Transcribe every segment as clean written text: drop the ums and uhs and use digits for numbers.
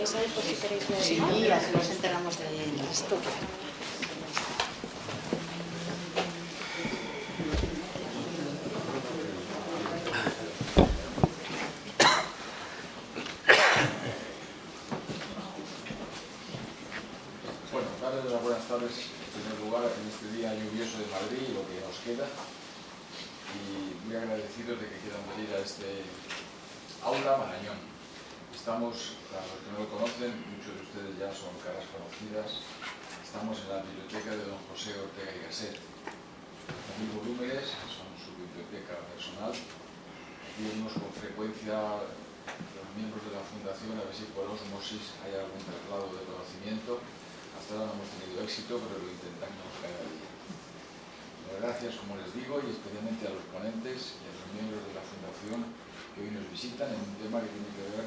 gustaría saber por si queréis ver. Sí, y así nos enteramos de esto. Bueno, darles las buenas tardes en primer lugar en este día lluvioso de Madrid y lo que nos queda. Y muy agradecidos de que quieran venir a este aula Marañón. Estamos, para los que no lo conocen, muchos de ustedes ya son caras conocidas, estamos en la biblioteca de don José Ortega y Gasset. 1000 volúmenes, son su biblioteca personal. Vimos con frecuencia los miembros de la fundación a ver si por osmosis hay algún traslado de conocimiento. Hasta ahora no hemos tenido éxito, pero lo intentamos cada día. Gracias, como les digo, y especialmente a los ponentes y a los miembros de la fundación que hoy nos visitan en un tema que tiene que ver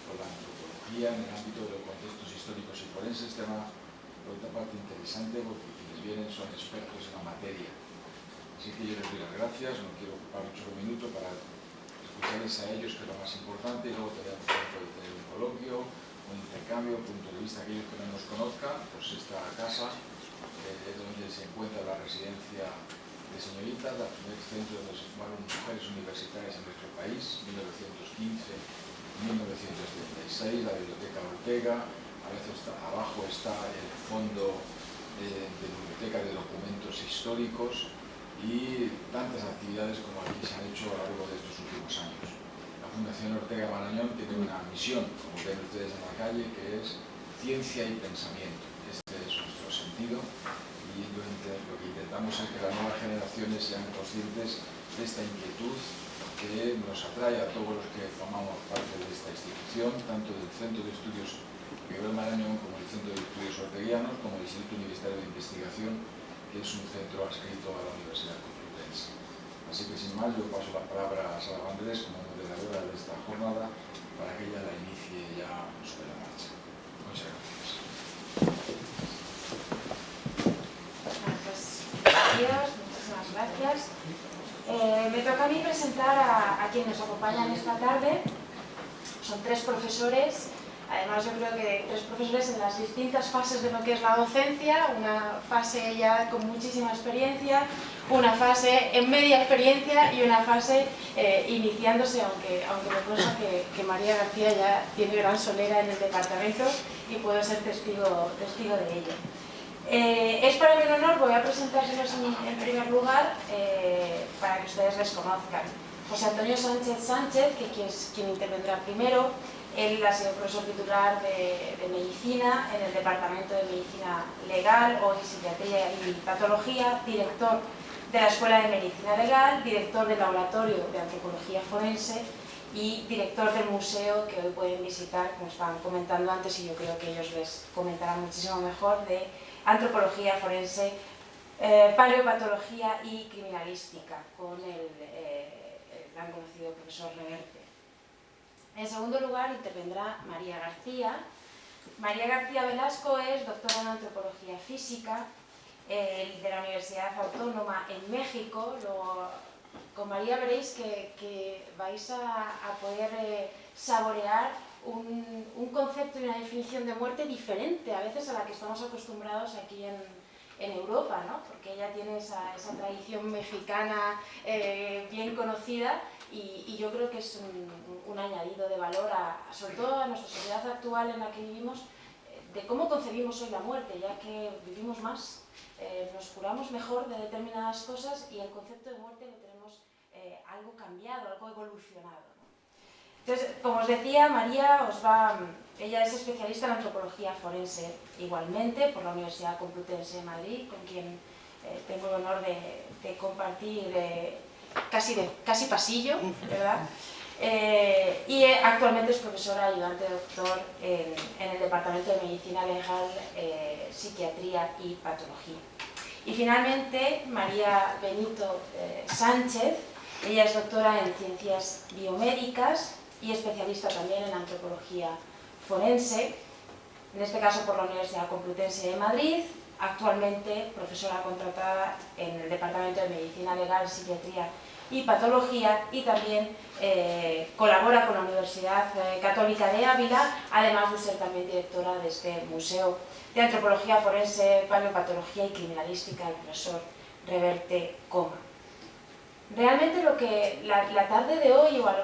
con la antropología en el ámbito de los contextos históricos y forenses, tema por otra parte interesante porque quienes vienen son expertos en la materia. Así que yo les doy las gracias, no quiero ocupar mucho minuto para escucharles a ellos, que es lo más importante, y luego tenemos tiempo de tener un coloquio, un intercambio, punto de vista, aquellos que no nos conozcan, pues esta casa es donde se encuentra la residencia de señoritas, el primer centro donde se formaron mujeres universitarias en nuestro país, 1915-1936, la Biblioteca Ortega, a veces abajo está el fondo de Biblioteca de Documentos Históricos y tantas actividades como aquí se han hecho a lo largo de estos últimos años. La Fundación Ortega Marañón tiene una misión, como ven ustedes en la calle, que es ciencia y pensamiento. Este es nuestro sentido y lo que intentamos es que las nuevas generaciones sean conscientes de esta inquietud que nos atrae a todos los que formamos parte de esta institución, tanto del Centro de Estudios Miguel Marañón como el Centro de Estudios Orteguianos, como el Instituto Universitario de Investigación, que es un centro adscrito a la Universidad Complutense. Así que sin más, yo paso la palabra a Sara Andrés como moderadora de esta jornada para que ella la inicie ya sobre la marcha. Muchas gracias. Muchísimas gracias. Me toca a mí presentar a quienes nos acompañan esta tarde. Son 3 profesores, además yo creo que 3 profesores en las distintas fases de lo que es la docencia, una fase ya con muchísima experiencia, una fase en media experiencia y una fase iniciándose, aunque me consta que María García ya tiene gran solera en el departamento y puedo ser testigo de ello. Es para mí un honor, voy a presentárselos en primer lugar para que ustedes les conozcan. José Antonio Sánchez Sánchez, que es quien intervendrá primero, él ha sido profesor titular de Medicina en el Departamento de Medicina Legal o de Psiquiatría y Patología, director de la Escuela de Medicina Legal, director del Laboratorio de Antropología Forense y director del museo que hoy pueden visitar, como estaban comentando antes, y yo creo que ellos les comentarán muchísimo mejor, de Antropología Forense, Paleopatología y Criminalística, con el tan conocido profesor Reverte. En segundo lugar intervendrá María García. María García Velasco es doctora en Antropología Física de la Universidad Autónoma en México. Con María veréis que vais a poder saborear un concepto y una definición de muerte diferente a veces a la que estamos acostumbrados aquí en Europa, ¿no? Porque ella tiene esa tradición mexicana bien conocida y yo creo que es un añadido de valor, sobre todo a nuestra sociedad actual en la que vivimos, de cómo concebimos hoy la muerte, ya que vivimos más, nos curamos mejor de determinadas cosas y el concepto de muerte lo tenemos algo cambiado, algo evolucionado, ¿no? Entonces, como os decía, María ella es especialista en antropología forense igualmente por la Universidad Complutense de Madrid, con quien tengo el honor de compartir casi pasillo, ¿verdad? Y actualmente es profesora ayudante doctor en el Departamento de Medicina Legal, Psiquiatría y Patología. Y finalmente, María Benito Sánchez, ella es doctora en Ciencias Biomédicas y especialista también en Antropología Forense, en este caso por la Universidad Complutense de Madrid, actualmente profesora contratada en el Departamento de Medicina Legal, Psiquiatría y Patología, y también colabora con la Universidad Católica de Ávila, además de ser también directora de este Museo de Antropología Forense, Paleopatología y Criminalística, el profesor Reverte Coma. Realmente la tarde de hoy, o a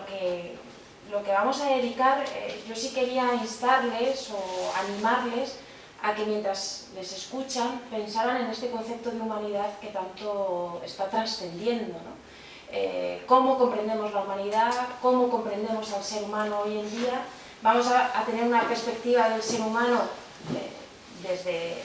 lo que vamos a dedicar, yo sí quería instarles o animarles a que mientras les escuchan pensaran en este concepto de humanidad que tanto está trascendiendo, ¿no? Cómo comprendemos la humanidad, cómo comprendemos al ser humano hoy en día. Vamos a tener una perspectiva del ser humano desde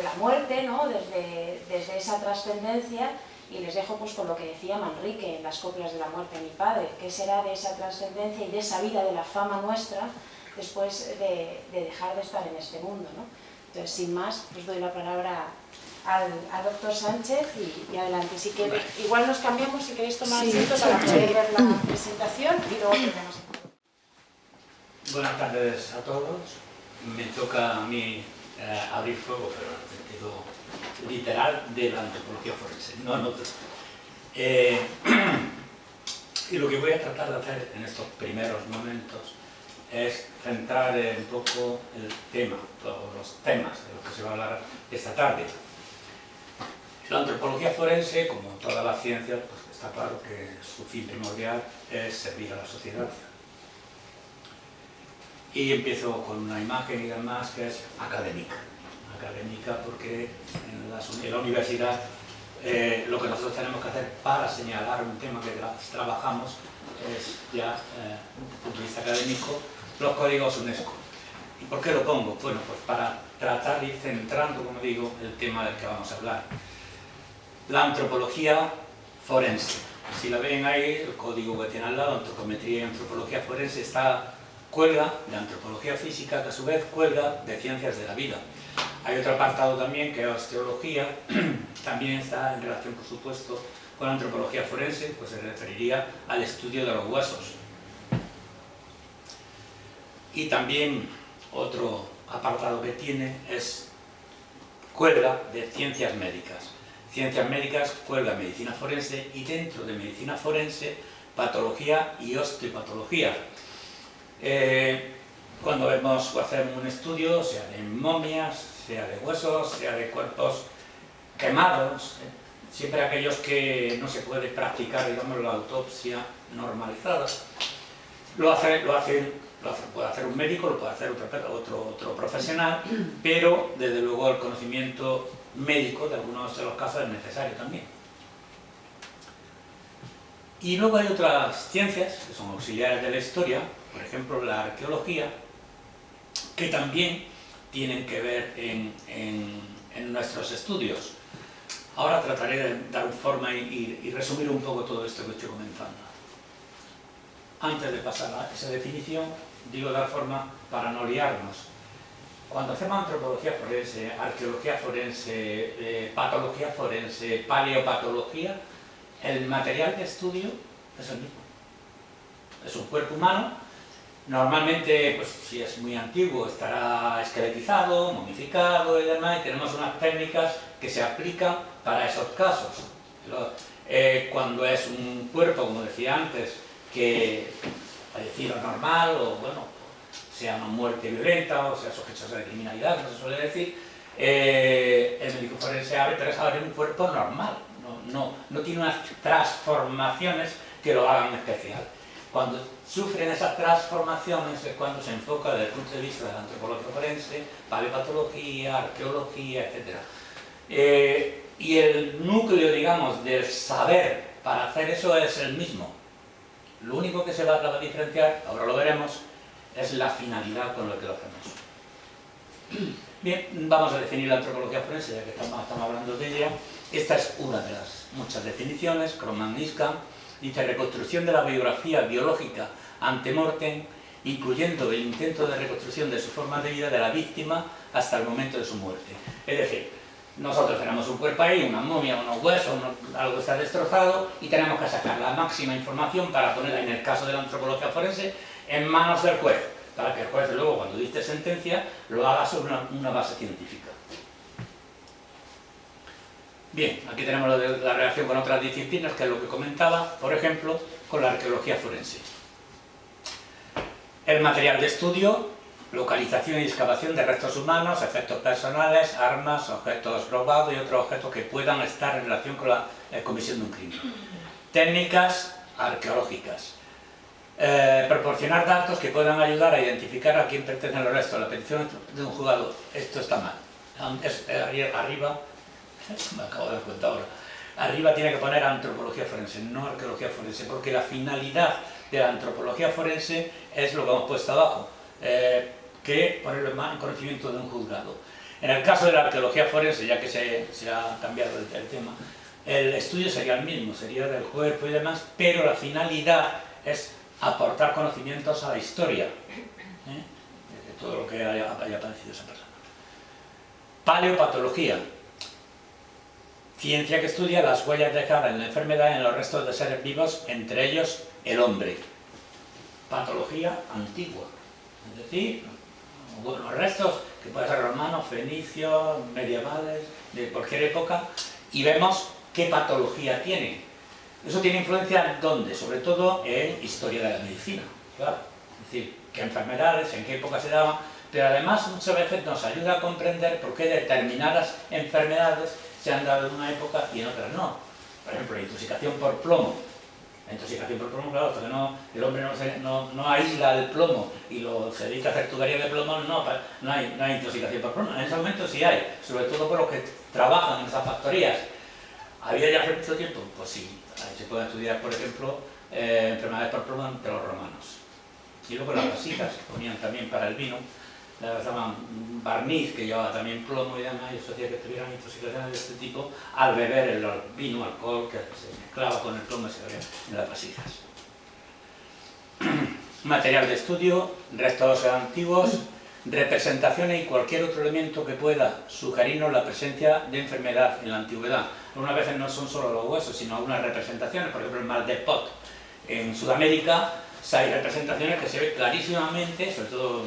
la muerte, ¿no? desde esa trascendencia, y les dejo pues con lo que decía Manrique en las coplas de la muerte de mi padre: ¿qué será de esa trascendencia y de esa vida, de la fama nuestra, después de dejar de estar en este mundo, ¿no? Entonces, sin más, os doy la palabra al doctor Sánchez y adelante. Si que, igual nos cambiamos, si queréis tomar asiento para poder ver la presentación y luego tenemos. Buenas tardes a todos. Me toca a mí abrir fuego, pero en el sentido literal de la antropología forense, no en otro. Y lo que voy a tratar de hacer en estos primeros momentos es centrar un poco el tema, o los temas de los que se va a hablar esta tarde. La antropología forense, como todas las ciencias, pues está claro que su fin primordial es servir a la sociedad. Y empiezo con una imagen y demás que es académica. Académica porque en la universidad lo que nosotros tenemos que hacer para señalar un tema que trabajamos es ya, desde el punto de vista académico, los códigos UNESCO. ¿Y por qué lo pongo? Bueno, pues para tratar de ir centrando, como digo, el tema del que vamos a hablar. La antropología forense. Si la ven ahí, el código que tiene al lado, antropometría y antropología forense, cuelga de antropología física, que a su vez cuelga de ciencias de la vida. Hay otro apartado también, que es osteología, también está en relación, por supuesto, con la antropología forense, pues se referiría al estudio de los huesos. Y también otro apartado que tiene es cuelga de ciencias médicas. Ciencias médicas cuelga medicina forense, y dentro de medicina forense, patología y osteopatología. Cuando vemos o hacemos un estudio, sea de momias, sea de huesos, sea de cuerpos quemados, siempre aquellos que no se puede practicar, digamos, la autopsia normalizada, puede hacer un médico, lo puede hacer otro profesional, pero desde luego el conocimiento médico de algunos de los casos es necesario también. Y luego hay otras ciencias que son auxiliares de la historia, por ejemplo la arqueología, que también tienen que ver en nuestros estudios. Ahora trataré de dar forma y resumir un poco todo esto que estoy comentando. Antes de pasar a esa definición, digo dar forma para no liarnos. Cuando hacemos antropología forense, arqueología forense, patología forense, paleopatología, el material de estudio es el mismo. Es un cuerpo humano, normalmente, pues si es muy antiguo, estará esqueletizado, momificado y demás, y tenemos unas técnicas que se aplican para esos casos. Cuando es un cuerpo, como decía antes, que fallecido normal, o bueno, sea una muerte violenta, o sea sospechosa de criminalidad, como se suele decir, el médico forense abre, pero es abrir un cuerpo normal, no tiene unas transformaciones que lo hagan especial. Cuando sufren esas transformaciones es cuando se enfoca desde el punto de vista de la antropología forense, paleopatología, arqueología, etc. Y el núcleo, digamos, del saber para hacer eso es el mismo. Lo único que se va a diferenciar, ahora lo veremos, es la finalidad con la que lo hacemos. Bien, vamos a definir la antropología forense, ya que estamos hablando de ella. Esta es una de las muchas definiciones. Cromagniska dice: reconstrucción de la biografía biológica ante mortem, incluyendo el intento de reconstrucción de su forma de vida de la víctima hasta el momento de su muerte. Es decir, nosotros tenemos un cuerpo ahí, una momia, unos huesos, algo que está destrozado, y tenemos que sacar la máxima información para ponerla, en el caso de la antropología forense, en manos del juez, para que el juez luego, cuando dicte sentencia, lo haga sobre una base científica. Bien, aquí tenemos la relación con otras disciplinas, que es lo que comentaba, por ejemplo, con la arqueología forense. El material de estudio, localización y excavación de restos humanos, efectos personales, armas, objetos robados y otros objetos que puedan estar en relación con la comisión de un crimen. Técnicas arqueológicas. Proporcionar datos que puedan ayudar a identificar a quién pertenecen los restos. La petición de un juzgado, esto está mal. Arriba, me acabo de dar cuenta ahora, arriba tiene que poner antropología forense, no arqueología forense, porque la finalidad de la antropología forense es lo que hemos puesto abajo, que ponerlo en conocimiento de un juzgado. En el caso de la arqueología forense, ya que se ha cambiado el tema, el estudio sería el mismo, sería del cuerpo y demás, pero la finalidad es aportar conocimientos a la historia, de todo lo que haya padecido esa persona. Paleopatología. Ciencia que estudia las huellas dejadas en la enfermedad en los restos de seres vivos, entre ellos el hombre. Patología antigua, es decir, los restos que pueden ser romanos, fenicios, medievales, de cualquier época, y vemos qué patología tienen. Eso tiene influencia ¿dónde? Sobre todo en historia de la medicina, claro. Es decir, qué enfermedades, en qué época se daban, pero además muchas veces nos ayuda a comprender por qué determinadas enfermedades se han dado en una época y en otras no. Por ejemplo, la intoxicación por plomo. La intoxicación por plomo, claro, hasta que el hombre no aísla el plomo y se dedica a hacer tubería de plomo, no hay intoxicación por plomo. En ese momento sí hay, sobre todo por los que trabajan en esas factorías. ¿Había ya hace mucho tiempo? Pues sí. Ahí se pueden estudiar, por ejemplo, enfermedades por plomo entre los romanos. Y luego las vasijas que ponían también para el vino, las llamaban barniz, que llevaba también plomo y demás, y eso hacía que tuvieran intoxicaciones de este tipo al beber el vino, alcohol, que se mezclaba con el plomo y se bebía en las vasijas. Material de estudio, restos antiguos, representaciones y cualquier otro elemento que pueda sugerirnos la presencia de enfermedad en la antigüedad. Algunas veces no son solo los huesos, sino algunas representaciones, por ejemplo el mal de Pot. En Sudamérica hay representaciones que se ve clarísimamente, sobre todo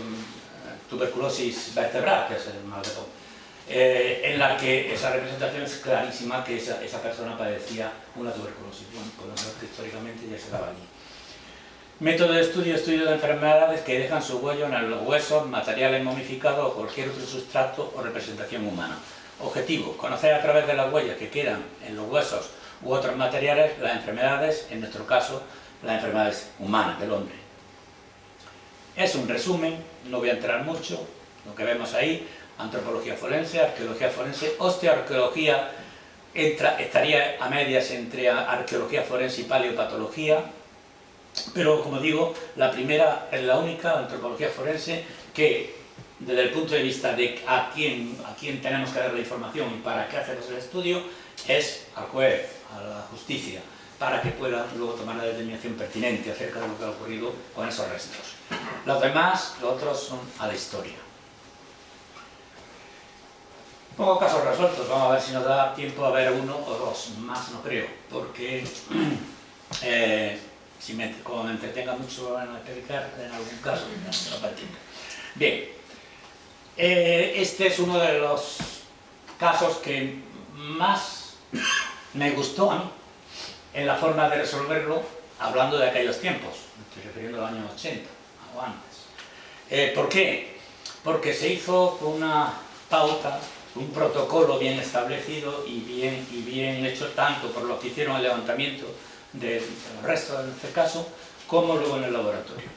tuberculosis vertebral, que es el mal de Pot, en la que esa representación es clarísima que esa persona padecía una tuberculosis. Bueno, podemos ver que históricamente ya se daba allí. Método de estudio de enfermedades que dejan su huella en los huesos, materiales momificados o cualquier otro sustrato o representación humana. Objetivo, conocer a través de las huellas que quedan en los huesos u otros materiales las enfermedades, en nuestro caso, las enfermedades humanas del hombre. Es un resumen, no voy a entrar mucho, lo que vemos ahí, antropología forense, arqueología forense, osteoarqueología, estaría a medias entre arqueología forense y paleopatología, pero como digo, la primera es la única, antropología forense, que desde el punto de vista de a quién tenemos que dar la información y para qué hacemos el estudio, es al juez, a la justicia, para que pueda luego tomar la determinación pertinente acerca de lo que ha ocurrido con esos restos. Los demás, los otros son a la historia. Pongo casos resueltos, vamos a ver si nos da tiempo a ver uno o dos, más no creo, porque como me entretenga mucho en explicar, en algún caso, no va a tiempo. Bien, este es uno de los casos que más me gustó a mí en la forma de resolverlo, hablando de aquellos tiempos, me estoy refiriendo a los años 80 o antes. ¿Por qué? Porque se hizo con una pauta, un protocolo bien establecido y bien hecho tanto por los que hicieron el levantamiento de los restos en este caso, como luego en el laboratorio.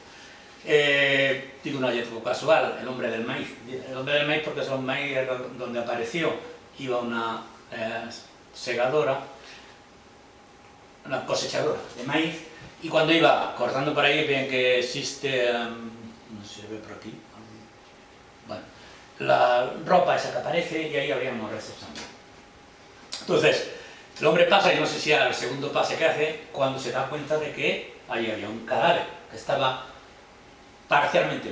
Digo un hallazgo casual, el hombre del maíz. El hombre del maíz porque es un maíz donde apareció, iba una segadora, una cosechadora de maíz, y cuando iba cortando por ahí ven que existe, no sé si se ve por aquí, bueno, la ropa esa que aparece y ahí habría unos restos también. Entonces, el hombre pasa, y no sé si era el segundo pase que hace, cuando se da cuenta de que ahí había un cadáver que estaba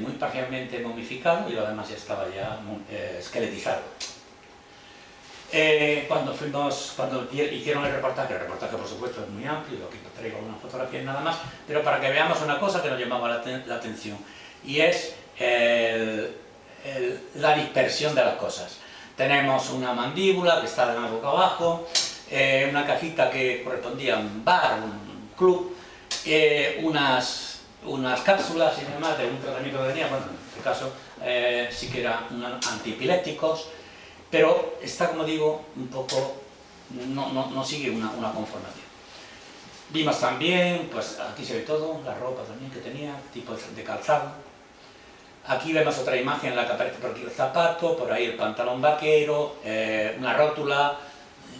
muy parcialmente momificado y lo demás ya estaba ya esqueletizado. Cuando hicieron el reportaje por supuesto es muy amplio, aquí traigo unas fotografías nada más, pero para que veamos una cosa que nos llamaba la atención, y es la dispersión de las cosas. Tenemos una mandíbula que está de boca abajo, una cajita que correspondía a un bar, un club, unas cápsulas y demás de un tratamiento que tenía, bueno, en este caso sí que eran antiepilépticos, pero está, como digo, un poco, no sigue una conformación. Vimos también, pues aquí se ve todo, la ropa también que tenía, tipos de calzado. Aquí vemos otra imagen en la que aparece por aquí el zapato, por ahí el pantalón vaquero, una rótula,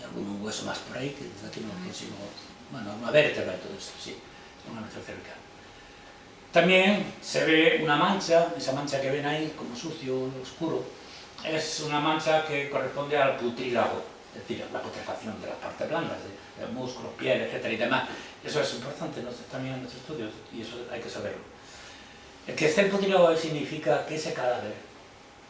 algún hueso más por ahí, que desde aquí no consigo, bueno, una vértebra y todo esto, sí, una vértebra cercana. También se ve una mancha, esa mancha que ven ahí, como sucio, oscuro, es una mancha que corresponde al putrílago, es decir, la putrefacción de las partes blandas, de músculos, piel, etcétera y demás. Eso es importante también en nuestros estudios y eso hay que saberlo. El que esté el putrílago significa que ese cadáver,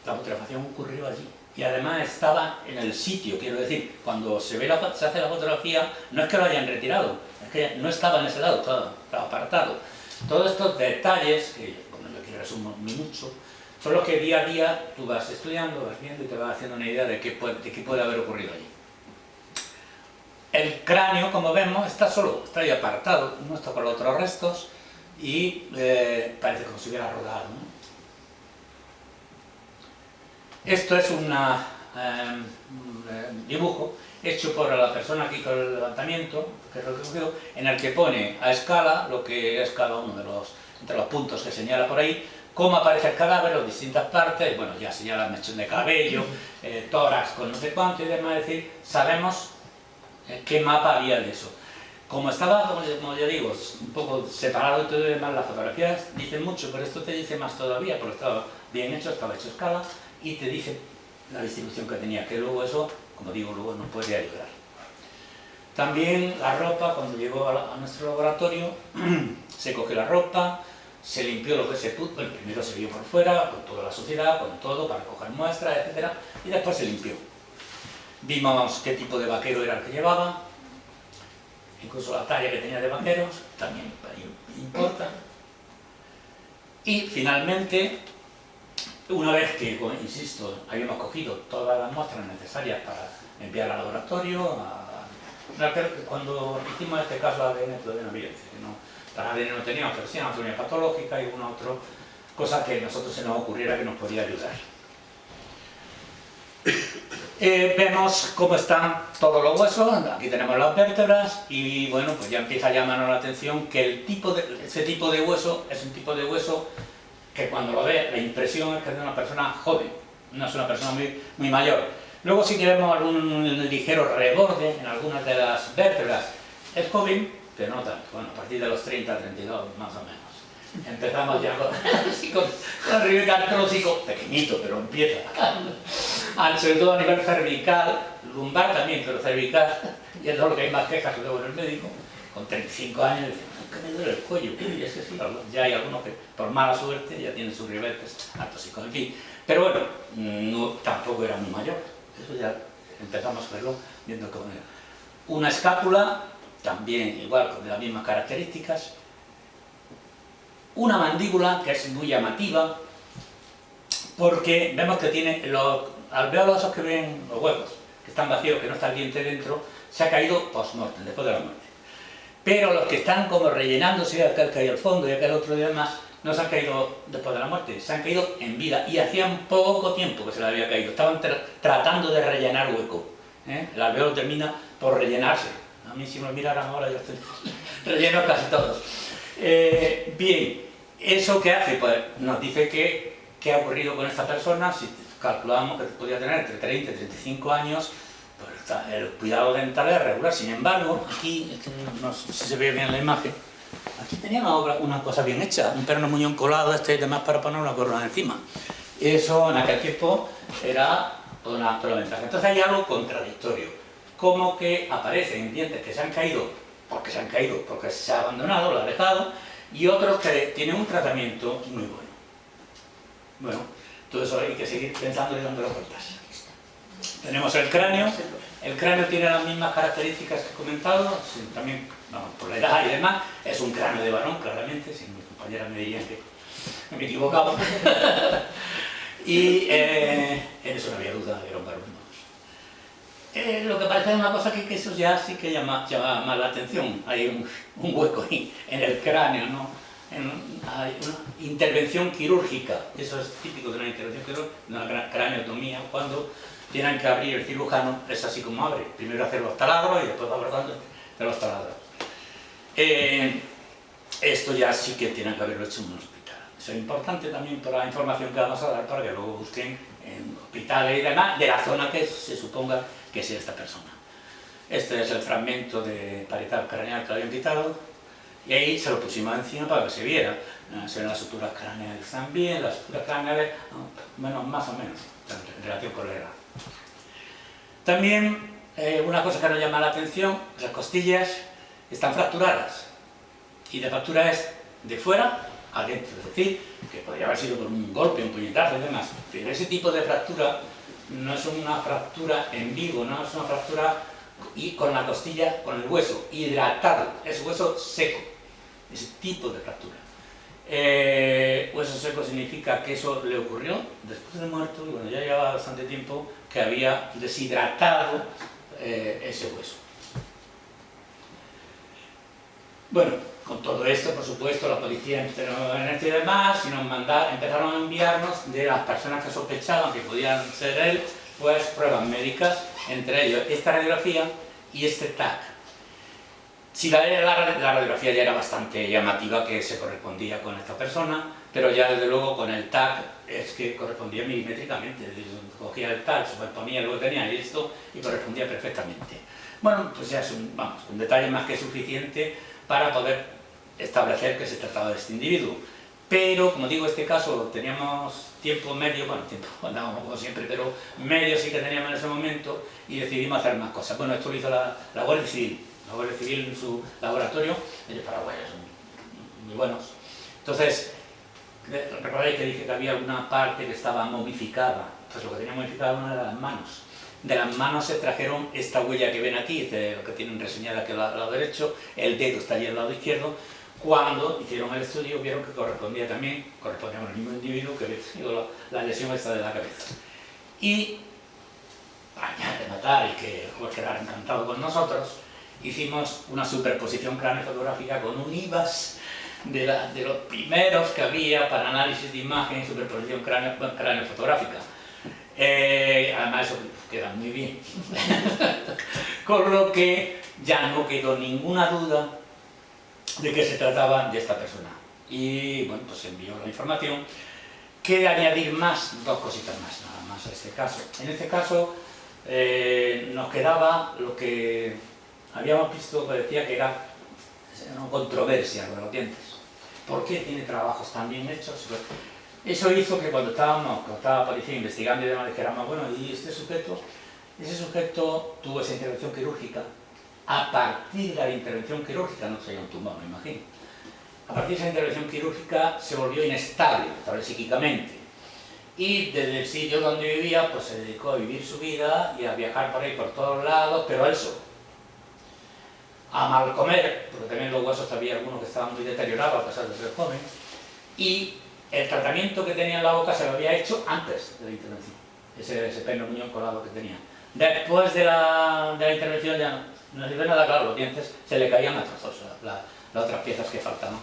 la putrefacción ocurrió allí y además estaba en el sitio, quiero decir, cuando se hace la fotografía, no es que lo hayan retirado, es que no estaba en ese lado, estaba apartado. Todos estos detalles, que bueno, yo aquí resumo mucho, son los que día a día tú vas estudiando, vas viendo y te vas haciendo una idea de qué puede haber ocurrido allí. El cráneo, como vemos, está solo, está ahí apartado, no está con los otros restos y parece como si hubiera rodado, ¿no? Esto es un dibujo hecho por la persona que hizo el levantamiento, que es recogido, en el que pone a escala lo que es cada uno entre los puntos que señala por ahí, cómo aparece el cadáver, las distintas partes, bueno, ya señala mechón de cabello, tórax con no sé cuánto y demás, es decir, sabemos qué mapa había de eso. Como estaba, como ya digo, un poco separado y todo y demás, las fotografías dicen mucho, pero esto te dice más todavía, porque estaba bien hecho, estaba hecho a escala, y te dice la distribución que tenía, que luego eso, como digo, luego nos puede ayudar. También la ropa, cuando llegó a nuestro laboratorio, se cogió la ropa, se limpió lo que se pudo, bueno, primero se vio por fuera, con toda la suciedad, con todo, para coger muestras, etc. Y después se limpió. Vimos qué tipo de vaquero era el que llevaba, incluso la talla que tenía de vaqueros, también importa. Y finalmente, una vez que, insisto, habíamos cogido todas las muestras necesarias para enviar al laboratorio, cuando hicimos este caso de ADN todavía no había, para ADN no teníamos, pero sí anatomía patológica y alguna otra cosa que a nosotros se nos ocurriera que nos podía ayudar. Vemos cómo están todos los huesos, aquí tenemos las vértebras y bueno, pues ya empieza a llamarnos la atención que ese tipo de hueso es un tipo de hueso que cuando lo ve, la impresión es que es de una persona joven, no es una persona muy mayor. Luego sí que vemos algún ligero reborde en algunas de las vértebras. Es joven, pero no tanto, bueno, a partir de los 30, 32 más o menos. Empezamos ya con el ribeca artrósico, pequeñito, pero empieza. Sobre todo a nivel cervical, lumbar también, pero cervical, y es lo que hay más quejas que luego en el médico, con 35 años, dicen, que me duele el cuello, y es que sí, ya hay algunos que por mala suerte ya tienen sus ribetes artrósicos, en fin. Pero bueno, no, tampoco era muy mayor, eso ya empezamos a verlo viendo cómo era. Una escápula, también igual, con las mismas características. Una mandíbula que es muy llamativa, porque vemos que tiene, alveolos que ven los huevos, que están vacíos, que no está el diente dentro, se ha caído post-mortem, después de la muerte. Pero los que están como rellenándose, aquel que hay al fondo y aquel otro y demás, no se han caído después de la muerte, se han caído en vida y hacían poco tiempo que se le había caído, estaban tratando de rellenar hueco. El alveolo termina por rellenarse. A mí si me miraran ahora yo estoy relleno casi todos. Bien, ¿eso qué hace? Pues nos dice qué ha ocurrido con esta persona. Si calculamos que podía tener entre 30 y 35 años, pues el cuidado dental es regular. Sin embargo, aquí, no sé si se ve bien la imagen, aquí tenía una cosa bien hecha, un perno muñón colado y demás para poner una corona encima. Eso en aquel tiempo era una ventaja. Entonces hay algo contradictorio, como que aparecen dientes que se han caído porque se ha abandonado, lo ha dejado, y otros que tienen un tratamiento muy bueno. Bueno, todo eso hay que seguir pensando y dándole vueltas. Tenemos el cráneo tiene las mismas características que he comentado, también vamos, por la edad y demás, es un cráneo de varón, claramente, si mis compañeras me dirían que me he equivocado. Y en eso no había duda, era un varón. Lo que parece una cosa que eso ya sí que llama más la atención. Hay un hueco ahí en el cráneo, ¿no? Hay una intervención quirúrgica. Eso es típico de una intervención quirúrgica, una craneotomía, cuando tienen que abrir el cirujano, es así como abre. Primero hacer los taladros y después va abordando de los taladros. Esto ya sí que tienen que haberlo hecho en un hospital. Eso es importante también para la información que vamos a dar, para que luego busquen en hospitales y demás de la zona que se suponga que sea esta persona. Este es el fragmento de parietal craneal que le habían quitado y ahí se lo pusimos encima para que se viera. Se ven las suturas craneales también, las suturas craneales, bueno, más o menos, en relación con la edad. También una cosa que nos llama la atención, las costillas están fracturadas y la fractura es de fuera adentro, es decir, que podría haber sido por un golpe, un puñetazo y demás, pero ese tipo de fractura no es una fractura en vivo, no es una fractura y con la costilla, con el hueso hidratado, es hueso seco, ese tipo de fractura. Hueso seco significa que eso le ocurrió después de muerto y bueno, ya llevaba bastante tiempo que había deshidratado ese hueso. Bueno, con todo esto, por supuesto, la policía en esto y demás, y empezaron a enviarnos de las personas que sospechaban que podían ser él, pues pruebas médicas, entre ellos esta radiografía y este TAC. Si la radiografía ya era bastante llamativa, que se correspondía con esta persona, pero ya desde luego con el TAC es que correspondía milimétricamente. Cogía el TAC, superponía lo que tenía y esto, y correspondía perfectamente. Bueno, pues ya es un detalle más que suficiente para poder establecer que se trataba de este individuo. Pero, como digo, este caso teníamos tiempo medio, bueno, tiempo andábamos como siempre, pero medio sí que teníamos en ese momento y decidimos hacer más cosas. Bueno, esto lo hizo la Guardia Civil. La Guardia Civil en su laboratorio, ellos paraguayos son muy buenos. Entonces, recordáis que dije que había una parte que estaba momificada. Pues lo que tenía momificada era una de las manos. De las manos se trajeron esta huella que ven aquí, lo que tienen reseñada aquí al lado derecho, el dedo está allí al lado izquierdo. Cuando hicieron el estudio vieron que correspondía al mismo individuo que había tenido la lesión esta de la cabeza. Y, para rematar y que quedara encantado con nosotros, hicimos una superposición craneofotográfica con un IVAS de los primeros que había para análisis de imagen y superposición craneofotográfica. Además eso queda muy bien. Con lo que ya no quedó ninguna duda de que se trataba de esta persona. Y bueno, pues envió la información. ¿Qué añadir más? Dos cositas más, nada más a este caso. En este caso nos quedaba lo que habíamos visto que decía que era una controversia con los dientes. ¿Por qué tiene trabajos tan bien hechos? Eso hizo que cuando estaba la policía investigando y demás, dijéramos, bueno, ¿y este sujeto? Ese sujeto tuvo esa intervención quirúrgica. A partir de la intervención quirúrgica, no sería un tumor, me imagino. A partir de esa intervención quirúrgica se volvió inestable psíquicamente. Y desde el sitio donde vivía, pues se dedicó a vivir su vida y a viajar por ahí por todos lados, pero él solo. A mal comer, porque también los huesos había algunos que estaban muy deteriorados a pesar de ser joven, y el tratamiento que tenía en la boca se lo había hecho antes de la intervención, ese pelo muñón colado que tenía. Después de la intervención ya no sirve nada, claro, los dientes se le caían a trozos, las otras piezas que faltaban.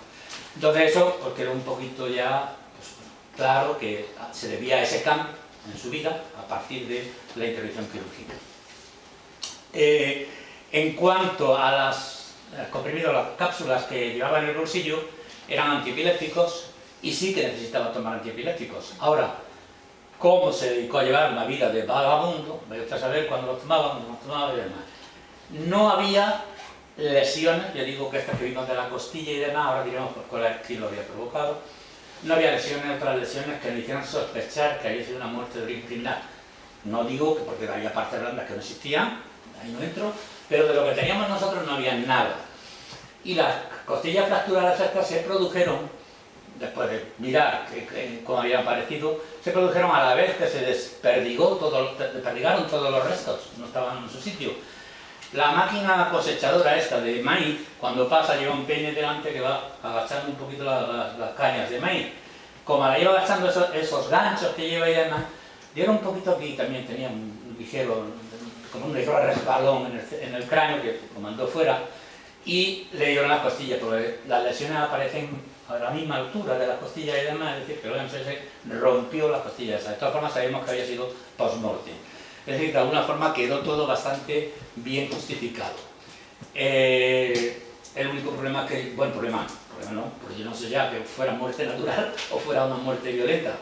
Entonces eso pues quedó un poquito ya pues, claro que se debía a ese cambio en su vida a partir de la intervención quirúrgica. En cuanto a los comprimidos, las cápsulas que llevaba en el bolsillo, eran antiepilépticos y sí que necesitaba tomar antiepilépticos. Ahora, ¿cómo se dedicó a llevar una vida de vagabundo? Vaya usted a saber cuándo los tomaba, cuándo no los tomaba y demás. No había lesiones, ya digo que estas que vimos de la costilla y demás, ahora diremos quién lo había provocado. No había lesiones, otras lesiones que le hicieran sospechar que había sido una muerte de origen criminal. No digo que porque había partes blandas que no existían, ahí no entro, pero de lo que teníamos nosotros no había nada. Y las costillas fracturadas estas se produjeron, después de mirar cómo habían aparecido, se produjeron a la vez que se desperdigaron todos los restos, no estaban en su sitio. La máquina cosechadora esta de maíz, cuando pasa lleva un peine delante que va agachando un poquito las cañas de maíz. Como la lleva agachando esos ganchos que lleva y demás, dieron un poquito aquí, también tenía un ligero como un resbalón en el cráneo que lo mandó fuera y le dieron las costillas, porque las lesiones aparecen a la misma altura de las costillas y demás, es decir, que el OMS rompió las costillas. De todas formas sabemos que había sido post-mortem. Es decir, de alguna forma quedó todo bastante bien justificado. El único problema es que, bueno, problema no, porque yo no sé ya que fuera muerte natural o fuera una muerte violenta.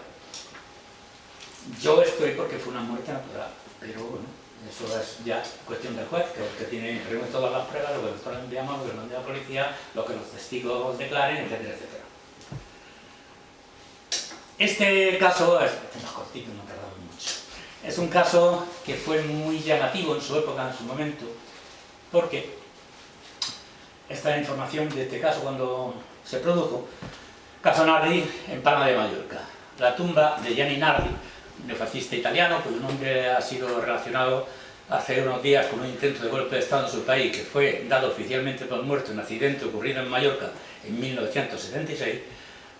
Yo estoy porque fue una muerte natural, pero bueno, eso es ya cuestión del juez, que tiene que reunir todas las pruebas, lo que nosotros enviamos, lo que nos envía la policía, lo que los testigos declaren, etcétera, etcétera. Este caso, es más cortito, no tardamos mucho. Es un caso que fue muy llamativo en su época, en su momento, porque esta información de este caso, cuando se produjo, caso Nardi en Palma de Mallorca, la tumba de Gianni Nardi, un neofascista italiano cuyo nombre ha sido relacionado hace unos días con un intento de golpe de Estado en su país, que fue dado oficialmente por muerto en un accidente ocurrido en Mallorca en 1976,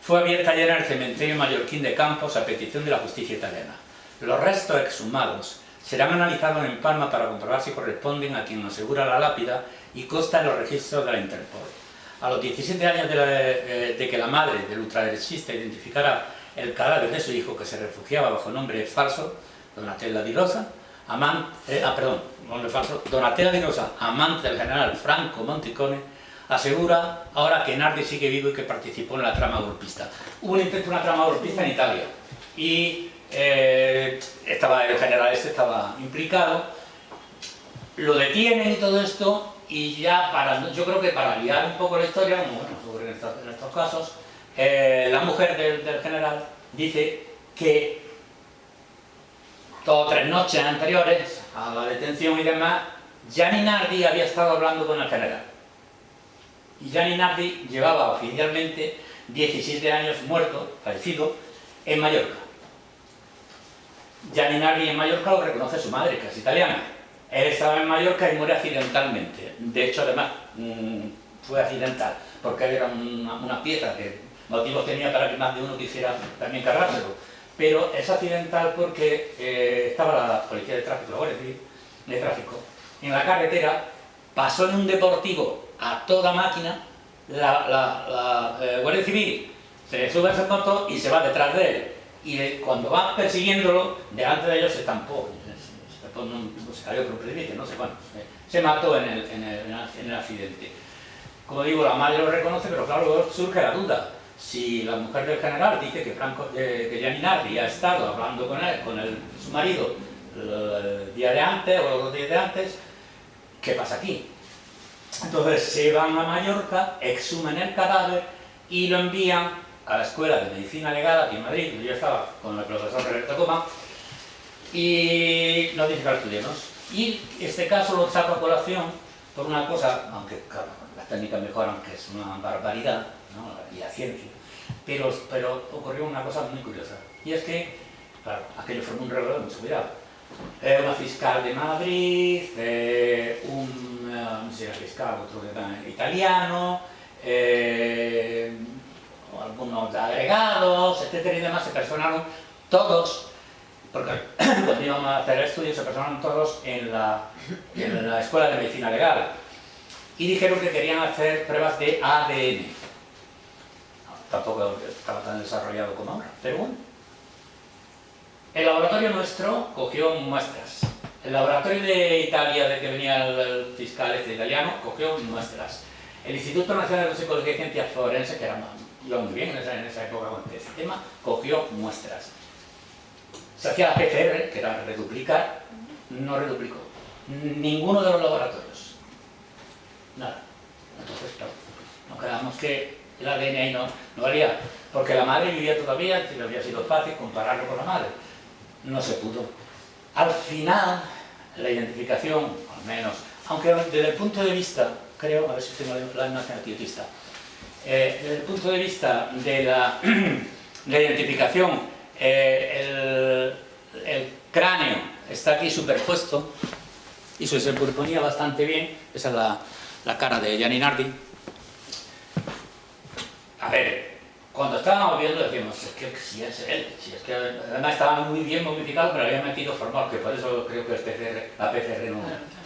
fue abierta ayer en el cementerio mallorquín de Campos a petición de la justicia italiana. Los restos exhumados serán analizados en Palma para comprobar si corresponden a quien asegura la lápida y consta en los registros de la Interpol. A los 17 años de que la madre del ultraderechista identificara el cadáver de su hijo, que se refugiaba bajo nombre falso, Donatella Di Rosa, Donatella Di Rosa, amante del general Franco Monticone, asegura ahora que Nardi sigue vivo y que participó en la trama golpista. Hubo un intento de una trama golpista en Italia y el general estaba implicado, lo detienen y todo esto, y ya yo creo que para liar un poco la historia, como bueno, ocurre en estos casos, la mujer del general dice que 2 o 3 noches anteriores a la detención y demás, Gianni Nardi había estado hablando con el general. Y Gianni Nardi llevaba oficialmente 17 años muerto, fallecido, en Mallorca. Gianni Nardi en Mallorca lo reconoce su madre, que es italiana. Él estaba en Mallorca y muere accidentalmente. De hecho, además, fue accidental, porque era una pieza que motivos tenía para que más de uno quisiera también cargárselo. Pero es accidental porque estaba la policía de tráfico, la Guardia Civil de Tráfico, en la carretera, pasó en un deportivo a toda máquina, la Guardia Civil se sube a ese moto y se va detrás de él. Y cuando va persiguiéndolo, delante de ellos se estampó, se cayó por un precipicio, no sé cuánto, se mató en el accidente. Como digo, la madre lo reconoce, pero claro, luego surge la duda. Si la mujer del general dice que Gianni Nardi ha estado hablando con su marido el día de antes o los 2 días de antes, ¿qué pasa aquí? Entonces se van a Mallorca, exhuman el cadáver y lo envían a la Escuela de Medicina Legal aquí en Madrid, donde yo estaba con el profesor Roberto Coma, y nos dice que lo estudiemos. Y este caso lo saco a colación por una cosa, aunque claro, las técnicas mejoran, que es una barbaridad, ¿no? Y la ciencia, pero ocurrió una cosa muy curiosa, y es que, claro, aquello formó un revuelo de mucho cuidado. Una fiscal de Madrid, un fiscal, otro italiano, algunos agregados, etcétera y demás, se personaron todos, porque cuando íbamos a hacer el estudio se personaron todos en la Escuela de Medicina Legal y dijeron que querían hacer pruebas de ADN. Tampoco estaba tan desarrollado como ahora, pero bueno. El laboratorio nuestro cogió muestras. El laboratorio de Italia, de que venía el fiscal italiano, cogió muestras. El Instituto Nacional de Psicología y Ciencias Forenses, que iba muy bien en esa época con este tema, cogió muestras. Se hacía la PCR, que era reduplicar, no reduplicó. Ninguno de los laboratorios. Nada. Entonces, claro, nos quedamos que el ADN ahí no valía, porque la madre vivía todavía, y había sido fácil compararlo con la madre. No se pudo. Al final, la identificación, al menos, aunque desde el punto de vista, creo, a ver si tengo la imagen aquí, aquí está, desde el punto de vista de la identificación, el cráneo está aquí superpuesto y se superponía bastante bien. Esa es la cara de Gianni Nardi. A ver, cuando estábamos viendo decíamos, es que si es él, si es que además estaba muy bien momificado, pero había metido formal, que por eso creo que la PCR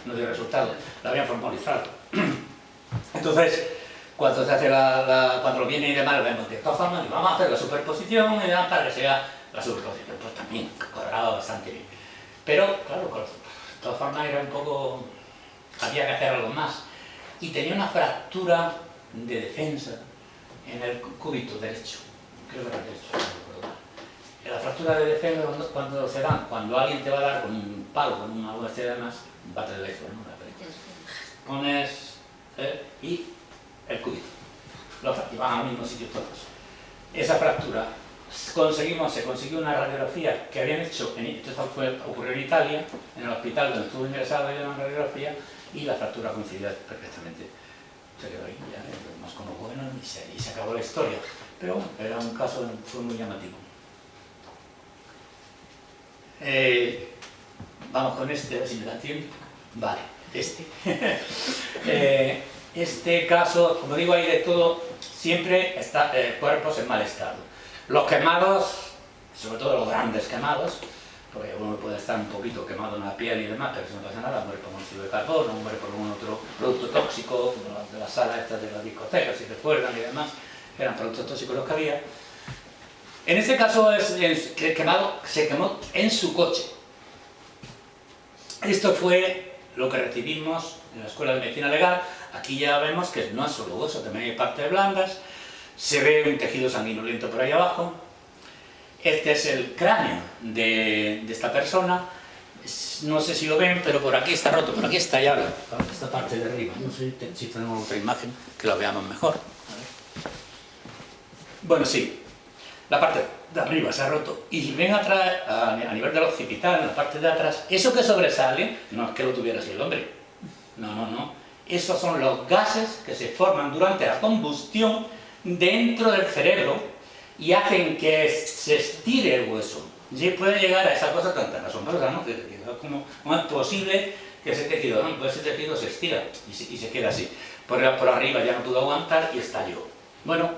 no dio resultado, lo habían formalizado. Entonces, cuando se hace cuando lo viene y demás, vemos de todas formas, y vamos a hacer la superposición y demás para que sea la superposición, pues también cuadraba bastante bien. Pero, claro, de todas formas era un poco, había que hacer algo más. Y tenía una fractura de defensa en el cúbito derecho, creo que era derecho, no recuerdo mal. La fractura de defensa cuando se dan, cuando alguien te va a dar con un palo, con una UHD y demás, bate de eso, ¿no? Pones y el cúbito, y van al mismo sitio todos. Esa fractura, se consiguió una radiografía que habían hecho, esto ocurrió en Italia, en el hospital donde estuvo ingresado, y una radiografía, y la fractura coincidía perfectamente. Se quedó ahí, ya, más con lo bueno, y se acabó la historia. Pero bueno, era un caso, fue muy llamativo. Vamos con este, a ver si me da tiempo. Vale, este caso, como digo, hay de todo, siempre está cuerpos en mal estado. Los quemados, sobre todo los grandes quemados, porque uno puede estar un poquito quemado en la piel y demás, pero eso no pasa nada, muere por monóxido de carbono, muere por algún otro producto tóxico, como de la sala esta de las discotecas, si recuerdan y demás, eran productos tóxicos los que había. En este caso se quemó en su coche. Esto fue lo que recibimos en la Escuela de Medicina Legal. Aquí ya vemos que no es solo hueso, también hay partes blandas, se ve un tejido sanguinolento por ahí abajo. Este es el cráneo de esta persona, no sé si lo ven, pero por aquí está roto, por aquí está llave, esta parte de arriba, no sé si tenemos otra imagen que lo veamos mejor. Bueno, sí, la parte de arriba se ha roto, y si ven atrás, a nivel del occipital, en la parte de atrás, eso que sobresale, no es que lo tuviera así el hombre, no, esos son los gases que se forman durante la combustión dentro del cerebro, y hacen que se estire el hueso. Y puede llegar a esa cosa tan asombrosa, ¿no? ¿Cómo es posible que ese tejido, ¿no? Pues ese tejido se estira y se queda así. Por arriba ya no pudo aguantar y estalló. Bueno,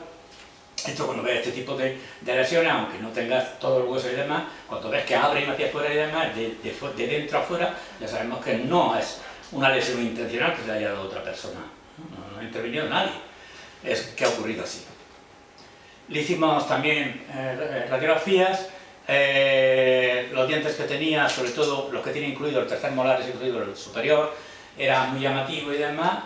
esto cuando ves este tipo de lesiones, aunque no tengas todo el hueso y demás, cuando ves que abre hacia afuera y demás, de dentro a afuera, ya sabemos que no es una lesión intencional que se haya dado a otra persona. No ha intervenido nadie. Es que ha ocurrido así. Le hicimos también radiografías, los dientes que tenía, sobre todo los que tiene incluido el tercer molar, incluido el superior, era muy llamativo y demás.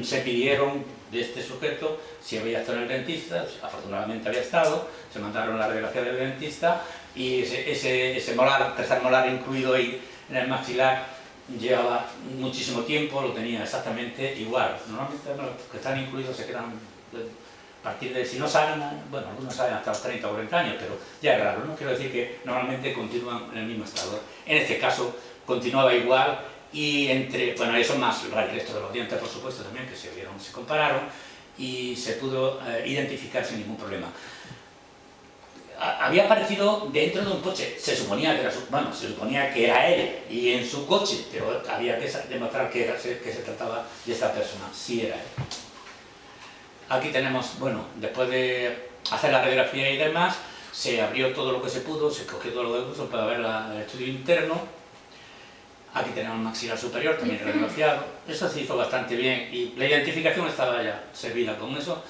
Se pidieron de este sujeto si había estado en el dentista, afortunadamente había estado, se mandaron la radiografía del dentista y ese molar, tercer molar incluido ahí en el maxilar, llevaba muchísimo tiempo, lo tenía exactamente igual. Normalmente los que están incluidos se quedan... A partir de, si no salen, bueno, algunos salen hasta los 30 o 40 años, pero ya es raro, ¿no? Quiero decir que normalmente continúan en el mismo estado. En este caso, continuaba igual y bueno, eso más el resto de los dientes, por supuesto, también, que se compararon y se pudo identificar sin ningún problema. Había aparecido dentro de un coche, se suponía que era él y en su coche, pero había que demostrar que se trataba de esta persona, sí era él. Aquí tenemos, bueno, después de hacer la radiografía y demás, se abrió todo lo que se pudo, se cogió todo lo que puso para ver el estudio interno. Aquí tenemos el maxilar superior, también radiografiado. Eso se hizo bastante bien y la identificación estaba ya servida con eso.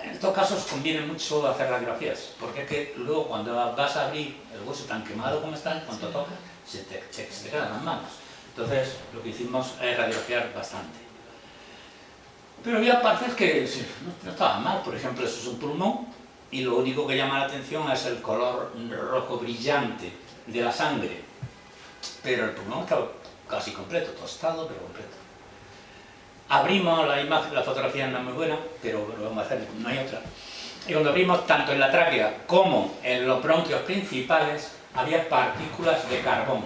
En estos casos conviene mucho hacer radiografías, porque es que luego cuando vas a abrir el hueso tan quemado como está, en cuanto tocas, se te quedan las manos. Entonces, lo que hicimos es radiografiar bastante. Pero había partes que no estaban mal, por ejemplo, eso es un pulmón y lo único que llama la atención es el color rojo brillante de la sangre, pero el pulmón estaba casi completo, tostado pero completo. Abrimos la imagen, la fotografía no es muy buena, pero lo vamos a hacer, no hay otra. Y cuando abrimos tanto en la tráquea como en los bronquios principales había partículas de carbón.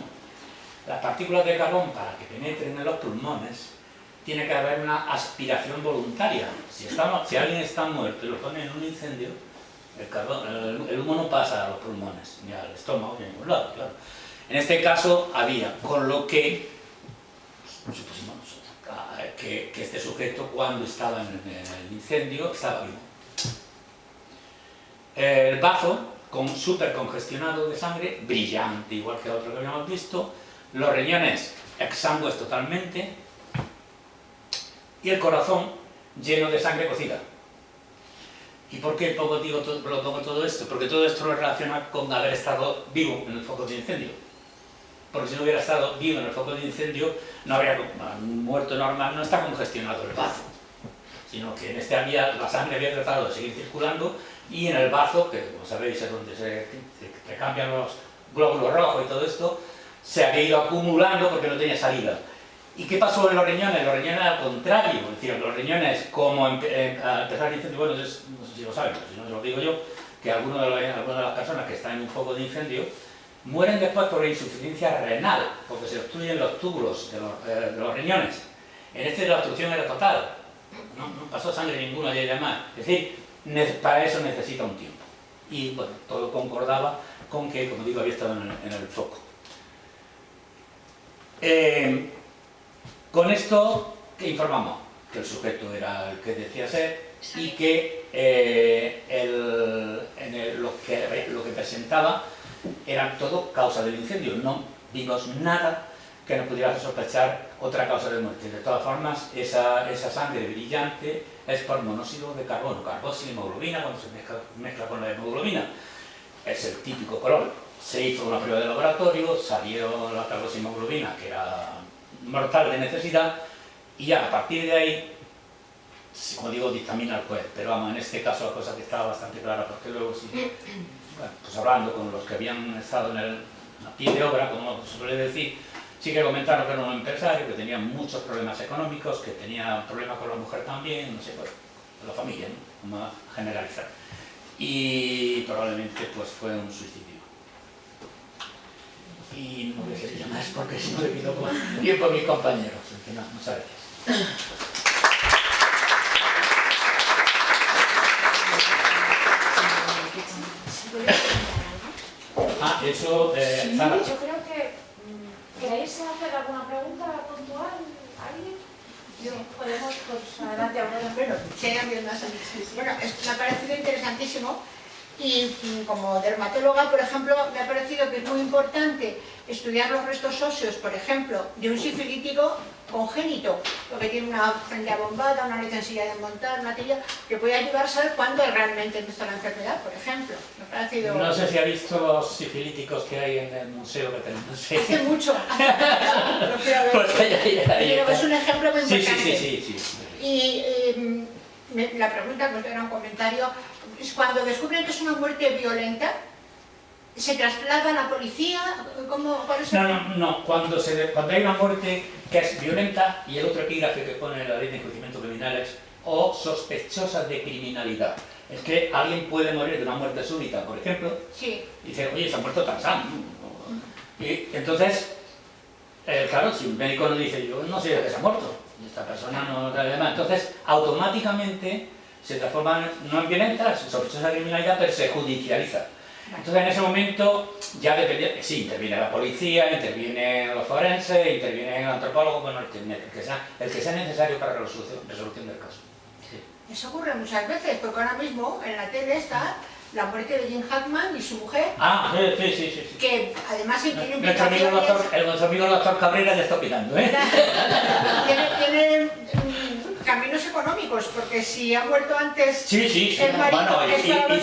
Las partículas de carbón, para que penetren en los pulmones, tiene que haber una aspiración voluntaria. Si alguien está muerto y lo pone en un incendio, el humo no pasa a los pulmones, ni al estómago, ni a ningún lado, claro. En este caso había, con lo que supusimos que este sujeto, cuando estaba en el incendio, estaba vivo. el bazo súper congestionado de sangre, brillante, igual que el otro que habíamos visto, los riñones exangües totalmente y el corazón lleno de sangre cocida. ¿Y por qué pongo todo esto? Porque todo esto lo relaciona con haber estado vivo en el foco de incendio. Porque si no hubiera estado vivo en el foco de incendio, no habría muerto normal, no está congestionado el bazo, sino que en este la sangre había tratado de seguir circulando y en el bazo, que como sabéis es donde se cambian los glóbulos rojos y todo esto, se había ido acumulando porque no tenía salida. ¿Y qué pasó en los riñones? Los riñones al contrario, es decir, los riñones, como al empezar el incendio, bueno, no sé si lo saben, pero si no os lo digo yo, que algunas de las personas que están en un foco de incendio mueren después por insuficiencia renal, porque se obstruyen los túbulos de los riñones. En este la obstrucción era total, no pasó sangre ninguna y demás. Es decir, para eso necesita un tiempo. Y bueno, todo concordaba con que, como digo, había estado en el foco. Con esto, ¿qué informamos? Que el sujeto era el que decía ser y que lo que presentaba eran todo causa del incendio. No vimos nada que nos pudiera sospechar otra causa de muerte. De todas formas, esa sangre brillante es por monóxido de carbono, carboxihemoglobina, cuando se mezcla con la hemoglobina. Es el típico color. Se hizo una prueba de laboratorio, salió la carboxihemoglobina, que era mortal de necesidad, y ya a partir de ahí, como digo, dictamina el juez. Pero vamos, en este caso la cosa que estaba bastante clara, porque luego sí, bueno, pues hablando con los que habían estado a pie de obra, como se suele decir, sí que comentaron que era un empresario, que tenía muchos problemas económicos, que tenía problemas con la mujer también, no sé, bueno, la familia, ¿no? Vamos a generalizar. Y probablemente pues fue un suicidio. Y no voy a decir más porque si no le pido tiempo a mis compañeros. No, muchas gracias. Eso, sí, Sara. yo creo que ¿queréis hacer alguna pregunta puntual? ¿Alguien? Yo, podemos, pues adelante, ahora bueno, si hay alguien más. Bueno, me ha parecido interesantísimo y como dermatóloga, por ejemplo, me ha parecido que es muy importante estudiar los restos óseos, por ejemplo, de un sifilítico congénito, porque tiene una frente abombada, una licencia de montar, una tilla, que puede ayudar a saber cuándo realmente empezó la enfermedad, por ejemplo. Me ha parecido... No sé si ha visto los sifilíticos que hay en el museo que tenemos. Sí. Hace mucho, lo fui a ver. Pues Pero es un ejemplo muy importante. Sí. Y la pregunta, pues era un comentario, es cuando descubren que es una muerte violenta, ¿se traslada a la policía? ¿Cuál es el... No. Cuando hay una muerte que es violenta, y el otro epígrafe que pone en la ley de enjuiciamiento criminal es o sospechosas de criminalidad. Es que alguien puede morir de una muerte súbita, por ejemplo, Sí. y dice, oye, se ha muerto tan sano. Y entonces, claro, si un médico nos dice, yo no sé de qué se ha muerto, y esta persona no sabe demás, entonces automáticamente se transforma no en violenta, sospechosa de criminalidad, pero se judicializa. Entonces en ese momento ya depende, sí, interviene la policía, intervienen los forenses, interviene el antropólogo, bueno, el que sea necesario para la resolución del caso. Sí. Eso ocurre muchas veces, porque ahora mismo en la tele está la muerte de Jim Hackman y su mujer, Sí. que además tiene Nuestro amigo el doctor Cabrera ya está opinando, ¿eh? tiene caminos económicos, porque si ha muerto antes Sí, el marido,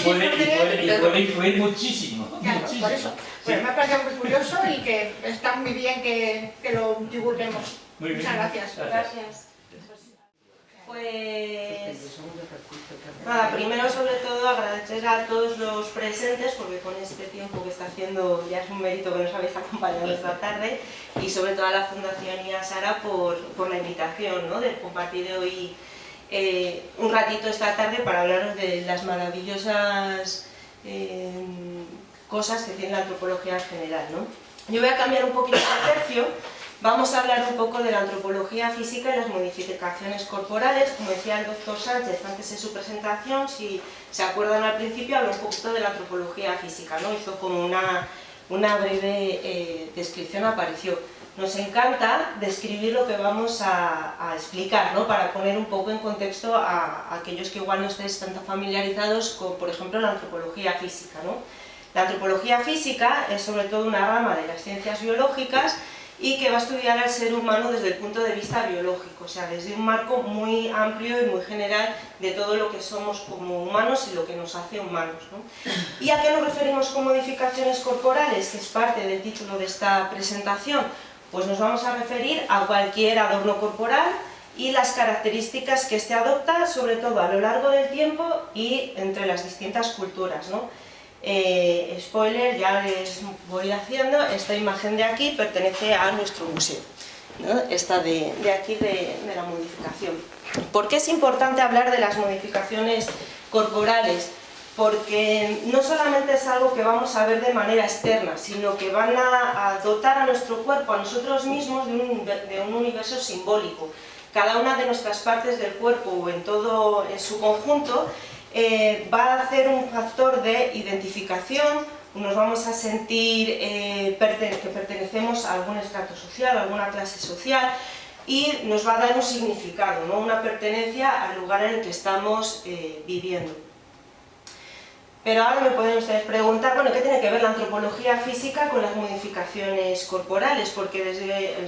bueno, y puede influir muchísimo. Claro, muchísimo. por eso. Pues me parece muy curioso y que está muy bien que lo divulguemos. Muy bien. Muchas gracias. Gracias. Pues nada, primero sobre todo agradecer a todos los presentes, porque con este tiempo que está haciendo ya es un mérito que nos habéis acompañado esta tarde, y sobre todo a la Fundación y a Sara por la invitación, ¿no?, de compartir hoy un ratito esta tarde para hablaros de las maravillosas cosas que tiene la antropología en general, ¿no? Yo voy a cambiar un poquito de tercio. Vamos a hablar un poco de la antropología física y las modificaciones corporales. Como decía el doctor Sánchez antes en su presentación, si se acuerdan al principio, habló un poquito de la antropología física, ¿no? Hizo como una breve descripción, apareció. nos encanta describir lo que vamos a explicar, ¿no? Para poner un poco en contexto a aquellos que igual no estéis tan familiarizados con, por ejemplo, la antropología física, ¿no? La antropología física es sobre todo una rama de las ciencias biológicas y que va a estudiar al ser humano desde el punto de vista biológico, o sea, desde un marco muy amplio y muy general de todo lo que somos como humanos y lo que nos hace humanos, ¿no? ¿Y a qué nos referimos con modificaciones corporales, que es parte del título de esta presentación? Pues nos vamos a referir a cualquier adorno corporal y las características que éste adopta, sobre todo a lo largo del tiempo y entre las distintas culturas, ¿no? Spoiler, ya les voy haciendo, esta imagen de aquí pertenece a nuestro museo, ¿no? Esta de aquí de la modificación. ¿Por qué es importante hablar de las modificaciones corporales? Porque no solamente es algo que vamos a ver de manera externa, sino que van a dotar a nuestro cuerpo, a nosotros mismos, de un universo simbólico. Cada una de nuestras partes del cuerpo, o en todo en su conjunto, va a hacer un factor de identificación, nos vamos a sentir que pertenecemos a algún estrato social, a alguna clase social, y nos va a dar un significado, ¿no? Una pertenencia al lugar en el que estamos viviendo. Pero ahora me pueden ustedes preguntar, bueno, ¿qué tiene que ver la antropología física con las modificaciones corporales? Porque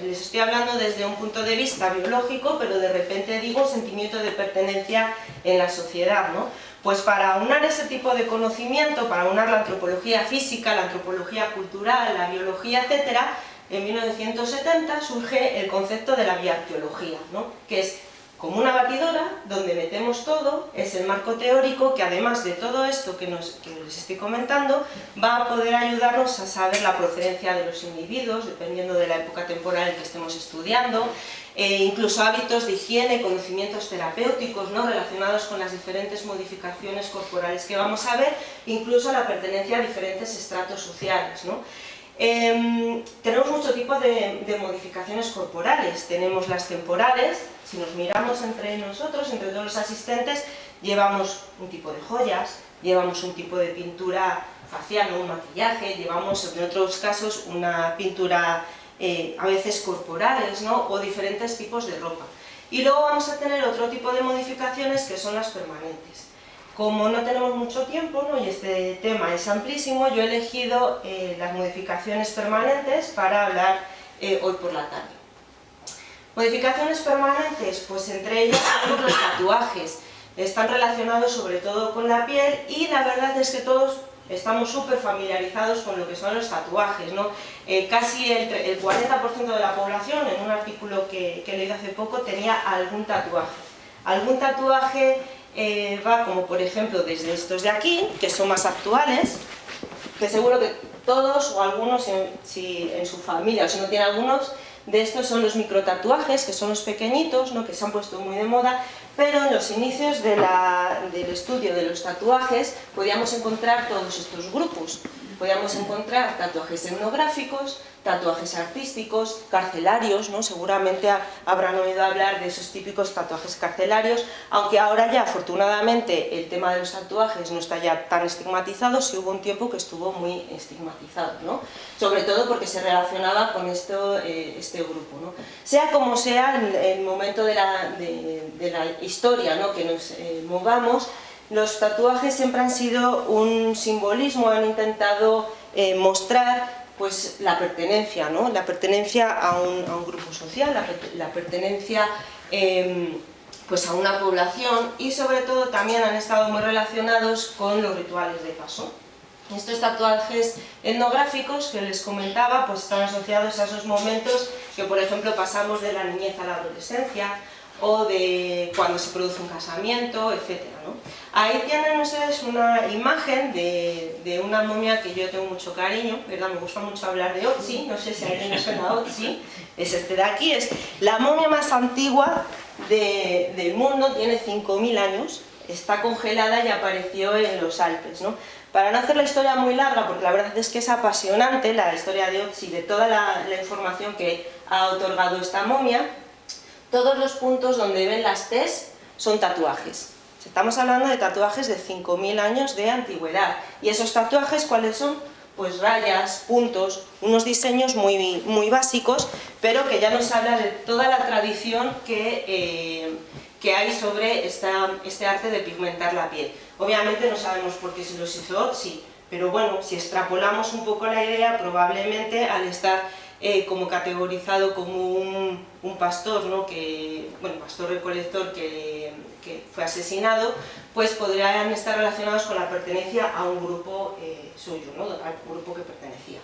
les estoy hablando desde un punto de vista biológico, pero de repente digo un sentimiento de pertenencia en la sociedad, ¿no? Pues para unar ese tipo de conocimiento, para unar la antropología física, la antropología cultural, la biología, etc., en 1970 surge el concepto de la biarqueología, ¿no? Que es como una batidora donde metemos todo, es el marco teórico que además de todo esto que les estoy comentando, va a poder ayudarnos a saber la procedencia de los individuos, dependiendo de la época temporal en que estemos estudiando, incluso hábitos de higiene, conocimientos terapéuticos, ¿no? Relacionados con las diferentes modificaciones corporales que vamos a ver, incluso la pertenencia a diferentes estratos sociales, ¿no? Tenemos muchos tipos de modificaciones corporales. Tenemos las temporales. Si nos miramos entre nosotros, entre todos los asistentes, llevamos un tipo de joyas, llevamos un tipo de pintura facial o un maquillaje, llevamos en otros casos una pintura a veces corporales, ¿no? O diferentes tipos de ropa. Y luego vamos a tener otro tipo de modificaciones que son las permanentes. Como no tenemos mucho tiempo, ¿no? Y este tema es amplísimo, yo he elegido las modificaciones permanentes para hablar hoy por la tarde. Modificaciones permanentes, pues entre ellas tenemos los tatuajes. Están relacionados sobre todo con la piel y la verdad es que todos estamos súper familiarizados con lo que son los tatuajes, ¿no? Casi el 40% de la población, en un artículo que he leído hace poco, tenía algún tatuaje. Algún tatuaje va como por ejemplo desde estos de aquí, que son más actuales, que seguro que todos o algunos si en su familia o si no tiene algunos de estos son los microtatuajes, que son los pequeñitos, ¿no? Que se han puesto muy de moda, pero en los inicios del estudio de los tatuajes podíamos encontrar todos estos grupos. Podíamos encontrar tatuajes etnográficos, tatuajes artísticos, carcelarios, ¿no? Seguramente habrán oído hablar de esos típicos tatuajes carcelarios, aunque ahora ya afortunadamente el tema de los tatuajes no está ya tan estigmatizado, sí hubo un tiempo que estuvo muy estigmatizado, ¿no? Sobre todo porque se relacionaba con este grupo, ¿no? Sea como sea el momento de la historia, ¿no? Que nos movamos, los tatuajes siempre han sido un simbolismo, han intentado mostrar pues, la pertenencia, ¿no? La pertenencia a un grupo social, la pertenencia pues, a una población y sobre todo también han estado muy relacionados con los rituales de paso. Estos tatuajes etnográficos que les comentaba pues, están asociados a esos momentos que por ejemplo pasamos de la niñez a la adolescencia o de cuando se produce un casamiento, etc., ¿no? Ahí tienen ustedes una imagen de una momia que yo tengo mucho cariño, ¿verdad? Me gusta mucho hablar de Otzi, no sé si a alguien le suena a Otzi, es este de aquí, es la momia más antigua del mundo, tiene 5.000 años, está congelada y apareció en los Alpes, ¿no? Para no hacer la historia muy larga, porque la verdad es que es apasionante la historia de Otzi, de toda la información que ha otorgado esta momia, todos los puntos donde ven las T's son tatuajes. Estamos hablando de tatuajes de 5.000 años de antigüedad. ¿Y esos tatuajes cuáles son? pues rayas, puntos, unos diseños muy básicos, pero que ya nos habla de toda la tradición que hay sobre este arte de pigmentar la piel. Obviamente no sabemos por qué se los hizo Otzi, pero bueno, si extrapolamos un poco la idea, probablemente al estar como categorizado como un pastor, ¿no? Pastor recolector que fue asesinado, pues podrían estar relacionados con la pertenencia a un grupo suyo, ¿no? Al grupo que pertenecía.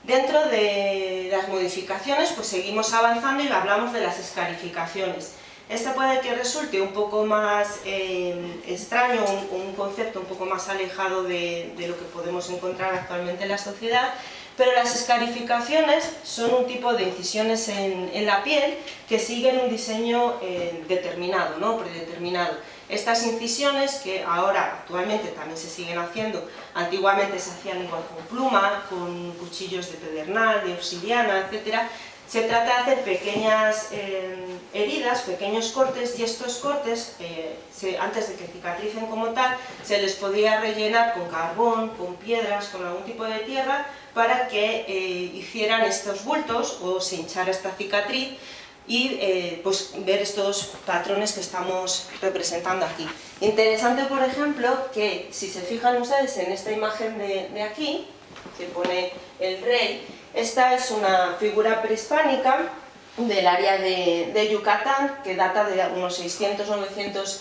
Dentro de las modificaciones, pues seguimos avanzando y hablamos de las escarificaciones. Este puede que resulte un poco más extraño, un concepto un poco más alejado de lo que podemos encontrar actualmente en la sociedad, pero las escarificaciones son un tipo de incisiones en la piel que siguen un diseño determinado, ¿no? Predeterminado. Estas incisiones, que ahora actualmente también se siguen haciendo, antiguamente se hacían igual con pluma, con cuchillos de pedernal, de obsidiana, etc. Se trata de hacer pequeñas heridas, pequeños cortes, y estos cortes, antes de que cicatricen como tal, se les podía rellenar con carbón, con piedras, con algún tipo de tierra, para que hicieran estos bultos o se hinchara esta cicatriz y pues ver estos patrones que estamos representando aquí. Interesante, por ejemplo, que si se fijan ustedes en esta imagen de aquí, que pone el rey, esta es una figura prehispánica del área de Yucatán, que data de unos 600-900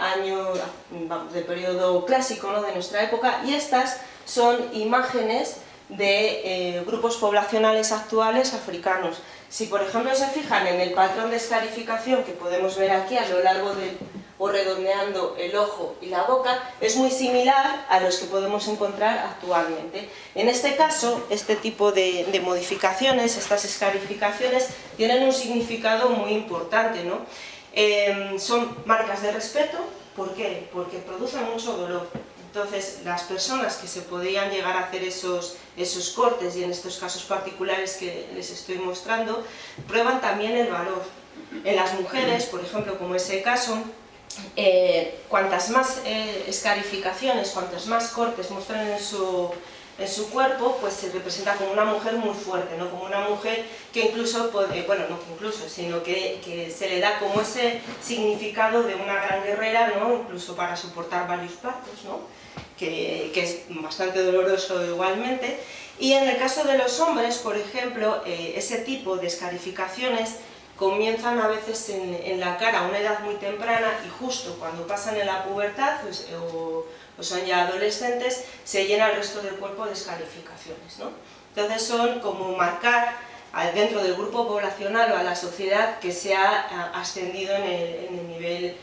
años, vamos, del periodo clásico, ¿no? De nuestra época, y estas son imágenes de grupos poblacionales actuales africanos. Si por ejemplo se fijan en el patrón de escarificación que podemos ver aquí a lo largo o redondeando el ojo y la boca, es muy similar a los que podemos encontrar actualmente. En este caso, este tipo de modificaciones, estas escarificaciones, tienen un significado muy importante, ¿no? Son marcas de respeto. ¿Por qué? Porque producen mucho dolor. Entonces, las personas que se podían llegar a hacer esos cortes, y en estos casos particulares que les estoy mostrando, prueban también el valor. En las mujeres, por ejemplo, como ese caso, cuantas más escarificaciones, cuantos más cortes muestran en su cuerpo, pues se representa como una mujer muy fuerte, ¿no? Como una mujer que incluso, bueno, no que incluso, sino que se le da como ese significado de una gran guerrera, ¿no? Incluso para soportar varios partos, ¿no? Que es bastante doloroso igualmente. Y en el caso de los hombres, por ejemplo, ese tipo de escarificaciones comienzan a veces en la cara a una edad muy temprana, y justo cuando pasan en la pubertad o son ya adolescentes, se llena el resto del cuerpo de escarificaciones, ¿no? Entonces son como marcar dentro del grupo poblacional o a la sociedad que se ha ascendido en el nivel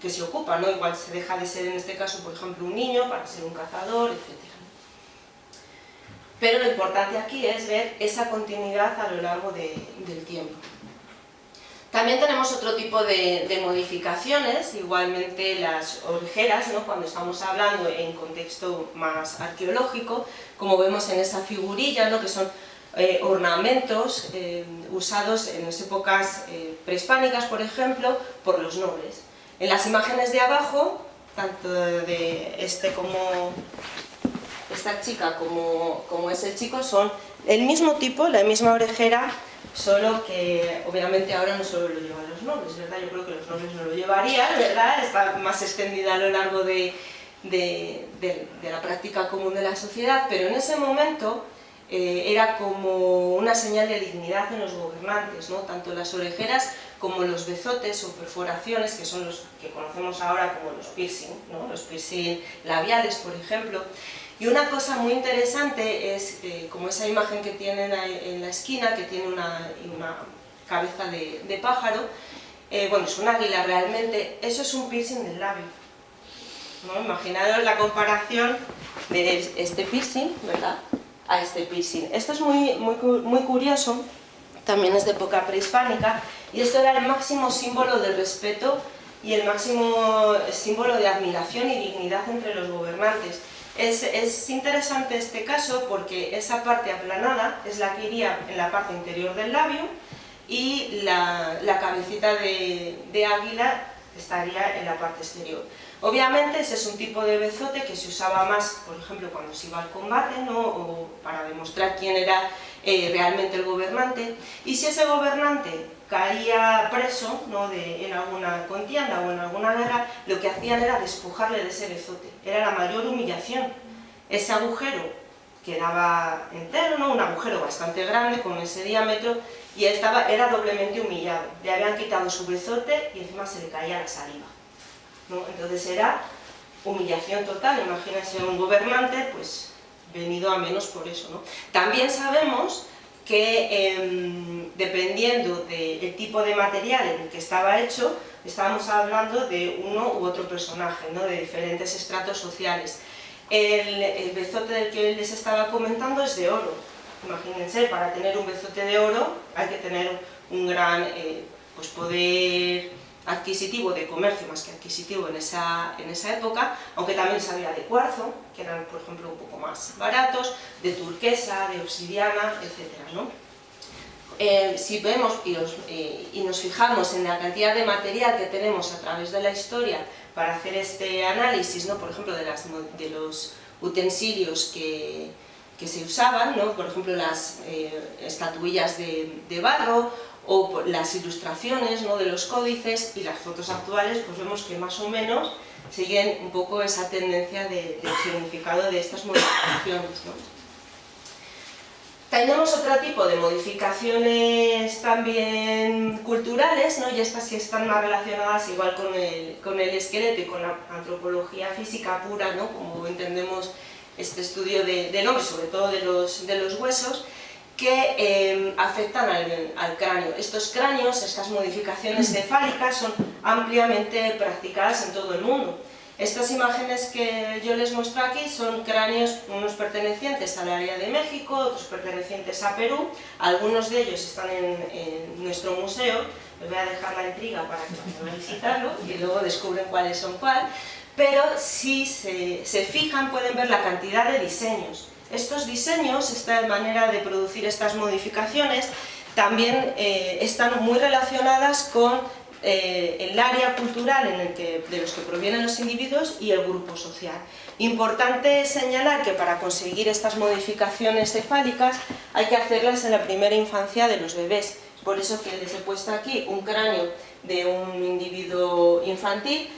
que se ocupa, ¿no? Igual se deja de ser en este caso, por ejemplo, un niño para ser un cazador, etc. Pero lo importante aquí es ver esa continuidad a lo largo del tiempo. También tenemos otro tipo de modificaciones, igualmente las orejeras, ¿no? Cuando estamos hablando en contexto más arqueológico, como vemos en esa figurilla, ¿no? Que son ornamentos usados en las épocas prehispánicas, por ejemplo, por los nobles. En las imágenes de abajo, tanto de como esta chica como ese chico, son el mismo tipo, la misma orejera, solo que obviamente ahora no solo lo llevan los nobles, ¿verdad? Yo creo que los nobles no lo llevarían, ¿verdad? Está más extendida a lo largo de la práctica común de la sociedad, pero en ese momento era como una señal de dignidad en los gobernantes, ¿no? Tanto las orejeras como los bezotes o perforaciones, que son los que conocemos ahora como los piercing, ¿no? Los piercing labiales, por ejemplo. Y una cosa muy interesante es, como esa imagen que tienen en la esquina, que tiene una cabeza de pájaro, bueno, es un águila realmente, eso es un piercing del labio, ¿no? Imaginaros la comparación de este piercing, ¿verdad?, a este piercing. Esto es muy curioso, también es de época prehispánica, y esto era el máximo símbolo de respeto y el máximo símbolo de admiración y dignidad entre los gobernantes. Es interesante este caso porque esa parte aplanada es la que iría en la parte interior del labio, y la cabecita de águila estaría en la parte exterior. Obviamente ese es un tipo de bezote que se usaba más, por ejemplo, cuando se iba al combate, ¿no? O para demostrar quién era realmente el gobernante, y si ese gobernante caía preso, ¿no? en alguna contienda o en alguna guerra, lo que hacían era despojarle de ese bezote. Era la mayor humillación. Ese agujero quedaba entero, ¿no? Un agujero bastante grande con ese diámetro, y era doblemente humillado. Le habían quitado su bezote y encima se le caía la saliva, ¿no? Entonces era humillación total. Imagínense un gobernante pues venido a menos por eso, ¿no? También sabemos que dependiendo del tipo de material en el que estaba hecho, estábamos hablando de uno u otro personaje, ¿no? De diferentes estratos sociales. El bezote del que les estaba comentando es de oro. Imagínense, para tener un bezote de oro hay que tener un gran pues poder adquisitivo de comercio, más que adquisitivo en esa época, aunque también se había de cuarzo, que eran por ejemplo un poco más baratos, de turquesa, de obsidiana, etc., ¿no? Si vemos y nos fijamos en la cantidad de material que tenemos a través de la historia para hacer este análisis, ¿no? Por ejemplo, de los utensilios que se usaban, ¿no? Por ejemplo, las estatuillas de barro, o las ilustraciones, ¿no? De los códices, y las fotos actuales, pues vemos que más o menos siguen un poco esa tendencia del significado de estas modificaciones, ¿no? Tenemos otro tipo de modificaciones también culturales, ¿no? Y estas sí están más relacionadas igual con el esqueleto y con la antropología física pura, ¿no? Como entendemos este estudio del hombre, sobre todo de los huesos, que afectan al cráneo. Estos cráneos, estas modificaciones cefálicas, son ampliamente practicadas en todo el mundo. Estas imágenes que yo les muestro aquí son cráneos, unos pertenecientes al área de México, otros pertenecientes a Perú. Algunos de ellos están en nuestro museo. Les voy a dejar la intriga para que vayan a visitarlo y luego descubren cuáles son cuál. Pero si se fijan, pueden ver la cantidad de diseños. Estos diseños, esta manera de producir estas modificaciones, también están muy relacionadas con el área cultural de los que provienen los individuos y el grupo social. Importante señalar que para conseguir estas modificaciones cefálicas hay que hacerlas en la primera infancia de los bebés. Por eso que les he puesto aquí un cráneo de un individuo infantil.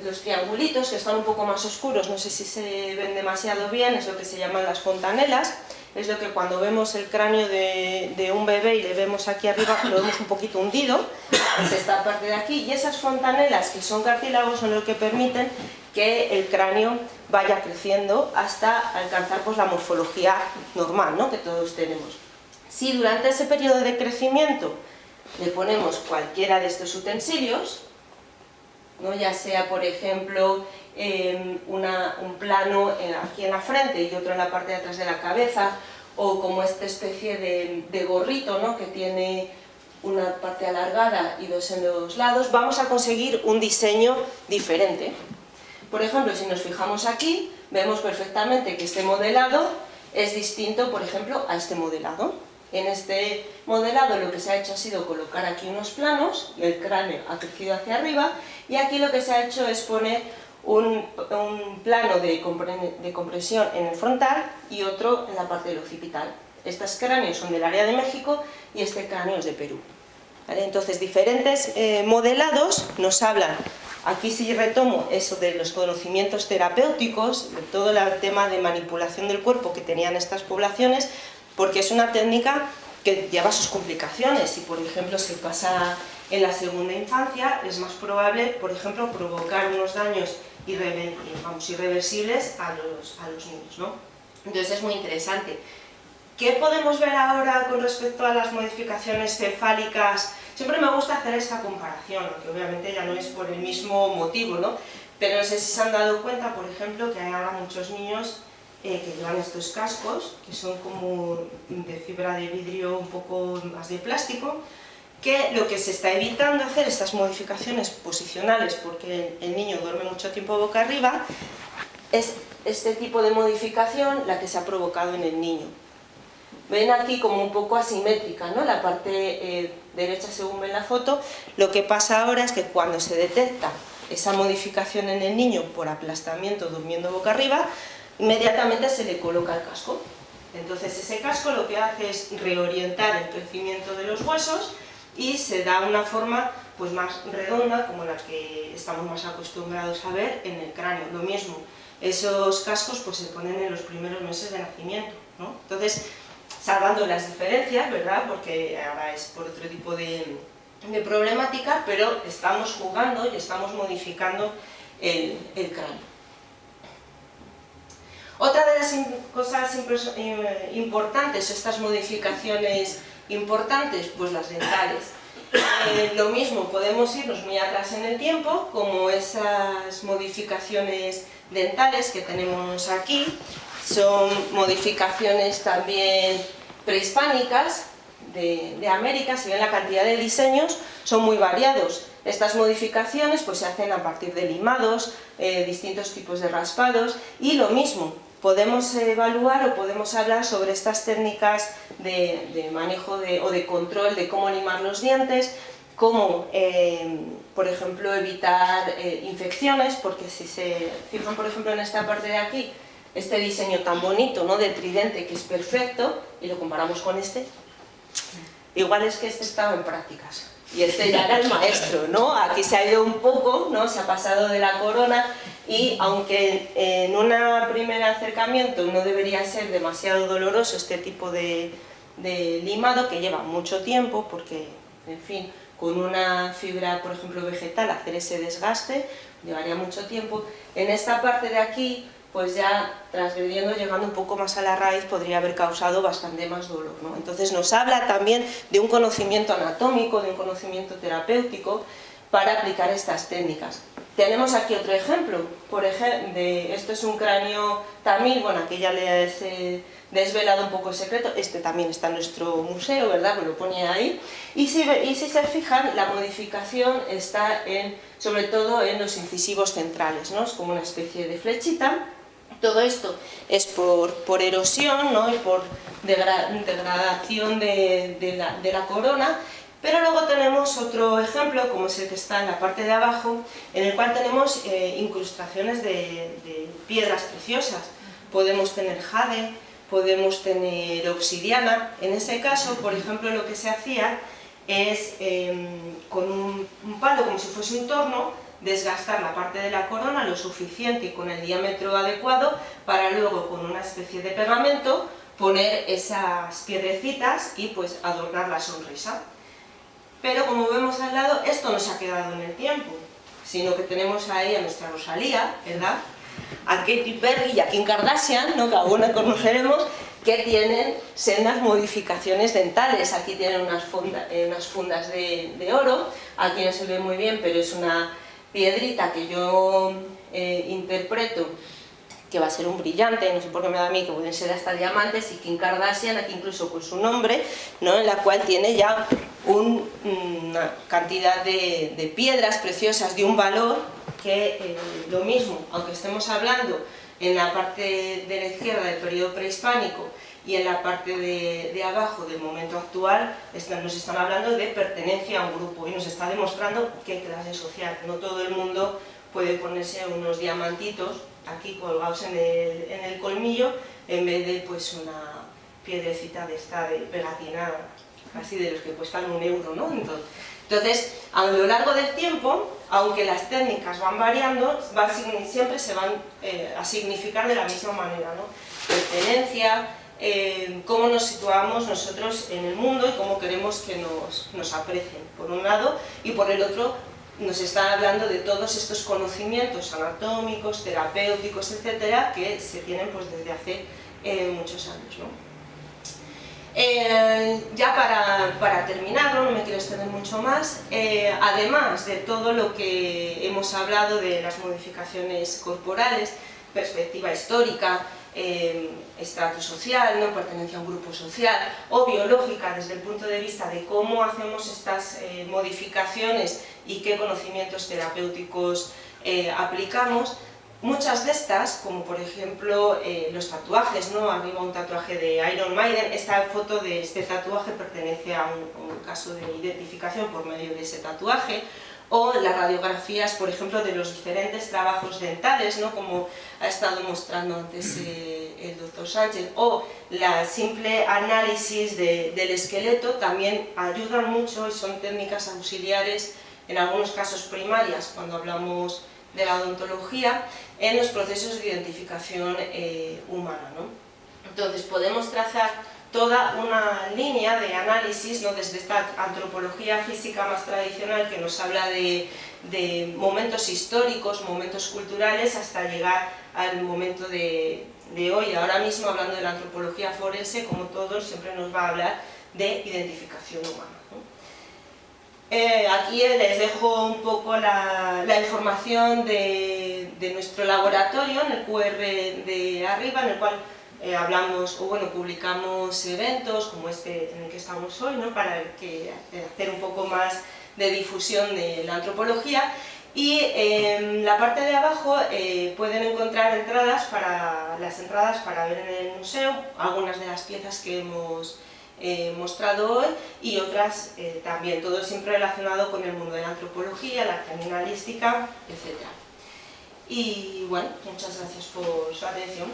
Los triangulitos, que están un poco más oscuros, no sé si se ven demasiado bien, es lo que se llaman las fontanelas. Es lo que cuando vemos el cráneo de un bebé y le vemos aquí arriba, lo vemos un poquito hundido, es esta parte de aquí, y esas fontanelas, que son cartílagos, son lo que permiten que el cráneo vaya creciendo hasta alcanzar pues la morfología normal, ¿no? Que todos tenemos. Si durante ese periodo de crecimiento le ponemos cualquiera de estos utensilios, ¿no? Ya sea por ejemplo un plano aquí en la frente y otro en la parte de atrás de la cabeza, o como esta especie de gorrito, ¿no? Que tiene una parte alargada y dos en los lados, vamos a conseguir un diseño diferente. Por ejemplo, si nos fijamos aquí, vemos perfectamente que este modelado es distinto, por ejemplo, a este modelado. En este modelado lo que se ha hecho ha sido colocar aquí unos planos, el cráneo ha crecido hacia arriba, y aquí lo que se ha hecho es poner un plano de compresión en el frontal y otro en la parte del occipital. Estos cráneos son del área de México y este cráneo es de Perú. ¿Vale? Entonces, diferentes modelados nos hablan. Aquí sí retomo eso de los conocimientos terapéuticos, de todo el tema de manipulación del cuerpo que tenían estas poblaciones, porque es una técnica que lleva sus complicaciones. Si por ejemplo se pasa en la segunda infancia, es más probable, por ejemplo, provocar unos daños irreversibles a los niños, ¿no? Entonces es muy interesante. ¿Qué podemos ver ahora con respecto a las modificaciones cefálicas? Siempre me gusta hacer esta comparación, aunque obviamente ya no es por el mismo motivo, ¿no? Pero no sé si se han dado cuenta, por ejemplo, que hay ahora muchos niños que llevan estos cascos, que son como de fibra de vidrio, un poco más de plástico, que lo que se está evitando hacer estas modificaciones posicionales, porque el niño duerme mucho tiempo boca arriba, es este tipo de modificación la que se ha provocado en el niño. ven aquí como un poco asimétrica, ¿no? La parte derecha, según ven la foto, lo que pasa ahora es que cuando se detecta esa modificación en el niño por aplastamiento durmiendo boca arriba, inmediatamente se le coloca el casco. Entonces ese casco lo que hace es reorientar el crecimiento de los huesos y se da una forma pues más redonda, como la que estamos más acostumbrados a ver en el cráneo. Lo mismo, esos cascos pues se ponen en los primeros meses de nacimiento, ¿no? Entonces, salvando las diferencias, ¿verdad? Porque ahora es por otro tipo de problemática, pero estamos jugando y estamos modificando el cráneo. Otra de las cosas importantes, estas modificaciones importantes, pues las dentales. Lo mismo, podemos irnos muy atrás en el tiempo, como esas modificaciones dentales que tenemos aquí, son modificaciones también prehispánicas de América. Si ven la cantidad de diseños, son muy variados. Estas modificaciones pues se hacen a partir de limados, distintos tipos de raspados, y lo mismo, podemos evaluar o podemos hablar sobre estas técnicas de manejo o de control de cómo limar los dientes, cómo, por ejemplo, evitar infecciones, porque si se fijan, por ejemplo, en esta parte de aquí, este diseño tan bonito, ¿no?, de tridente, que es perfecto, y lo comparamos con este, igual es que este estaba en prácticas y este ya era el maestro, ¿no? Aquí se ha ido un poco, ¿no?, se ha pasado de la corona, y aunque en un primer acercamiento no debería ser demasiado doloroso este tipo de limado, que lleva mucho tiempo, porque, en fin, con una fibra, por ejemplo, vegetal, hacer ese desgaste llevaría mucho tiempo. En esta parte de aquí, pues ya transgrediendo, llegando un poco más a la raíz, podría haber causado bastante más dolor, ¿no? Entonces nos habla también de un conocimiento anatómico, de un conocimiento terapéutico para aplicar estas técnicas. Tenemos aquí otro ejemplo, esto es un cráneo tamil, bueno, aquí ya les he desvelado un poco el secreto, este también está en nuestro museo, ¿verdad?, pues lo pone ahí, y si se fijan, la modificación está sobre todo en los incisivos centrales, ¿no? Es como una especie de flechita. Todo esto es por erosión, ¿no?, y por degradación de la corona. Pero luego tenemos otro ejemplo, como es el que está en la parte de abajo, en el cual tenemos incrustaciones de piedras preciosas. Podemos tener jade, podemos tener obsidiana. En ese caso, por ejemplo, lo que se hacía es con un palo, como si fuese un torno, desgastar la parte de la corona lo suficiente y con el diámetro adecuado para luego, con una especie de pegamento, poner esas piedrecitas y pues adornar la sonrisa. Pero como vemos al lado, esto no se ha quedado en el tiempo, sino que tenemos ahí a nuestra Rosalía, ¿verdad?, a Katy Perry y a Kim Kardashian, ¿no?, que alguna conoceremos, que tienen sendas modificaciones dentales. Aquí tienen unas fundas de oro, aquí no se ve muy bien, pero es una piedrita que yo interpreto que va a ser un brillante, no sé por qué me da a mí que pueden ser hasta diamantes, y Kim Kardashian, aquí incluso con su nombre, ¿no?, en la cual tiene ya una cantidad de piedras preciosas de un valor que lo mismo, aunque estemos hablando en la parte de la izquierda del periodo prehispánico y en la parte de abajo del momento actual, nos están hablando de pertenencia a un grupo y nos está demostrando qué clase social. No todo el mundo puede ponerse unos diamantitos aquí colgados en el colmillo en vez de pues una piedrecita de esta de pegatina, casi de los que cuestan €1, ¿no? Entonces, a lo largo del tiempo, aunque las técnicas van variando, siempre se van a significar de la misma manera, ¿no? Pertenencia, cómo nos situamos nosotros en el mundo y cómo queremos que nos aprecien, por un lado, y por el otro nos están hablando de todos estos conocimientos anatómicos, terapéuticos, etcétera, que se tienen pues desde hace muchos años, ¿no? Ya para terminar, no me quiero extender mucho más, además de todo lo que hemos hablado de las modificaciones corporales, perspectiva histórica, estrato social, ¿no?, pertenencia a un grupo social, o biológica desde el punto de vista de cómo hacemos estas modificaciones y qué conocimientos terapéuticos aplicamos, muchas de estas, como por ejemplo los tatuajes, ¿no? Arriba un tatuaje de Iron Maiden, esta foto de este tatuaje pertenece a un caso de identificación por medio de ese tatuaje, o las radiografías, por ejemplo, de los diferentes trabajos dentales, ¿no? Como ha estado mostrando antes el doctor Sánchez, o la simple análisis del esqueleto, también ayudan mucho y son técnicas auxiliares, en algunos casos primarias, cuando hablamos de la odontología, en los procesos de identificación humana, ¿no? Entonces podemos trazar toda una línea de análisis, ¿no? Desde esta antropología física más tradicional que nos habla de momentos históricos, momentos culturales, hasta llegar al momento de hoy. Ahora mismo, hablando de la antropología forense, como todos, siempre nos va a hablar de identificación humana, ¿no? Aquí les dejo un poco la información de nuestro laboratorio en el QR de arriba, en el cual hablamos, o bueno, publicamos eventos como este en el que estamos hoy, ¿no? Para hacer un poco más de difusión de la antropología. Y en la parte de abajo pueden encontrar las entradas para ver en el museo, algunas de las piezas que hemos mostrado hoy y otras también, todo siempre relacionado con el mundo de la antropología, la criminalística, etc. Y bueno, muchas gracias por su atención.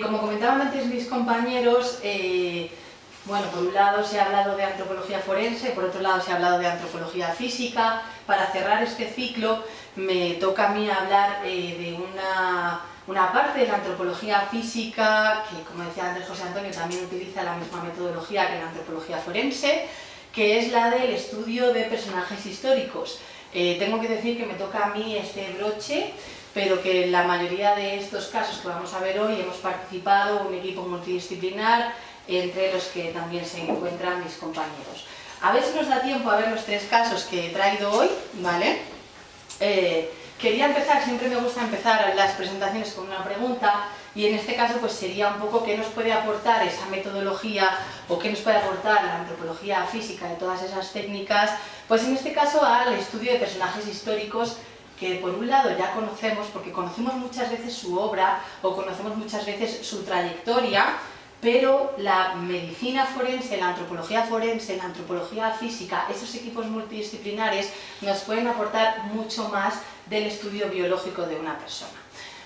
Como comentaban antes mis compañeros, bueno, por un lado se ha hablado de antropología forense, por otro lado se ha hablado de antropología física. Para cerrar este ciclo me toca a mí hablar de una parte de la antropología física que, como decía antes José Antonio, también utiliza la misma metodología que la antropología forense, que es la del estudio de personajes históricos. Tengo que decir que me toca a mí este broche, pero que en la mayoría de estos casos que vamos a ver hoy hemos participado un equipo multidisciplinar, entre los que también se encuentran mis compañeros. A ver si nos da tiempo a ver los 3 casos que he traído hoy, ¿vale? Quería empezar, siempre me gusta empezar las presentaciones con una pregunta, y en este caso pues sería un poco qué nos puede aportar esa metodología o qué nos puede aportar la antropología física de todas esas técnicas, pues en este caso al estudio de personajes históricos que por un lado ya conocemos, porque conocemos muchas veces su obra o conocemos muchas veces su trayectoria, pero la medicina forense, la antropología física, esos equipos multidisciplinares nos pueden aportar mucho más del estudio biológico de una persona.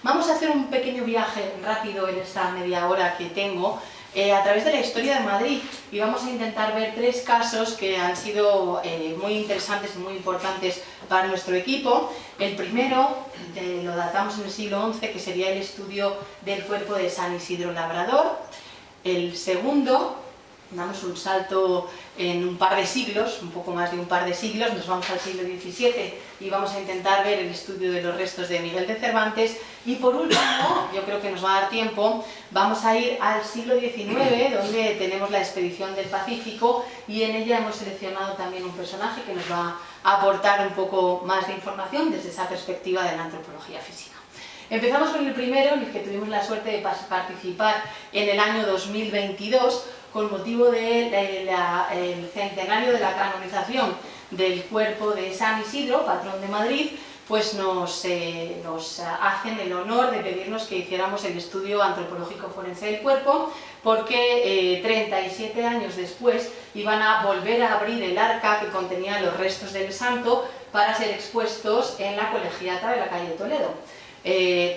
Vamos a hacer un pequeño viaje rápido en esta media hora que tengo a través de la historia de Madrid y vamos a intentar ver 3 casos que han sido muy interesantes y muy importantes para nuestro equipo. El primero lo datamos en el siglo XI, que sería el estudio del cuerpo de San Isidro Labrador. El segundo, damos un salto en un par de siglos, un poco más de un par de siglos, nos vamos al siglo XVII y vamos a intentar ver el estudio de los restos de Miguel de Cervantes. Y por último, yo creo que nos va a dar tiempo, vamos a ir al siglo XIX, donde tenemos la expedición del Pacífico y en ella hemos seleccionado también un personaje que nos va a aportar un poco más de información desde esa perspectiva de la antropología física. Empezamos con el primero, en el que tuvimos la suerte de participar en el año 2022, con motivo del centenario de la canonización del cuerpo de San Isidro, patrón de Madrid, pues nos hacen el honor de pedirnos que hiciéramos el estudio antropológico forense del cuerpo, porque 37 años después iban a volver a abrir el arca que contenía los restos del santo para ser expuestos en la colegiata de la calle Toledo.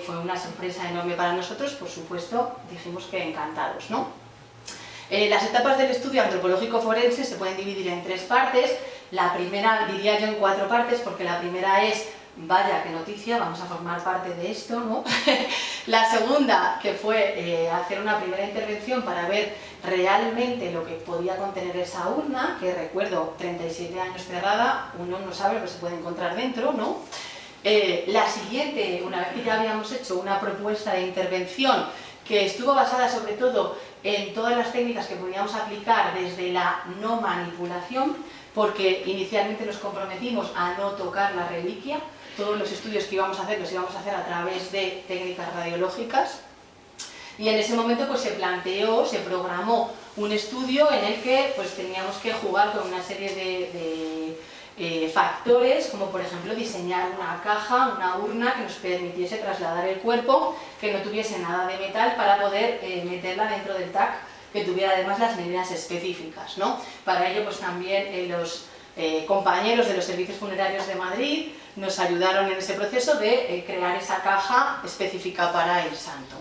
Fue una sorpresa enorme para nosotros, por supuesto, dijimos que encantados, ¿no? Las etapas del estudio antropológico forense se pueden dividir en 3 partes. La primera, diría yo, en 4 partes, porque la primera es, vaya qué noticia, vamos a formar parte de esto, ¿no? La segunda, que fue hacer una primera intervención para ver realmente lo que podía contener esa urna, que recuerdo, 37 años cerrada, uno no sabe lo que se puede encontrar dentro, ¿no? La siguiente, una vez que ya habíamos hecho una propuesta de intervención que estuvo basada sobre todo en todas las técnicas que podíamos aplicar desde la no manipulación, porque inicialmente nos comprometimos a no tocar la reliquia, todos los estudios que íbamos a hacer los íbamos a hacer a través de técnicas radiológicas, y en ese momento pues se planteó, se programó un estudio en el que pues, teníamos que jugar con una serie de factores, como por ejemplo diseñar una caja, una urna que nos permitiese trasladar el cuerpo, que no tuviese nada de metal para poder meterla dentro del TAC, que tuviera además las medidas específicas, ¿no? Para ello pues también los compañeros de los servicios funerarios de Madrid nos ayudaron en ese proceso de crear esa caja específica para el santo.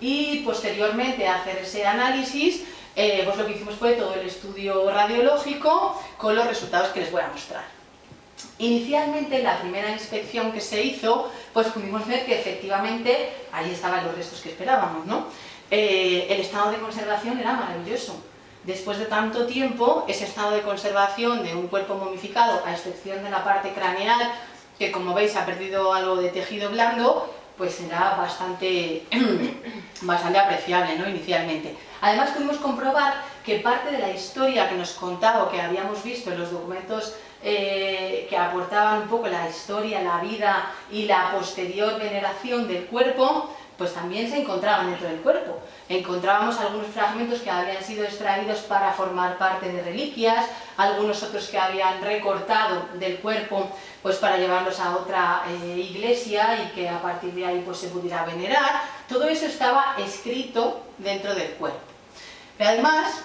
Y posteriormente a hacer ese análisis, pues lo que hicimos fue todo el estudio radiológico con los resultados que les voy a mostrar. Inicialmente, la primera inspección que se hizo, pues pudimos ver que efectivamente ahí estaban los restos que esperábamos, ¿no? El estado de conservación era maravilloso. Después de tanto tiempo, ese estado de conservación de un cuerpo momificado, a excepción de la parte craneal, que como veis ha perdido algo de tejido blando, pues era bastante apreciable, ¿no? Inicialmente. Además pudimos comprobar que parte de la historia que nos contaba o que habíamos visto en los documentos que aportaban un poco la historia, la vida y la posterior veneración del cuerpo, pues también se encontraban dentro del cuerpo. Encontrábamos algunos fragmentos que habían sido extraídos para formar parte de reliquias, algunos otros que habían recortado del cuerpo pues para llevarlos a otra iglesia y que a partir de ahí pues se pudiera venerar. Todo eso estaba escrito dentro del cuerpo. Pero además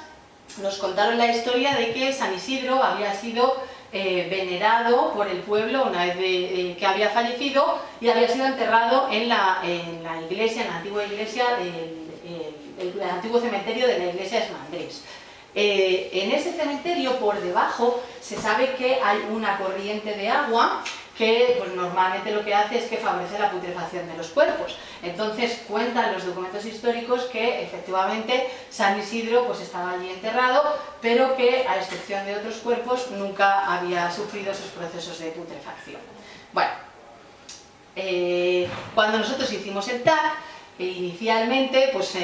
nos contaron la historia de que San Isidro había sido venerado por el pueblo una vez que había fallecido y había sido enterrado en la iglesia, en la antigua iglesia, el antiguo cementerio de la iglesia de San Andrés. En ese cementerio, por debajo, se sabe que hay una corriente de agua que pues, normalmente lo que hace es que favorece la putrefacción de los cuerpos. Entonces cuentan los documentos históricos que efectivamente San Isidro pues, estaba allí enterrado, pero que a excepción de otros cuerpos nunca había sufrido esos procesos de putrefacción. Bueno, cuando nosotros hicimos el TAC, inicialmente pues,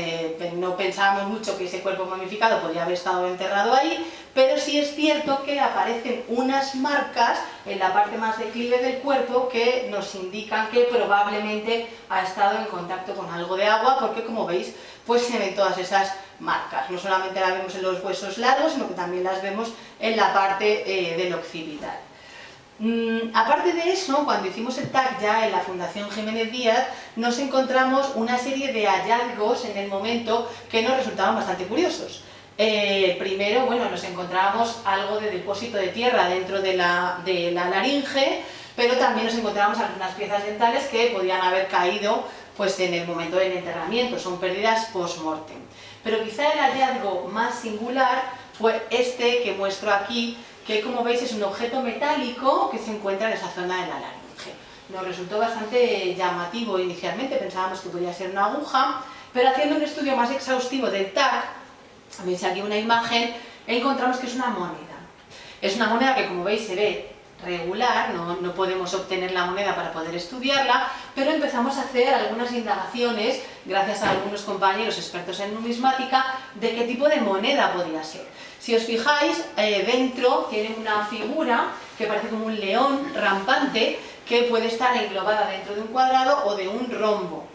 no pensábamos mucho que ese cuerpo momificado podía haber estado enterrado ahí, pero sí es cierto que aparecen unas marcas en la parte más declive del cuerpo que nos indican que probablemente ha estado en contacto con algo de agua, porque como veis pues se ven todas esas marcas. No solamente las vemos en los huesos largos, sino que también las vemos en la parte del occipital. Aparte de eso, cuando hicimos el TAC ya en la Fundación Jiménez Díaz, nos encontramos una serie de hallazgos en el momento que nos resultaban bastante curiosos. Primero, bueno, nos encontrábamos algo de depósito de tierra dentro de la laringe, pero también nos encontrábamos algunas piezas dentales que podían haber caído pues, en el momento del enterramiento, son pérdidas post-mortem. Pero quizá el hallazgo más singular fue este que muestro aquí, que como veis es un objeto metálico que se encuentra en esa zona de la laringe. Nos resultó bastante llamativo inicialmente, pensábamos que podía ser una aguja, pero haciendo un estudio más exhaustivo del TAC, veis aquí una imagen, encontramos que es una moneda. Es una moneda que como veis se ve regular, no podemos obtener la moneda para poder estudiarla, pero empezamos a hacer algunas indagaciones, gracias a algunos compañeros expertos en numismática, de qué tipo de moneda podría ser. Si os fijáis, dentro tiene una figura que parece como un león rampante que puede estar englobada dentro de un cuadrado o de un rombo.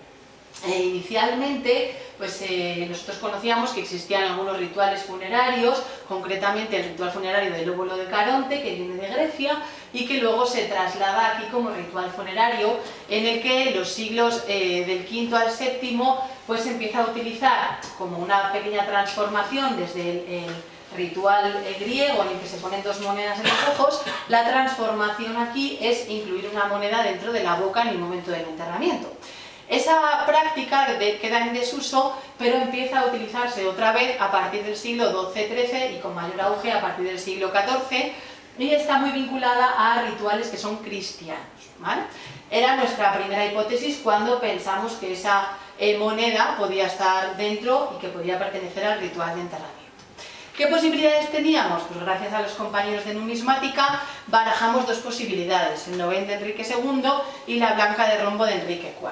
Inicialmente, pues nosotros conocíamos que existían algunos rituales funerarios, concretamente el ritual funerario del óvulo de Caronte, que viene de Grecia, y que luego se traslada aquí como ritual funerario, en el que en los siglos del V al VII pues se empieza a utilizar como una pequeña transformación desde el ritual griego en el que se ponen dos monedas en los ojos. La transformación aquí es incluir una moneda dentro de la boca en el momento del enterramiento. Esa práctica queda en desuso, pero empieza a utilizarse otra vez a partir del siglo XII-XIII y con mayor auge a partir del siglo XIV, y está muy vinculada a rituales que son cristianos, ¿vale? Era nuestra primera hipótesis cuando pensamos que esa moneda podía estar dentro y que podía pertenecer al ritual de enterramiento. ¿Qué posibilidades teníamos? Pues gracias a los compañeros de numismática barajamos dos posibilidades, el novén de Enrique II y la blanca de rombo de Enrique IV.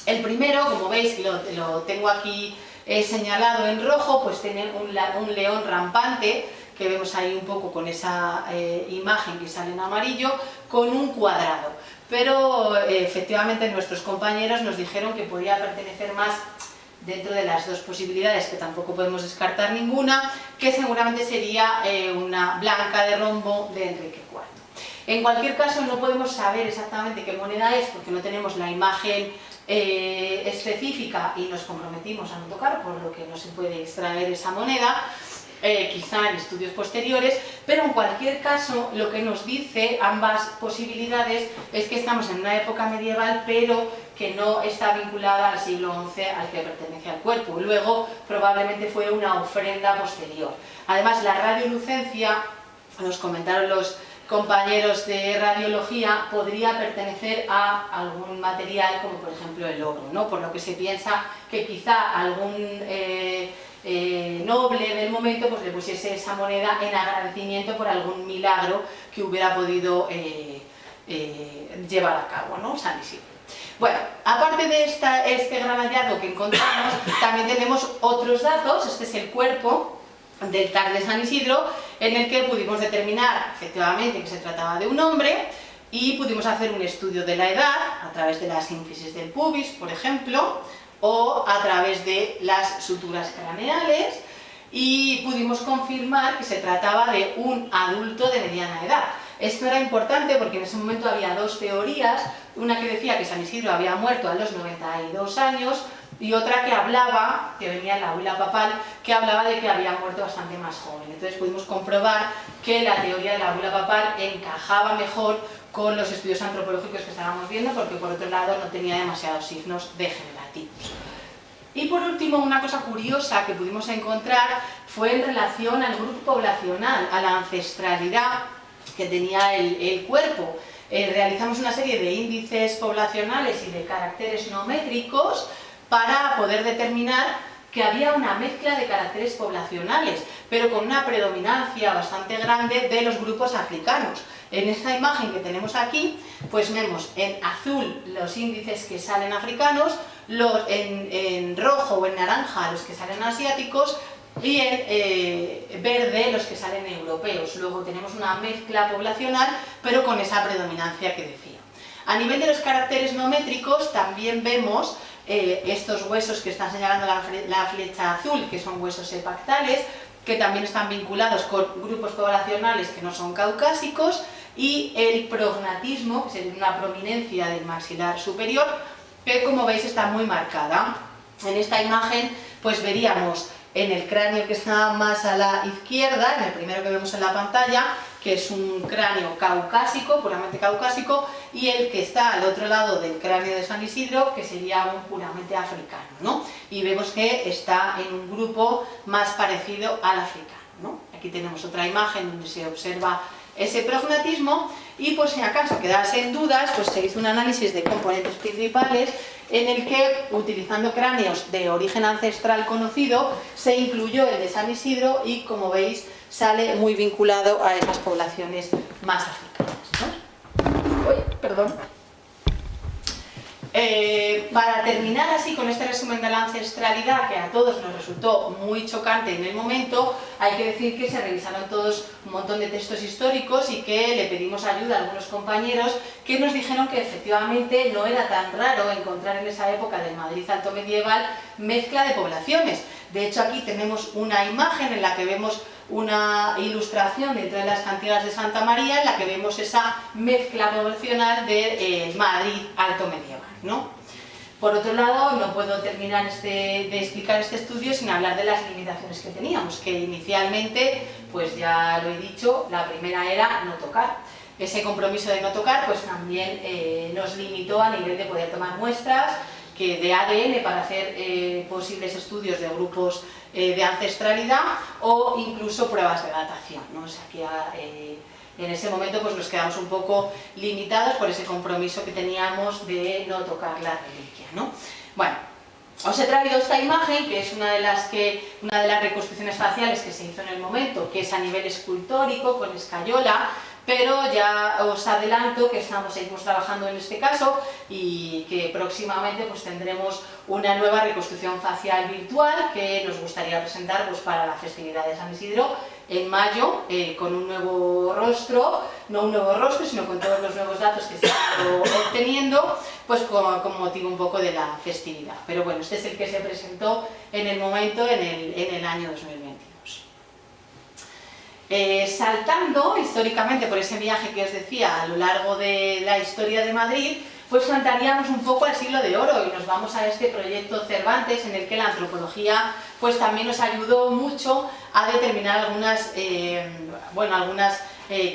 El primero, como veis, lo tengo aquí señalado en rojo, pues tiene un león rampante, que vemos ahí un poco con esa imagen que sale en amarillo, con un cuadrado. Pero efectivamente nuestros compañeros nos dijeron que podía pertenecer más dentro de las dos posibilidades, que tampoco podemos descartar ninguna, que seguramente sería una blanca de rombo de Enrique IV. En cualquier caso, no podemos saber exactamente qué moneda es porque no tenemos la imagen específica y nos comprometimos a no tocar, por lo que no se puede extraer esa moneda, quizá en estudios posteriores, pero en cualquier caso lo que nos dice ambas posibilidades es que estamos en una época medieval, pero que no está vinculada al siglo XI al que pertenece al cuerpo. Luego probablemente fue una ofrenda posterior. Además, la radiolucencia, nos comentaron los compañeros de radiología, podría pertenecer a algún material como por ejemplo el oro, ¿no? Por lo que se piensa que quizá algún noble del momento pues le pusiese esa moneda en agradecimiento por algún milagro que hubiera podido llevar a cabo, ¿no? San Isidro. Bueno, aparte de este gran hallazgo que encontramos, también tenemos otros datos. Este es el cuerpo del TAC de San Isidro, en el que pudimos determinar efectivamente que se trataba de un hombre y pudimos hacer un estudio de la edad a través de la sínfisis del pubis, por ejemplo, o a través de las suturas craneales, y pudimos confirmar que se trataba de un adulto de mediana edad. Esto era importante porque en ese momento había dos teorías, una que decía que San Isidro había muerto a los 92 años y otra que hablaba, que venía en la bula papal, que hablaba de que había muerto bastante más joven. Entonces pudimos comprobar que la teoría de la bula papal encajaba mejor con los estudios antropológicos que estábamos viendo, porque por otro lado no tenía demasiados signos degenerativos. Y por último, una cosa curiosa que pudimos encontrar fue en relación al grupo poblacional, a la ancestralidad que tenía el cuerpo. Realizamos una serie de índices poblacionales y de caracteres no métricos para poder determinar que había una mezcla de caracteres poblacionales, pero con una predominancia bastante grande de los grupos africanos. En esta imagen que tenemos aquí, pues vemos en azul los índices que salen africanos, en rojo o en naranja los que salen asiáticos y en verde los que salen europeos. Luego tenemos una mezcla poblacional, pero con esa predominancia que decía. A nivel de los caracteres no métricos también vemos estos huesos que están señalando la flecha azul, que son huesos epactales, que también están vinculados con grupos poblacionales que no son caucásicos, y el prognatismo, que es una prominencia del maxilar superior, que como veis está muy marcada. En esta imagen pues veríamos en el cráneo que está más a la izquierda, en el primero que vemos en la pantalla, que es un cráneo caucásico, puramente caucásico, y el que está al otro lado del cráneo de San Isidro, que sería un puramente africano, ¿no? Y vemos que está en un grupo más parecido al africano, ¿no? Aquí tenemos otra imagen donde se observa ese prognatismo, y por si acaso quedase en dudas, pues se hizo un análisis de componentes principales en el que, utilizando cráneos de origen ancestral conocido, se incluyó el de San Isidro y, como veis, sale muy vinculado a esas poblaciones más africanas, ¿no? Uy, perdón. Para terminar así con este resumen de la ancestralidad, que a todos nos resultó muy chocante en el momento, hay que decir que se revisaron todos un montón de textos históricos y que le pedimos ayuda a algunos compañeros que nos dijeron que efectivamente no era tan raro encontrar en esa época del Madrid alto medieval mezcla de poblaciones. De hecho, aquí tenemos una imagen en la que vemos una ilustración dentro de las cantigas de Santa María, en la que vemos esa mezcla poblacional de Madrid alto medieval, ¿no? Por otro lado, no puedo terminar de explicar este estudio sin hablar de las limitaciones que teníamos, que inicialmente, pues ya lo he dicho, la primera era no tocar. Ese compromiso de no tocar pues también nos limitó a nivel de poder tomar muestras de ADN para hacer posibles estudios de grupos de ancestralidad o incluso pruebas de datación, ¿no? O sea, que en ese momento pues nos quedamos un poco limitados por ese compromiso que teníamos de no tocar la reliquia, ¿no? Bueno, os he traído esta imagen, que es una de las reconstrucciones faciales que se hizo en el momento, que es a nivel escultórico, con escayola, pero ya os adelanto que seguimos trabajando en este caso y que próximamente pues tendremos una nueva reconstrucción facial virtual que nos gustaría presentar pues para la festividad de San Isidro, en mayo con un nuevo rostro, no un nuevo rostro, sino con todos los nuevos datos que se han ido obteniendo, pues con motivo un poco de la festividad. Pero bueno, este es el que se presentó en el momento, en el año 2022. Saltando históricamente por ese viaje que os decía a lo largo de la historia de Madrid, pues saltaríamos un poco al siglo de oro y nos vamos a este proyecto Cervantes, en el que la antropología pues también nos ayudó mucho a determinar algunas,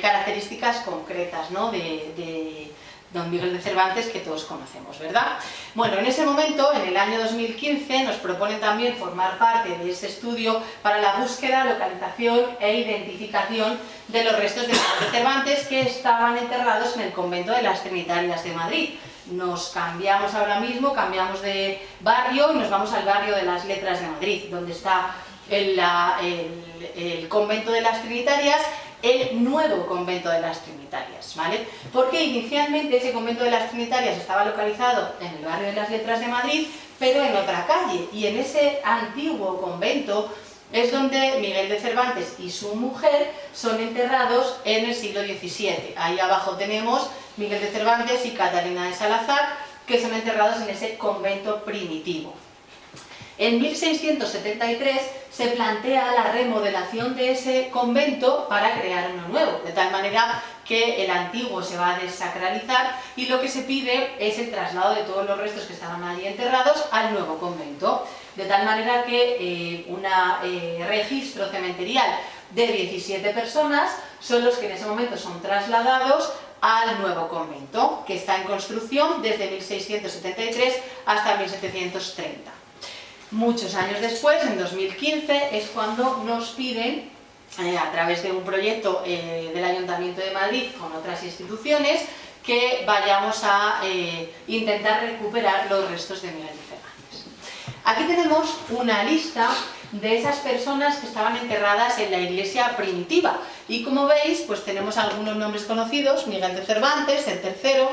características concretas, ¿no?, de don Miguel de Cervantes, que todos conocemos, ¿verdad? Bueno, en ese momento, en el año 2015, nos proponen también formar parte de ese estudio para la búsqueda, localización e identificación de los restos de Miguel de Cervantes que estaban enterrados en el convento de las Trinitarias de Madrid. Nos cambiamos ahora mismo, cambiamos de barrio y nos vamos al barrio de las Letras de Madrid, donde está el convento de las Trinitarias, el nuevo convento de las Trinitarias, ¿vale? Porque inicialmente ese convento de las Trinitarias estaba localizado en el barrio de las Letras de Madrid, pero en otra calle, y en ese antiguo convento es donde Miguel de Cervantes y su mujer son enterrados en el siglo XVII. Ahí abajo tenemos Miguel de Cervantes y Catalina de Salazar, que son enterrados en ese convento primitivo. En 1673 se plantea la remodelación de ese convento para crear uno nuevo, de tal manera que el antiguo se va a desacralizar y lo que se pide es el traslado de todos los restos que estaban allí enterrados al nuevo convento, de tal manera que un registro cementerial de 17 personas son los que en ese momento son trasladados al nuevo convento, que está en construcción desde 1673 hasta 1730. Muchos años después, en 2015, es cuando nos piden, a través de un proyecto del Ayuntamiento de Madrid con otras instituciones, que vayamos a intentar recuperar los restos de Miguel de Cervantes. Aquí tenemos una lista de esas personas que estaban enterradas en la iglesia primitiva. Y como veis, pues tenemos algunos nombres conocidos: Miguel de Cervantes, el tercero,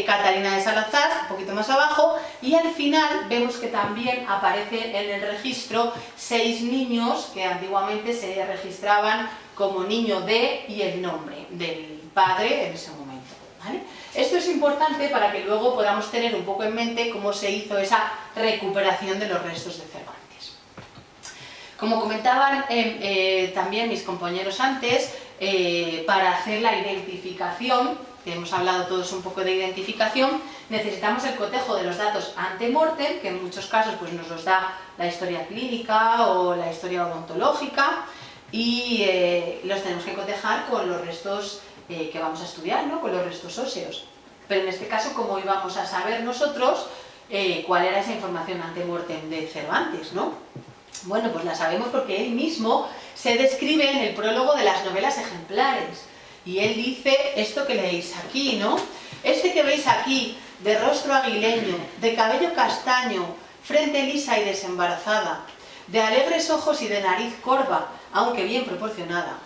Catalina de Salazar, un poquito más abajo, y al final vemos que también aparece en el registro 6 niños que antiguamente se registraban como niño de y el nombre del padre en ese momento, ¿vale? Esto es importante para que luego podamos tener un poco en mente cómo se hizo esa recuperación de los restos de Cervantes. Como comentaban también mis compañeros antes, para hacer la identificación, que hemos hablado todos un poco de identificación, necesitamos el cotejo de los datos ante mortem, que en muchos casos pues, nos los da la historia clínica o la historia odontológica, y los tenemos que cotejar con los restos que vamos a estudiar, ¿no?, con los restos óseos. Pero en este caso, ¿cómo íbamos a saber nosotros cuál era esa información ante mortem de Cervantes, ¿no? Bueno, pues la sabemos porque él mismo se describe en el prólogo de las novelas ejemplares. Y él dice esto que leéis aquí, ¿no? Este que veis aquí, de rostro aguileño, de cabello castaño, frente lisa y desembarazada, de alegres ojos y de nariz corva, aunque bien proporcionada.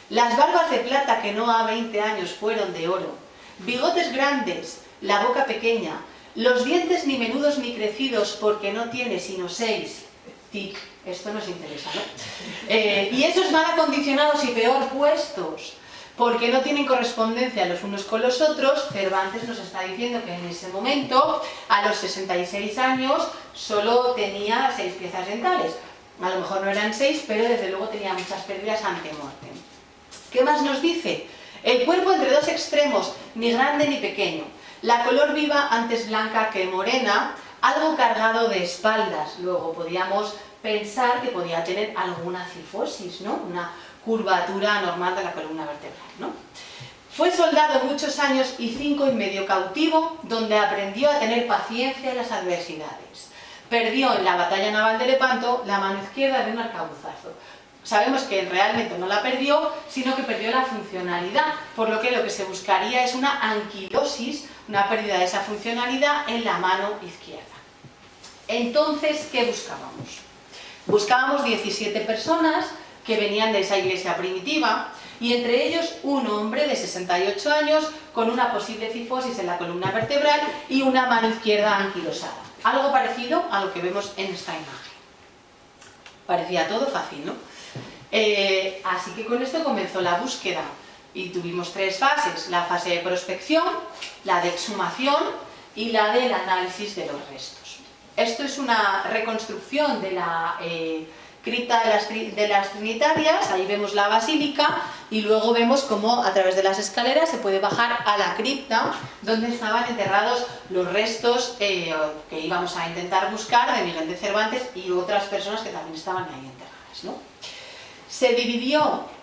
Las barbas de plata que no a 20 años fueron de oro, bigotes grandes, la boca pequeña, los dientes ni menudos ni crecidos porque no tiene sino 6. Tic, esto nos interesa, ¿no? Y esos mal acondicionados y peor puestos, porque no tienen correspondencia los unos con los otros. Cervantes nos está diciendo que en ese momento, a los 66 años, solo tenía 6 piezas dentales. A lo mejor no eran 6, pero desde luego tenía muchas pérdidas ante mortem. ¿Qué más nos dice? El cuerpo entre 2 extremos, ni grande ni pequeño. La color viva antes blanca que morena, algo cargado de espaldas. Luego podíamos pensar que podía tener alguna cifosis, ¿no?, una curvatura normal de la columna vertebral, ¿no? Fue soldado muchos años y 5 y medio cautivo, donde aprendió a tener paciencia en las adversidades. Perdió en la batalla naval de Lepanto la mano izquierda de un arcabuzazo. Sabemos que realmente no la perdió, sino que perdió la funcionalidad, por lo que se buscaría es una anquilosis, una pérdida de esa funcionalidad en la mano izquierda. Entonces, ¿qué buscábamos? Buscábamos 17 personas que venían de esa iglesia primitiva, y entre ellos un hombre de 68 años con una posible cifosis en la columna vertebral y una mano izquierda anquilosada. Algo parecido a lo que vemos en esta imagen. Parecía todo fácil, ¿no? Así que con esto comenzó la búsqueda y tuvimos 3 fases: la fase de prospección, la de exhumación y la del análisis de los restos. Esto es una reconstrucción de la cripta de las Trinitarias. Ahí vemos la basílica y luego vemos cómo a través de las escaleras se puede bajar a la cripta donde estaban enterrados los restos que íbamos a intentar buscar de Miguel de Cervantes y otras personas que también estaban ahí enterradas, ¿no? Se dividió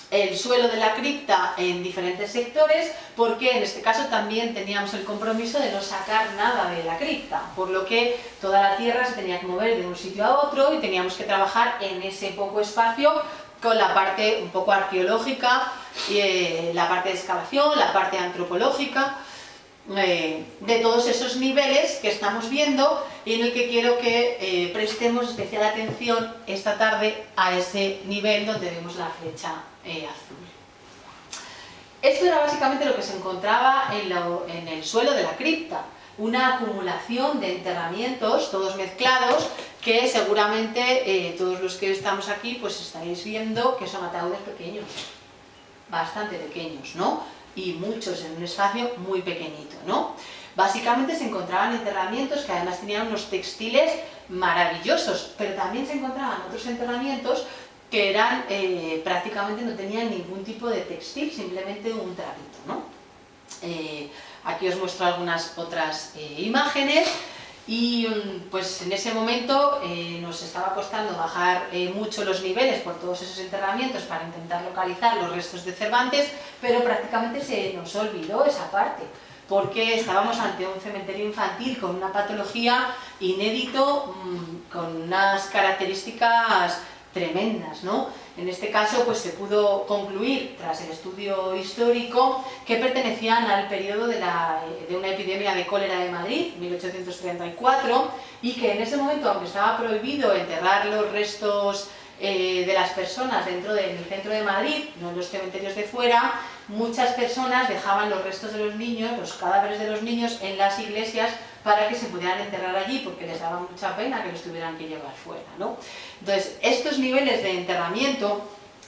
el suelo de la cripta en diferentes sectores porque en este caso también teníamos el compromiso de no sacar nada de la cripta, por lo que toda la tierra se tenía que mover de un sitio a otro y teníamos que trabajar en ese poco espacio con la parte un poco arqueológica, la parte de excavación, la parte antropológica, de todos esos niveles que estamos viendo y en el que quiero que prestemos especial atención esta tarde a ese nivel donde vemos la flecha azul. Esto era básicamente lo que se encontraba en el suelo de la cripta, una acumulación de enterramientos, todos mezclados, que seguramente todos los que estamos aquí pues estaréis viendo que son ataúdes pequeños, bastante pequeños, ¿no? Y muchos en un espacio muy pequeñito, ¿no? Básicamente se encontraban enterramientos que además tenían unos textiles maravillosos, pero también se encontraban otros enterramientos que eran, prácticamente no tenían ningún tipo de textil, simplemente un trapito, ¿no? Aquí os muestro algunas otras imágenes y pues en ese momento nos estaba costando bajar mucho los niveles por todos esos enterramientos para intentar localizar los restos de Cervantes, pero prácticamente se nos olvidó esa parte, porque estábamos ante un cementerio infantil con una patología inédito, con unas características tremendas, ¿no? En este caso pues se pudo concluir, tras el estudio histórico, que pertenecían al periodo de una epidemia de cólera de Madrid, 1834, y que en ese momento, aunque estaba prohibido enterrar los restos de las personas dentro del centro de Madrid, no en los cementerios de fuera, muchas personas dejaban los restos de los niños, los cadáveres de los niños en las iglesias para que se pudieran enterrar allí, porque les daba mucha pena que los tuvieran que llevar fuera, ¿no? Entonces, estos niveles de enterramiento,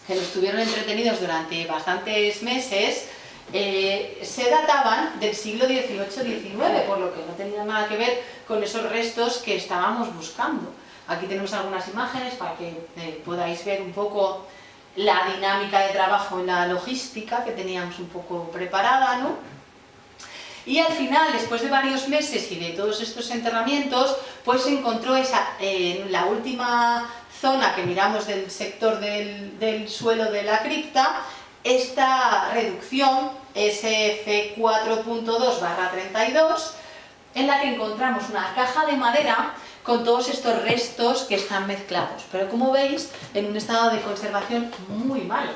que los tuvieron entretenidos durante bastantes meses, se databan del siglo XVIII-XIX, por lo que no tenía nada que ver con esos restos que estábamos buscando. Aquí tenemos algunas imágenes para que podáis ver un poco la dinámica de trabajo en la logística que teníamos un poco preparada, ¿no? Y al final, después de varios meses y de todos estos enterramientos, pues se encontró en la última zona que miramos del sector del suelo de la cripta, esta reducción SC4.2/32, en la que encontramos una caja de madera con todos estos restos que están mezclados, pero como veis, en un estado de conservación muy malo.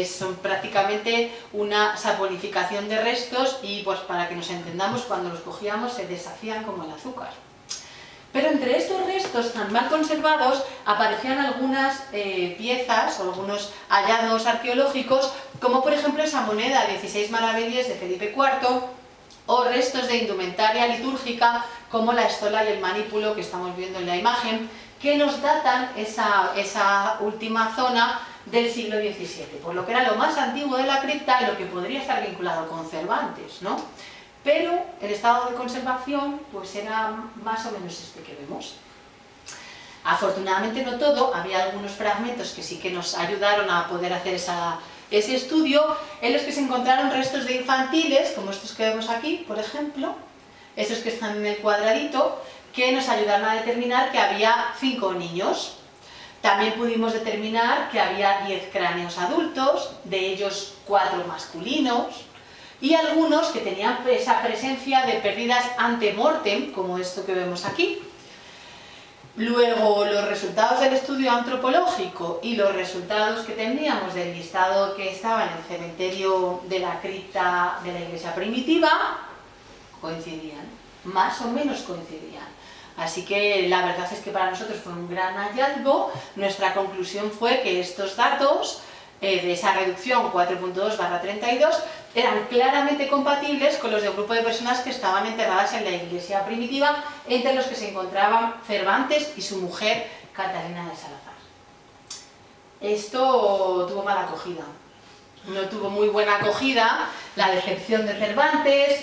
Son prácticamente una saponificación de restos y, pues para que nos entendamos, cuando los cogíamos se deshacían como el azúcar. Pero entre estos restos tan mal conservados aparecían algunas piezas o algunos hallazgos arqueológicos, como por ejemplo esa moneda 16 maravedíes de Felipe IV, o restos de indumentaria litúrgica como la estola y el manípulo que estamos viendo en la imagen, que nos datan esa última zona del siglo XVII, por lo que era lo más antiguo de la cripta y lo que podría estar vinculado con Cervantes, ¿no? Pero el estado de conservación pues era más o menos este que vemos. Afortunadamente no todo, había algunos fragmentos que sí que nos ayudaron a poder hacer ese estudio, en los que se encontraron restos de infantiles, como estos que vemos aquí, por ejemplo, estos que están en el cuadradito, que nos ayudaron a determinar que había 5 niños. También pudimos determinar que había 10 cráneos adultos, de ellos 4 masculinos, y algunos que tenían esa presencia de pérdidas ante mortem, como esto que vemos aquí. Luego, los resultados del estudio antropológico y los resultados que teníamos del listado que estaba en el cementerio de la cripta de la iglesia primitiva coincidían, más o menos coincidían. Así que la verdad es que para nosotros fue un gran hallazgo. Nuestra conclusión fue que estos datos de esa reducción 4.2/32 eran claramente compatibles con los del grupo de personas que estaban enterradas en la iglesia primitiva, entre los que se encontraban Cervantes y su mujer Catalina de Salazar. esto tuvo mala acogida. No tuvo muy buena acogida, la decepción de Cervantes,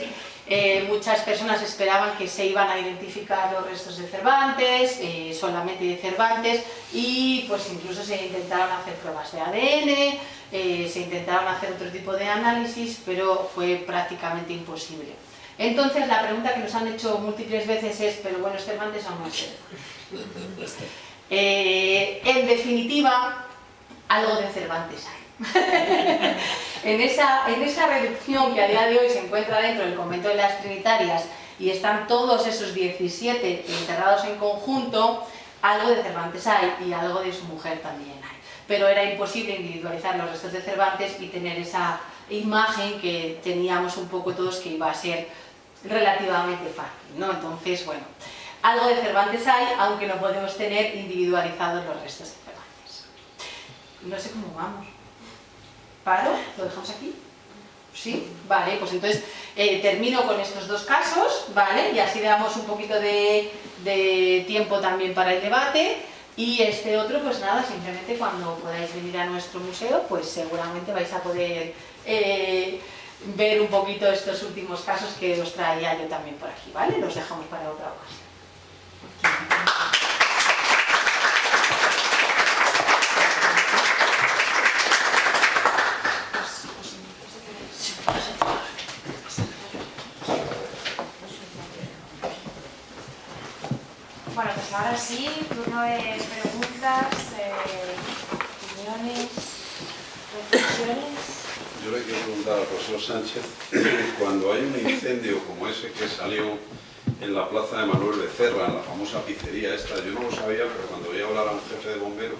muchas personas esperaban que se iban a identificar los restos de Cervantes, solamente de Cervantes, y pues incluso se intentaron hacer pruebas de ADN, se intentaron hacer otro tipo de análisis, pero fue prácticamente imposible. Entonces la pregunta que nos han hecho múltiples veces es, pero bueno, ¿es Cervantes o no es Cervantes? En definitiva, algo de Cervantes hay. en esa reducción que a día de hoy se encuentra dentro del convento de las Trinitarias y están todos esos 17 enterrados en conjunto, algo de Cervantes hay y algo de su mujer también hay. Pero era imposible individualizar los restos de Cervantes y tener esa imagen que teníamos un poco todos que iba a ser relativamente fácil, ¿no? Entonces, bueno, algo de Cervantes hay, aunque no podemos tener individualizados los restos de Cervantes. No sé cómo vamos. ¿Paro? ¿Lo dejamos aquí? ¿Sí? Vale, pues entonces termino con estos dos casos, ¿vale? Y así damos un poquito de tiempo también para el debate. Y este otro, pues nada, simplemente cuando podáis venir a nuestro museo, pues seguramente vais a poder ver un poquito estos últimos casos que os traía yo también por aquí, ¿vale? Los dejamos para otra ocasión. Bueno, pues ahora sí, turno de preguntas, opiniones, reflexiones. Yo le quiero preguntar al profesor Sánchez, cuando hay un incendio como ese que salió en la plaza de Manuel Becerra, en la famosa pizzería esta, yo no lo sabía, pero cuando oí hablar a un jefe de bomberos,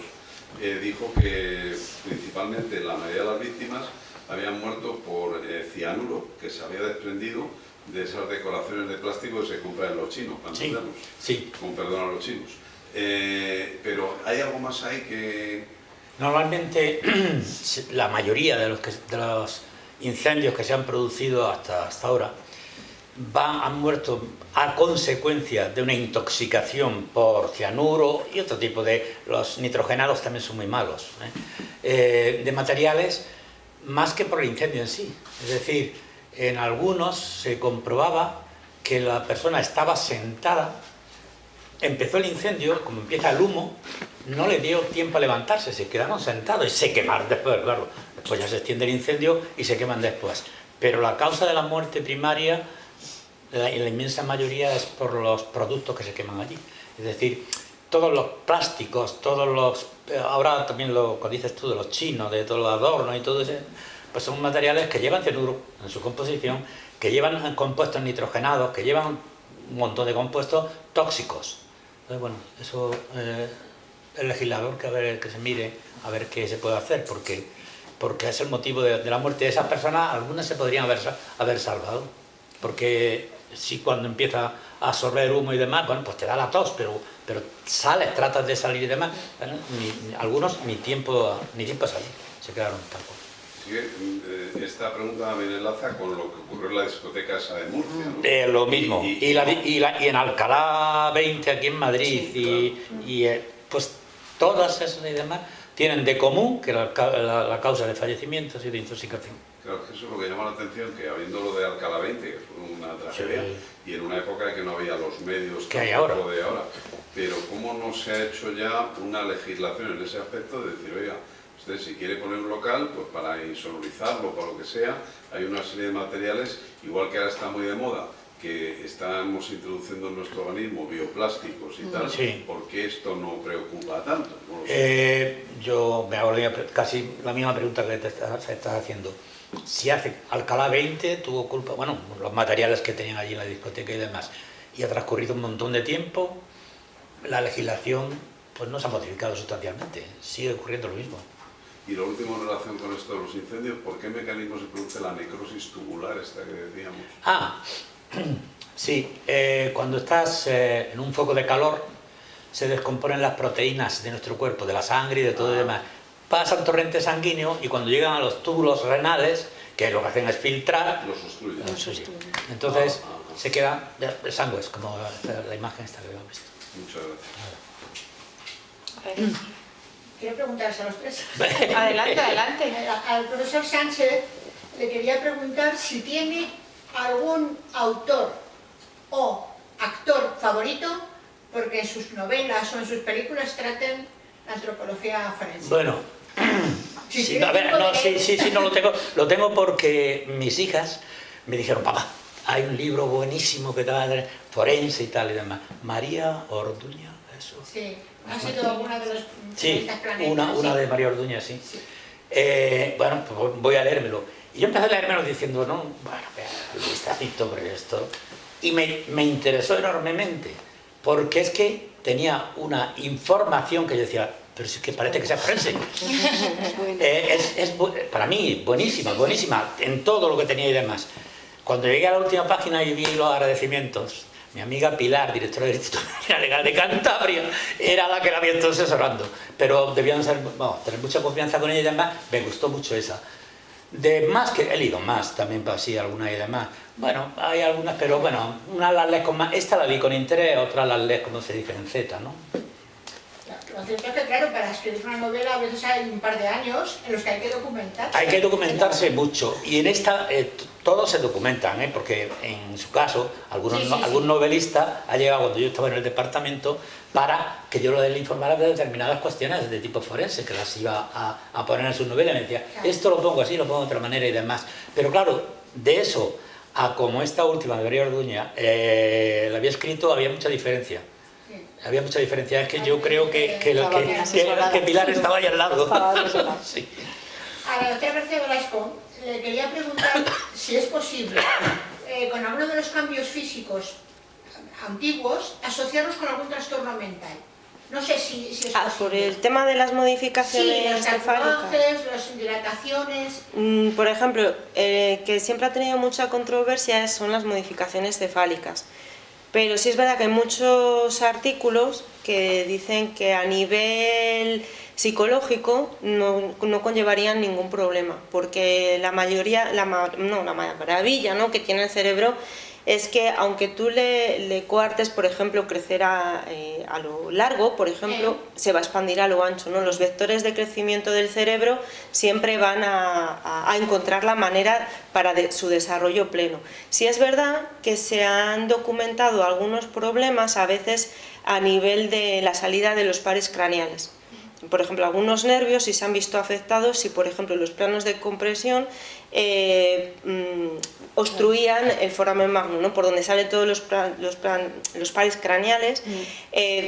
dijo que principalmente la mayoría de las víctimas habían muerto por cianuro que se había desprendido de esas decoraciones de plástico que se compran en los chinos, Sí, sí. con perdón a los chinos. Pero ¿hay algo más ahí que...? Normalmente la mayoría de los incendios que se han producido hasta ahora han muerto a consecuencia de una intoxicación por cianuro y otro tipo de... Los nitrogenados también son muy malos, de materiales, más que por el incendio en sí. Es decir, en algunos se comprobaba que la persona estaba sentada, empezó el incendio, como empieza el humo, no le dio tiempo a levantarse, se quedaron sentados y se quemaron después, claro. Después ya se extiende el incendio y se queman después. Pero la causa de la muerte primaria, en la inmensa mayoría, es por los productos que se queman allí. Es decir, todos los plásticos, todos los... Ahora también lo que dices tú de los chinos, de todos los adornos y todo eso, pues son materiales que llevan cianuro en su composición, que llevan compuestos nitrogenados, que llevan un montón de compuestos tóxicos. Entonces, bueno, eso el legislador que se mire a ver qué se puede hacer, porque es el motivo de la muerte de esas personas. Algunas se podrían haber salvado, porque si cuando empieza a absorber humo y demás, bueno, pues te da la tos, pero sales, tratas de salir y demás. Bueno, algunos ni tiempo a salir, se quedaron tampoco. Sí, esta pregunta me enlaza con lo que ocurrió en la discoteca esa de Murcia, ¿no? Lo mismo, y en Alcalá 20 aquí en Madrid, sí, claro. Pues todas esas y demás tienen de común que la causa de fallecimientos y de intoxicación. Claro, que eso es lo que llama la atención, que habiendo lo de Alcalá 20, que fue una tragedia, sí, y en una época en que no había los medios que hay ahora. De ahora, pero ¿cómo no se ha hecho ya una legislación en ese aspecto de decir, oiga, usted si quiere poner un local, pues para insonorizarlo, para lo que sea, hay una serie de materiales, igual que ahora está muy de moda, que estamos introduciendo en nuestro organismo bioplásticos y tal, sí. ¿Por qué esto no preocupa tanto? No lo sé. Yo me hago casi la misma pregunta que te estás haciendo. Si hace Alcalá 20 tuvo culpa, bueno, los materiales que tenían allí en la discoteca y demás, y ha transcurrido un montón de tiempo, la legislación pues no se ha modificado sustancialmente, sigue ocurriendo lo mismo. Y lo último en relación con esto de los incendios, ¿por qué mecanismo se produce la necrosis tubular esta que decíamos? Sí, cuando estás en un foco de calor se descomponen las proteínas de nuestro cuerpo, de la sangre y de todo y demás. Pasa el torrente sanguíneo y cuando llegan a los túbulos renales, que lo que hacen es filtrar, los obstruyen. Entonces se queda el sangre, es como la imagen esta que hemos visto. Muchas gracias. quiero preguntarles a los tres. Adelante, adelante. Al profesor Sánchez le quería preguntar si tiene algún autor o actor favorito porque en sus novelas o en sus películas traten la antropología forense. Bueno, sí, a ver, no, sí, no lo tengo porque mis hijas me dijeron, papá, hay un libro buenísimo que te va a dar forense y tal y demás. María Orduña, eso. Sí, ha sido alguna de los sí, planetas. Una de María Orduña, sí. Bueno, pues voy a leérmelo. Y yo empecé a leérmelo diciendo, no, bueno, un vistacito sobre esto. Y me interesó enormemente, porque es que tenía una información que yo decía, pero es que parece que sea forense. Para mí, buenísima, buenísima, en todo lo que tenía y demás. Cuando llegué a la última página y vi los agradecimientos, mi amiga Pilar, directora del Instituto Legal de Cantabria, era la que la había estado asesorando. Pero debían tener mucha confianza con ella y demás, me gustó mucho esa. De más que he leído más también, para sí, algunas y demás. Bueno, hay algunas, pero bueno, unas las lees con más. Esta la vi con interés, otras las lees como se dice en Z, ¿no? Lo cierto es que, claro, para escribir una novela a veces hay un par de años en los que hay que documentarse. Hay que documentarse mucho. Y en esta todos se documentan, porque en su caso, algún novelista ha llegado cuando yo estaba en el departamento para que yo le informara de determinadas cuestiones de tipo forense, que las iba a poner en su novela y me decía, esto lo pongo así, lo pongo de otra manera y demás. Pero claro, de eso a como esta última de María Orduña la había escrito, había mucha diferencia. Había mucha diferencia, es que yo creo que Pilar estaba ahí al lado. Sí. A la doctora García Velasco le quería preguntar si es posible, con alguno de los cambios físicos antiguos, asociarlos con algún trastorno mental. No sé si es posible. Por el tema de las modificaciones cefálicas. Las dilataciones. Por ejemplo, que siempre ha tenido mucha controversia son las modificaciones cefálicas. Pero sí es verdad que hay muchos artículos que dicen que a nivel psicológico no conllevarían ningún problema, porque la maravilla, ¿no?, que tiene el cerebro es que aunque tú le coartes, por ejemplo, crecer a lo largo, por ejemplo, se va a expandir a lo ancho, ¿no? Los vectores de crecimiento del cerebro siempre van a encontrar la manera para su desarrollo pleno. Sí es verdad que se han documentado algunos problemas a veces a nivel de la salida de los pares craneales. Por ejemplo, algunos nervios si se han visto afectados si, por ejemplo, los planos de compresión obstruían el foramen magnum, ¿no?, por donde salen todos los pares craneales.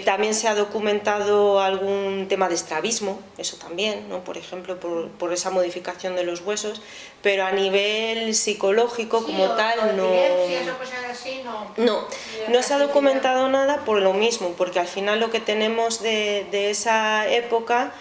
También se ha documentado algún tema de estrabismo, eso también, ¿no?, por ejemplo, por esa modificación de los huesos, pero a nivel psicológico como tal no se ha documentado nada por lo mismo, porque al final lo que tenemos de esa época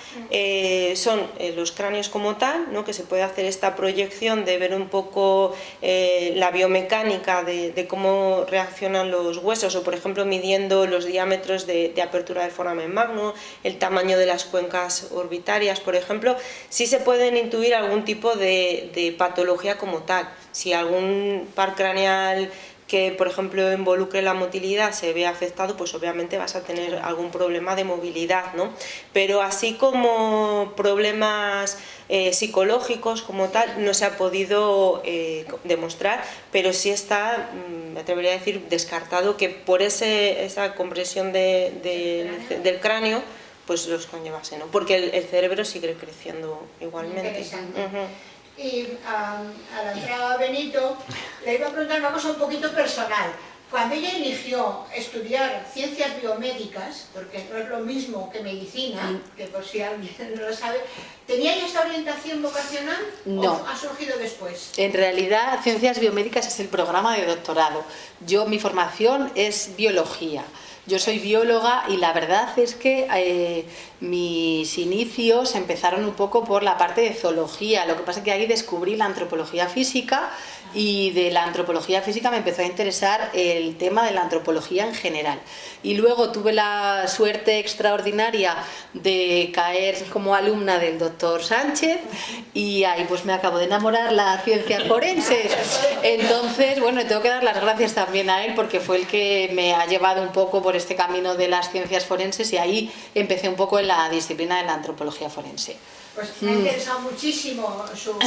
son los cráneos como tal, ¿no?, que se puede hacer esta proyección de ver un poco la biomecánica de cómo reaccionan los huesos, o por ejemplo midiendo los diámetros de apertura del foramen magnum, el tamaño de las cuencas orbitarias, por ejemplo, sí se pueden intuir algún tipo de patología como tal. Si algún par craneal que, por ejemplo, involucre la motilidad se ve afectado, pues obviamente vas a tener algún problema de movilidad, ¿no? Pero así como problemas psicológicos como tal no se ha podido demostrar, pero sí está, me atrevería a decir, descartado que por esa compresión del cráneo pues los conllevase, ¿no? Porque el cerebro sigue creciendo igualmente. Y a la entrada Benito le iba a preguntar una cosa un poquito personal. Cuando ella eligió estudiar ciencias biomédicas, porque no es lo mismo que medicina, que por si alguien no lo sabe, ¿tenía ella esta orientación vocacional o ha surgido después? En realidad, ciencias biomédicas es el programa de doctorado. Mi formación es biología. Yo soy bióloga y la verdad es que mis inicios empezaron un poco por la parte de zoología. Lo que pasa es que ahí descubrí la antropología física y de la antropología física me empezó a interesar el tema de la antropología en general. Y luego tuve la suerte extraordinaria de caer como alumna del doctor Sánchez y ahí pues me acabo de enamorar la ciencia forense. Entonces, bueno, tengo que dar las gracias también a él porque fue el que me ha llevado un poco por por este camino de las ciencias forenses y ahí empecé un poco en la disciplina de la antropología forense. Pues me ha interesado muchísimo su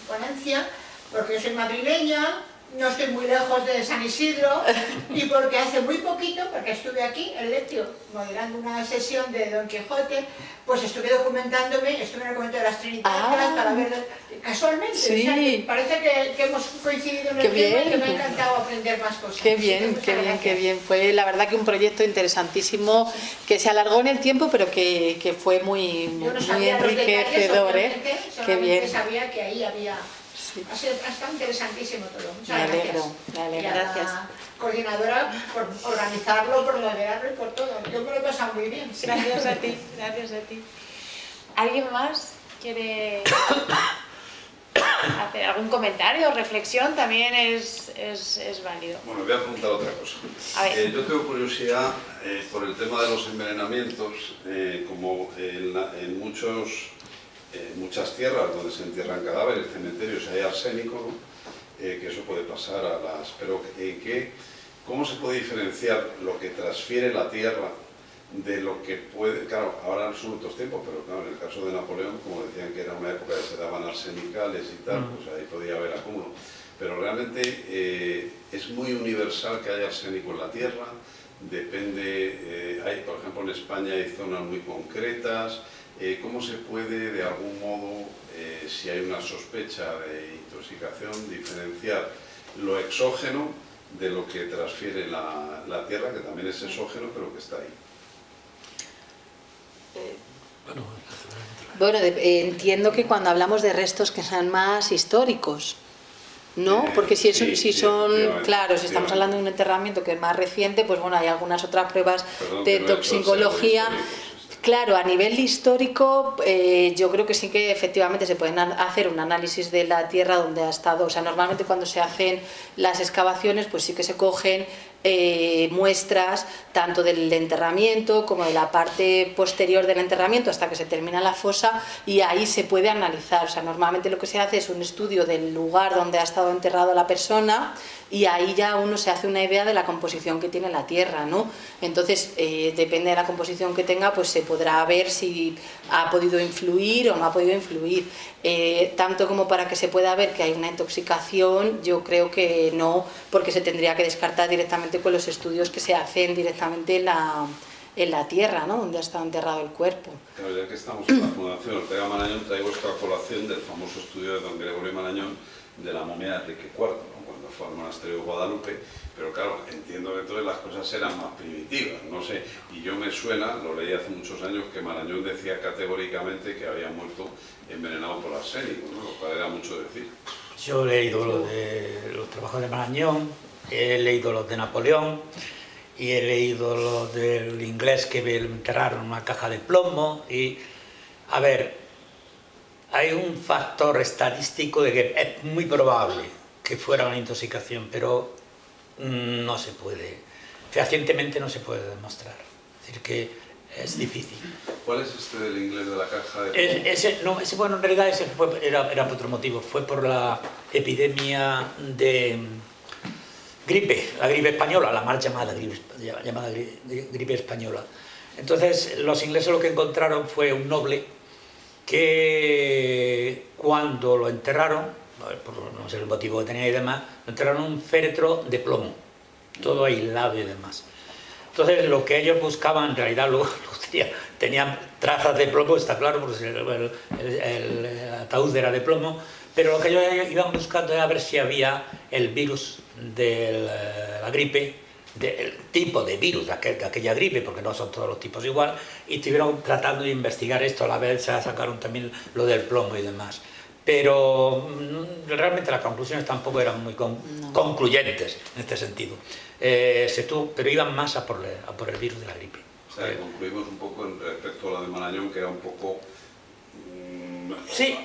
ponencia, porque yo soy madrileña, no estoy muy lejos de San Isidro, y porque hace muy poquito, porque estuve aquí en Lectio moderando una sesión de Don Quijote, pues estuve documentándome, estuve en el convento de las Trinitarias para ver casualmente. Sí. O sea, que parece que hemos coincidido en el tema y que me ha encantado aprender más cosas. Qué bien, qué bien. Fue la verdad que un proyecto interesantísimo que se alargó en el tiempo, pero que fue muy enriquecedor. Qué bien. Sabía que ahí había... Sí. Ha estado interesantísimo todo. Muchas Me alegro, gracias. me alegro. Y a la coordinadora por organizarlo, por moderarlo y por todo. Yo me lo he pasado muy bien. Sí. Gracias a ti, gracias a ti. ¿Alguien más quiere hacer algún comentario o reflexión? También es válido. Bueno, voy a preguntar otra cosa. A ver. Yo tengo curiosidad por el tema de los envenenamientos, como en muchas tierras donde se entierran cadáveres, cementerios, hay arsénico, ¿no? Que eso puede pasar a las... Pero ¿cómo se puede diferenciar lo que transfiere la tierra de lo que puede... Claro, ahora son otros tiempos, pero claro, en el caso de Napoleón, como decían que era una época que se daban arsenicales y tal, pues ahí podía haber acúmulo. Pero realmente es muy universal que haya arsénico en la tierra, depende... por ejemplo, en España hay zonas muy concretas. ¿Cómo se puede, de algún modo, si hay una sospecha de intoxicación, diferenciar lo exógeno de lo que transfiere la tierra, que también es exógeno, pero que está ahí? Bueno, entiendo que cuando hablamos de restos que sean más históricos, ¿no? Porque si son, claro, si estamos hablando de un enterramiento que es más reciente, pues bueno, hay algunas otras pruebas de toxicología. Claro, a nivel histórico, yo creo que sí que efectivamente se pueden hacer un análisis de la tierra donde ha estado. O sea, normalmente cuando se hacen las excavaciones, pues sí que se cogen muestras tanto del enterramiento como de la parte posterior del enterramiento hasta que se termina la fosa, y ahí se puede analizar. O sea, normalmente lo que se hace es un estudio del lugar donde ha estado enterrado la persona, y ahí ya uno se hace una idea de la composición que tiene la tierra, ¿no? Entonces, depende de la composición que tenga, pues se podrá ver si ha podido influir o no ha podido influir. Tanto como para que se pueda ver que hay una intoxicación, yo creo que no, porque se tendría que descartar directamente con los estudios que se hacen directamente en la tierra, ¿no? Donde ha estado enterrado el cuerpo. Claro, ya que estamos en la Fundación Ortega Marañón, traigo esta colación del famoso estudio de don Gregorio Marañón de la momia de Enrique IV, ¿no? Cuando fue al monasterio de Guadalupe, pero claro, entiendo que todas las cosas eran más primitivas, no sé, y yo me suena, lo leí hace muchos años, que Marañón decía categóricamente que había muerto envenenado por arsénico, ¿no? Lo cual era mucho decir. Yo he leído los trabajos de Marañón, he leído los de Napoleón y he leído los del inglés que enterraron en una caja de plomo. Y, a ver, hay un factor estadístico de que es muy probable que fuera una intoxicación, pero no se puede, fehacientemente no se puede demostrar. Es decir, que es difícil. ¿Cuál es este del inglés de la caja de plomo? Bueno, en realidad ese era por otro motivo, fue por la epidemia de gripe, la gripe española, la mal llamada gripe española. Entonces los ingleses lo que encontraron fue un noble que cuando lo enterraron, por no sé el motivo que tenía y demás, lo enterraron en un féretro de plomo, todo aislado y demás. Entonces lo que ellos buscaban, en realidad luego tenían trazas de plomo, está claro, porque el ataúd era de plomo, pero lo que ellos iban buscando era ver si había el virus de la gripe, del tipo de virus de aquella gripe, porque no son todos los tipos igual, y estuvieron tratando de investigar esto, a la vez se sacaron también lo del plomo y demás. Pero realmente las conclusiones tampoco eran muy concluyentes en este sentido. Pero iban más a por el virus de la gripe. O sea, concluimos un poco en respecto a la de Marañón, que era un poco sí,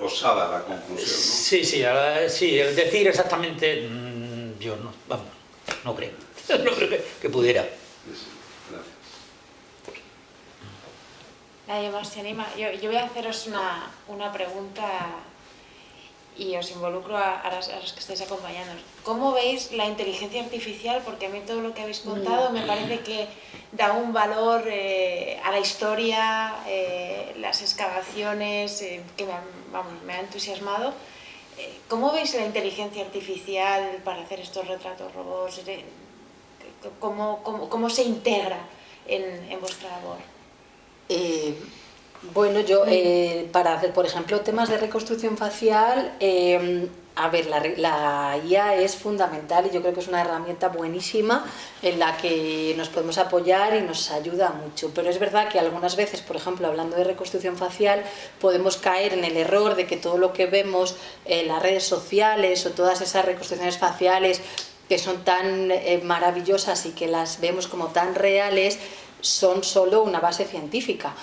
osada la conclusión, ¿no? Sí, el decir exactamente, yo no creo, no creo que pudiera. Sí, gracias. Nadie más se anima. Yo voy a haceros una pregunta y os involucro a los que estáis acompañándonos. ¿Cómo veis la inteligencia artificial? Porque a mí todo lo que habéis contado me parece que da un valor a la historia, las excavaciones, que me ha entusiasmado. ¿Cómo veis la inteligencia artificial para hacer estos retratos robots? ¿Cómo se integra en vuestra labor? Bueno, yo para hacer, por ejemplo, temas de reconstrucción facial, a ver, la IA es fundamental y yo creo que es una herramienta buenísima en la que nos podemos apoyar y nos ayuda mucho. Pero es verdad que algunas veces, por ejemplo, hablando de reconstrucción facial, podemos caer en el error de que todo lo que vemos en las redes sociales o todas esas reconstrucciones faciales que son tan maravillosas y que las vemos como tan reales, son solo una base científica.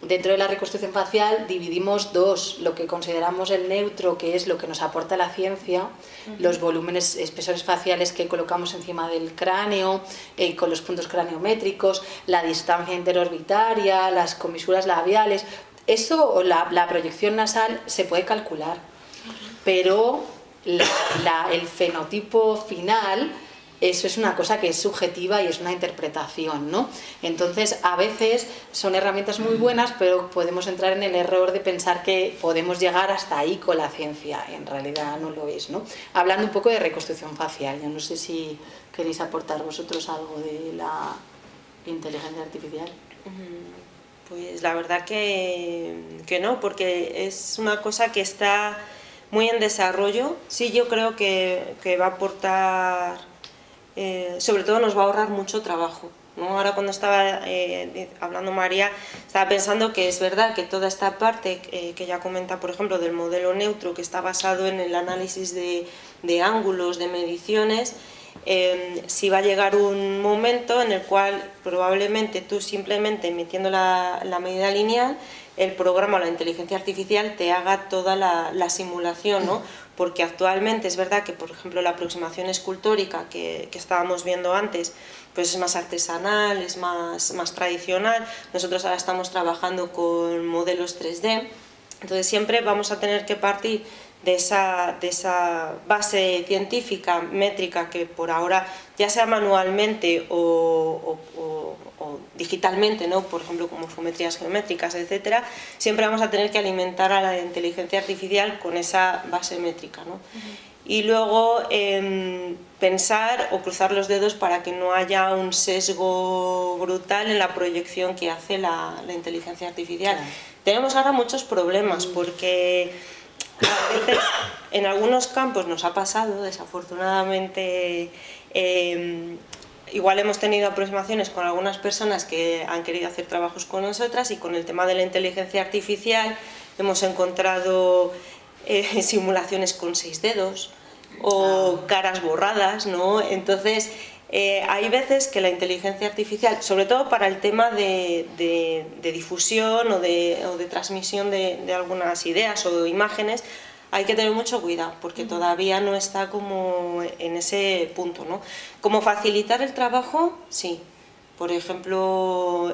Dentro de la reconstrucción facial dividimos dos, lo que consideramos el neutro, que es lo que nos aporta la ciencia, los volúmenes espesores faciales que colocamos encima del cráneo, con los puntos craniométricos, la distancia interorbitaria, las comisuras labiales. Eso, la proyección nasal, se puede calcular, pero el fenotipo final, eso es una cosa que es subjetiva y es una interpretación, ¿no? Entonces, a veces son herramientas muy buenas, pero podemos entrar en el error de pensar que podemos llegar hasta ahí con la ciencia. En realidad no lo es, ¿no? Hablando un poco de reconstrucción facial, yo no sé si queréis aportar vosotros algo de la inteligencia artificial. Pues la verdad que no, porque es una cosa que está muy en desarrollo. Sí, yo creo que va a aportar... sobre todo nos va a ahorrar mucho trabajo, ¿no? Ahora cuando estaba hablando María, estaba pensando que es verdad que toda esta parte que ella comenta, por ejemplo, del modelo neutro, que está basado en el análisis de ángulos, de mediciones, si va a llegar un momento en el cual probablemente tú simplemente metiendo la medida lineal, el programa o la inteligencia artificial te haga toda la simulación, ¿no? Porque actualmente es verdad que, por ejemplo, la aproximación escultórica que estábamos viendo antes, pues es más artesanal, es más tradicional. Nosotros ahora estamos trabajando con modelos 3D, entonces siempre vamos a tener que partir de esa base científica, métrica, que por ahora, ya sea manualmente o digitalmente, ¿no? Por ejemplo, con morfometrías geométricas, etcétera, siempre vamos a tener que alimentar a la inteligencia artificial con esa base métrica, ¿no? Y luego pensar o cruzar los dedos para que no haya un sesgo brutal en la proyección que hace la inteligencia artificial. Claro. Tenemos ahora muchos problemas porque a veces en algunos campos nos ha pasado, desafortunadamente, igual hemos tenido aproximaciones con algunas personas que han querido hacer trabajos con nosotras, y con el tema de la inteligencia artificial hemos encontrado simulaciones con 6 dedos o caras borradas, ¿no? Entonces hay veces que la inteligencia artificial, sobre todo para el tema de difusión o de transmisión de algunas ideas o imágenes, hay que tener mucho cuidado porque todavía no está como en ese punto, ¿no? ¿Cómo facilitar el trabajo? Sí. Por ejemplo,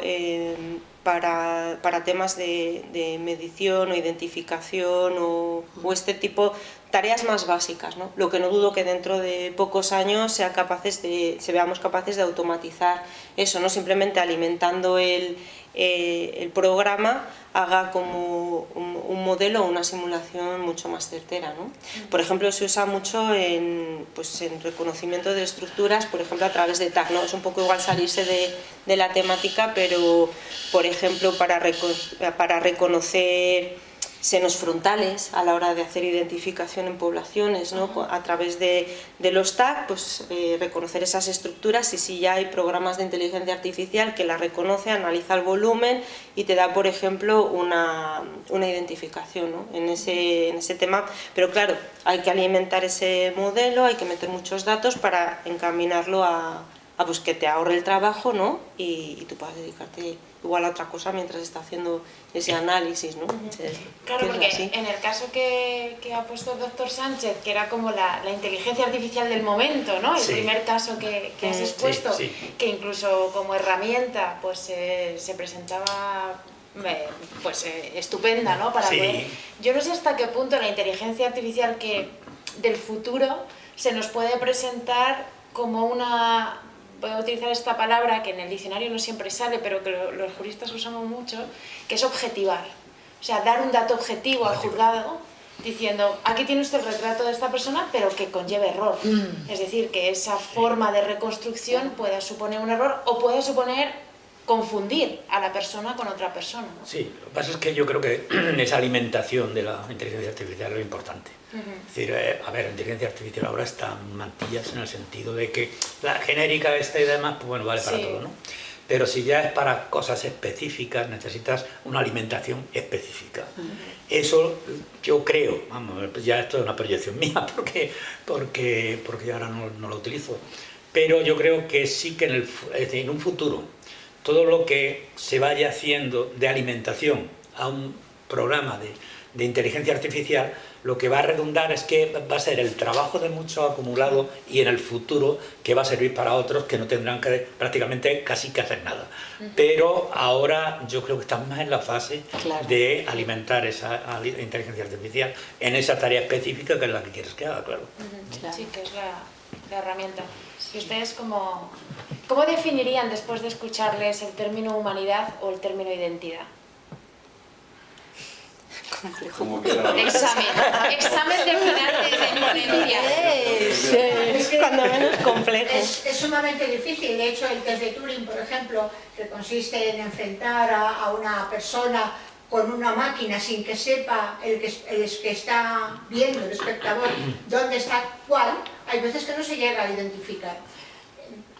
para temas de medición o identificación o este tipo, tareas más básicas, ¿no? Lo que no dudo que dentro de pocos años seamos capaces de automatizar eso, no simplemente alimentando el programa haga como un modelo o una simulación mucho más certera, ¿no? Por ejemplo, se usa mucho en reconocimiento de estructuras, por ejemplo, a través de TAC, ¿no? Es un poco igual salirse de la temática, pero, por ejemplo, para reconocer senos frontales a la hora de hacer identificación en poblaciones, ¿no? A través de los TAC, pues reconocer esas estructuras, y si ya hay programas de inteligencia artificial que la reconoce, analiza el volumen y te da, por ejemplo, una identificación, ¿no? en ese tema. Pero claro, hay que alimentar ese modelo, hay que meter muchos datos para encaminarlo a pues que te ahorre el trabajo, ¿no? Y tú puedas dedicarte igual a otra cosa mientras está haciendo ese análisis, ¿no? Claro, porque en el caso que ha puesto el doctor Sánchez, que era como la inteligencia artificial del momento, ¿no? El primer caso que has expuesto, que incluso como herramienta pues se presentaba pues estupenda, ¿no? Para Sí. poder... Yo no sé hasta qué punto la inteligencia artificial del futuro se nos puede presentar como una... Voy a utilizar esta palabra que en el diccionario no siempre sale, pero que los juristas usamos mucho, que es objetivar. O sea, dar un dato objetivo al juzgado diciendo, aquí tiene usted el retrato de esta persona, pero que conlleve error. Es decir, que esa forma de reconstrucción pueda suponer un error o pueda suponer confundir a la persona con otra persona, ¿no? Sí, lo que pasa es que yo creo que esa alimentación de la inteligencia artificial es lo importante. Es decir, a ver, la inteligencia artificial ahora está en mantillas en el sentido de que la genérica esta y demás, pues bueno, vale para Sí. todo, ¿no? Pero si ya es para cosas específicas, necesitas una alimentación específica. Eso yo creo, vamos, ya esto es una proyección mía, porque ahora no lo utilizo, pero yo creo que sí que en un futuro todo lo que se vaya haciendo de alimentación a un programa de inteligencia artificial, lo que va a redundar es que va a ser el trabajo de muchos acumulado y en el futuro que va a servir para otros que no tendrán que prácticamente casi que hacer nada. Pero ahora yo creo que estamos más en la fase de alimentar esa inteligencia artificial en esa tarea específica que es la que quieres que haga, claro. Sí, que es la herramienta. ¿Y ustedes cómo definirían, después de escucharles, el término humanidad o el término identidad? Como quiera. Examen de final de ponencia. Es cuando menos complejo. Es sumamente difícil. De hecho, el test de Turing, por ejemplo, que consiste en enfrentar a una persona con una máquina sin que sepa el que está viendo, el espectador, dónde está cuál, hay veces que no se llega a identificar.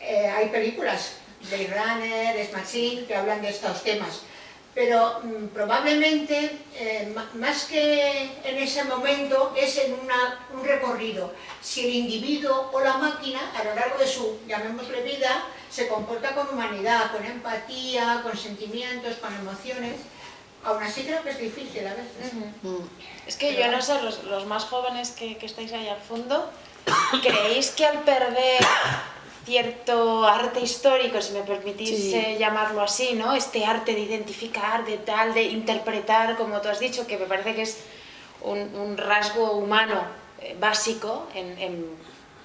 Hay películas, Blade Runner, Ex Machina, que hablan de estos temas. Pero probablemente, más que en ese momento, es en un recorrido. Si el individuo o la máquina, a lo largo de su, llamémosle vida, se comporta con humanidad, con empatía, con sentimientos, con emociones, aún así creo que es difícil a veces. Es que yo no sé, los más jóvenes que estáis ahí al fondo, ¿creéis que al perder cierto arte histórico, si me permitís llamarlo así, ¿no? Este arte de identificar, de interpretar, como tú has dicho, que me parece que es un rasgo humano básico en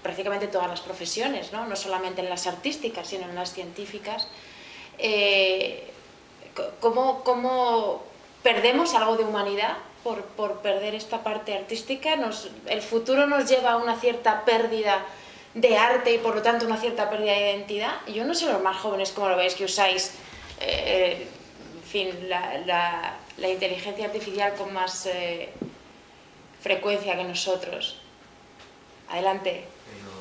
prácticamente todas las profesiones, ¿no? No solamente en las artísticas, sino en las científicas. ¿Cómo perdemos algo de humanidad por perder esta parte artística? El futuro nos lleva a una cierta pérdida de arte y por lo tanto una cierta pérdida de identidad. Yo no sé los más jóvenes cómo lo veis, que usáis en fin, la inteligencia artificial con más frecuencia que nosotros. Adelante. Pero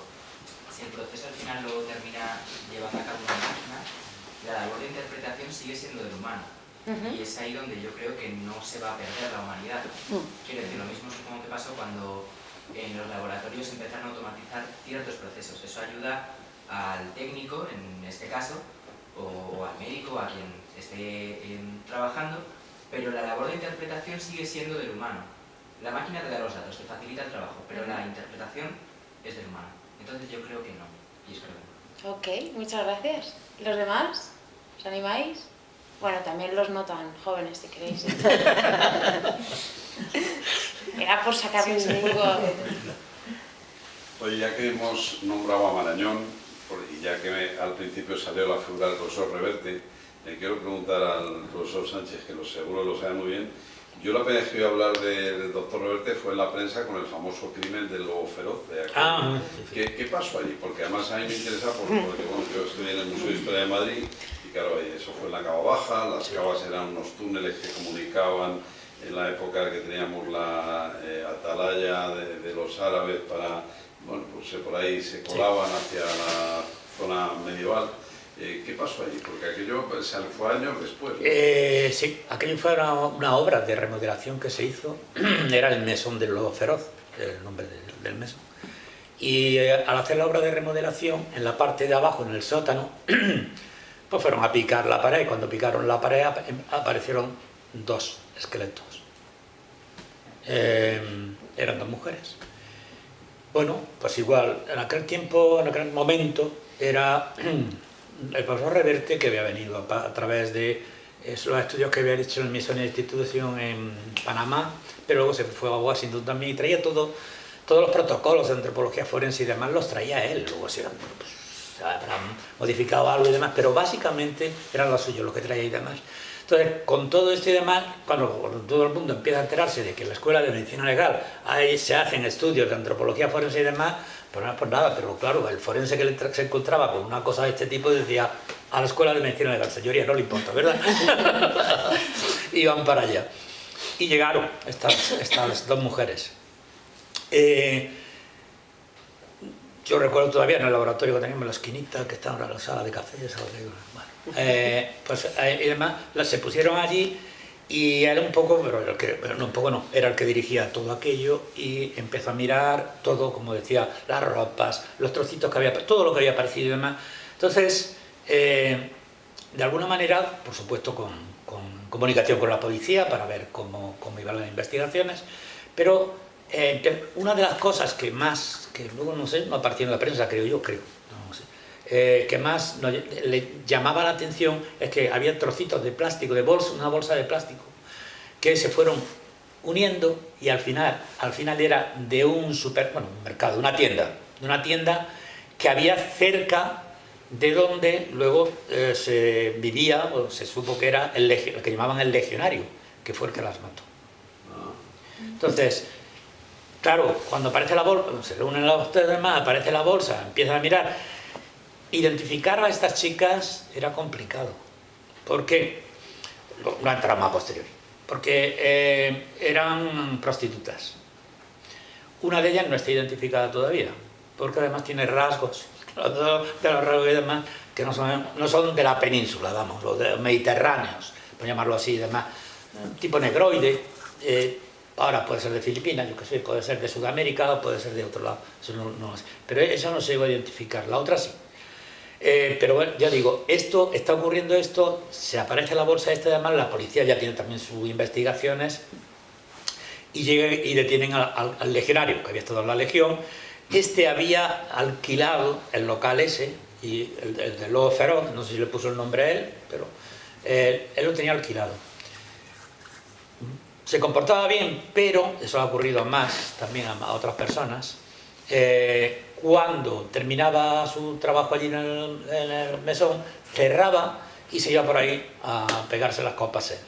si el proceso al final lo termina llevando a cabo una máquina, la labor de interpretación sigue siendo del humano. Y es ahí donde yo creo que no se va a perder la humanidad. Quiero decir, lo mismo supongo que pasó cuando en los laboratorios empezaron a automatizar ciertos procesos. Eso ayuda al técnico, en este caso, o al médico, a quien esté trabajando, pero la labor de interpretación sigue siendo del humano. La máquina te da los datos, te facilita el trabajo, pero la interpretación es del humano. Entonces yo creo que no, y espero que no. Ok, muchas gracias. ¿Los demás? ¿Os animáis? Bueno, también los no tan jóvenes, si queréis. Era por sacarles un poco... Oye, ya que hemos nombrado a Marañón, y ya que al principio salió la figura del profesor Reverte, le quiero preguntar al profesor Sánchez, que seguro lo sabe muy bien. Yo la primera vez que iba a hablar del doctor Reverte fue en la prensa con el famoso crimen del lobo feroz de aquí. ¿Qué pasó allí? Porque además a mí me interesa porque bueno, yo estoy en el Museo de Historia de Madrid y claro, eso fue en la Cava Baja, las cavas eran unos túneles que comunicaban en la época que teníamos la atalaya de los árabes para, bueno, pues por ahí se colaban hacia la zona medieval. ¿Qué pasó allí? Porque aquello fue años después, ¿no? Sí, aquello fue una obra de remodelación que se hizo, era el mesón del lobo feroz, el nombre del mesón. Y al hacer la obra de remodelación, en la parte de abajo, en el sótano, pues fueron a picar la pared, y cuando picaron la pared aparecieron dos esqueletos. Eran dos mujeres. Bueno, pues igual, en aquel tiempo, en aquel momento, era el profesor Reverte que había venido a través de los estudios que había hecho en mi institución en Panamá, pero luego se fue a Washington también y traía todos los protocolos de antropología forense y demás, los traía él. Luego se habrán modificado algo y demás, pero básicamente eran los suyos los que traía y demás. Entonces, con todo esto y demás, cuando todo el mundo empieza a enterarse de que en la Escuela de Medicina Legal se hacen estudios de antropología forense y demás, pues no es por nada, pero claro, el forense que se encontraba con una cosa de este tipo decía: a la Escuela de Medicina Legal, señoría, no le importa, ¿verdad? Iban para allá. Y llegaron estas dos mujeres. Yo recuerdo todavía en el laboratorio que teníamos en la esquinita, que estaba en la sala de café, y demás, se pusieron allí y era un poco, pero no un poco no, era el que dirigía todo aquello y empezó a mirar todo, como decía, las ropas, los trocitos que había, todo lo que había aparecido y demás. Entonces, de alguna manera, por supuesto con comunicación con la policía para ver cómo iban las investigaciones, pero una de las cosas que luego no sé, no apareció en la prensa, que más le llamaba la atención es que había trocitos de plástico, una bolsa de plástico, que se fueron uniendo y al final era de un mercado, una tienda que había cerca de donde luego se vivía, o se supo que era lo que llamaban el legionario, que fue el que las mató. Entonces, claro, cuando aparece la bolsa, se reúnen los demás, aparece la bolsa, empiezan a mirar. Identificar a estas chicas era complicado. ¿Por qué? No entramos a posteriori. Porque eran prostitutas. Una de ellas no está identificada todavía, porque además tiene rasgos, de los rasgos y demás, que no son de la península, vamos, los mediterráneos, por llamarlo así y demás. Tipo negroide. Ahora puede ser de Filipinas, yo qué sé, puede ser de Sudamérica o puede ser de otro lado, eso no sé. Pero eso no se iba a identificar, la otra sí. Pero bueno, ya digo, está ocurriendo esto, se aparece la bolsa esta, además la policía ya tiene también sus investigaciones y llegan y detienen al legionario, que había estado en la legión. Este había alquilado el local ese, y el del Lobo Feroz, no sé si le puso el nombre a él, pero él lo tenía alquilado. Se comportaba bien, pero eso ha ocurrido también a otras personas. Cuando terminaba su trabajo allí en el mesón, cerraba y se iba por ahí a pegarse las copas él.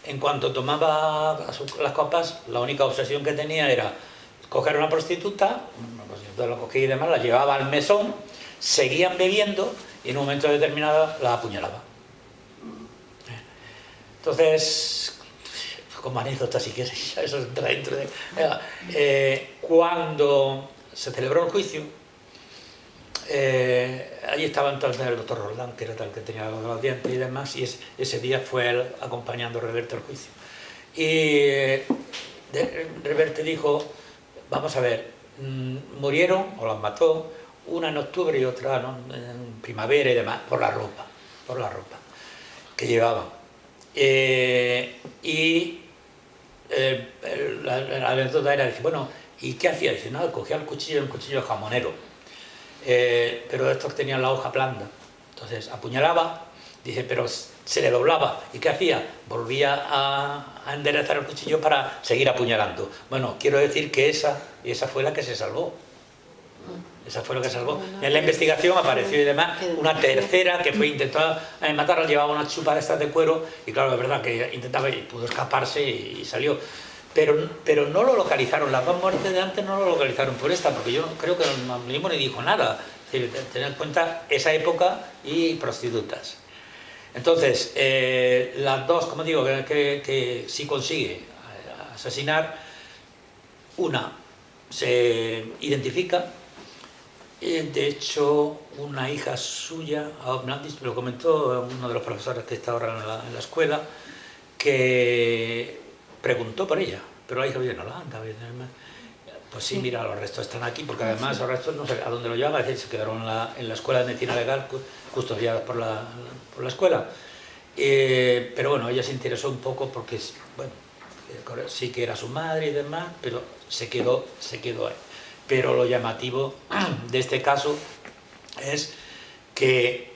En cuanto tomaba las copas, la única obsesión que tenía era coger una prostituta la cogía y demás, la llevaba al mesón, seguían bebiendo y en un momento determinado la apuñalaba. Entonces, como anécdota si quieres, eso entra dentro de... cuando se celebró el juicio, allí estaba entonces el doctor Roldán, que era tal que tenía los audiencias y demás, y ese día fue él acompañando a Reverte al juicio. Y Reverte dijo: vamos a ver, murieron, o las mató, una en octubre y otra en primavera y demás, por la ropa que llevaban. La anécdota era, dice, bueno, ¿y qué hacía? Dice, no, cogía un cuchillo jamonero, pero estos tenían la hoja blanda, entonces apuñalaba, dice, pero se le doblaba, ¿y qué hacía? Volvía a enderezar el cuchillo para seguir apuñalando. Bueno, quiero decir que esa fue la que se salvó. Esa fue lo que salvó. En la investigación apareció y demás una tercera que fue intentar matarla, llevaba una chupa de estas de cuero y claro, es verdad que intentaba y pudo escaparse y salió. Pero no lo localizaron, las dos muertes de antes no lo localizaron por esta, porque yo creo que el mismo ni dijo nada. Es decir, tener en cuenta esa época y prostitutas. Entonces, las dos, como digo, que sí consigue asesinar, una se identifica. De hecho, una hija suya, me lo comentó uno de los profesores que está ahora en la escuela, que preguntó por ella, pero la hija vive en Holanda. Pues sí, mira, los restos están aquí, porque además los restos no sé a dónde lo llevaban, es decir, se quedaron en la escuela de medicina legal, custodiadas por la escuela. Pero bueno, ella se interesó un poco porque, bueno, sí que era su madre y demás, pero se quedó ahí. Pero lo llamativo de este caso es que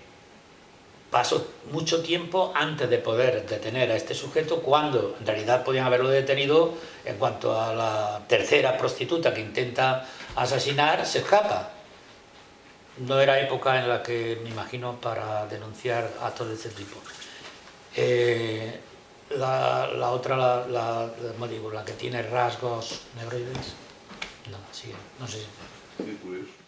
pasó mucho tiempo antes de poder detener a este sujeto, cuando en realidad podían haberlo detenido. En cuanto a la tercera prostituta que intenta asesinar, se escapa. No era época en la que, me imagino, para denunciar actos de este tipo. La otra, ¿cómo digo? La que tiene rasgos negroides, no, sí, no sé si... Muy curioso.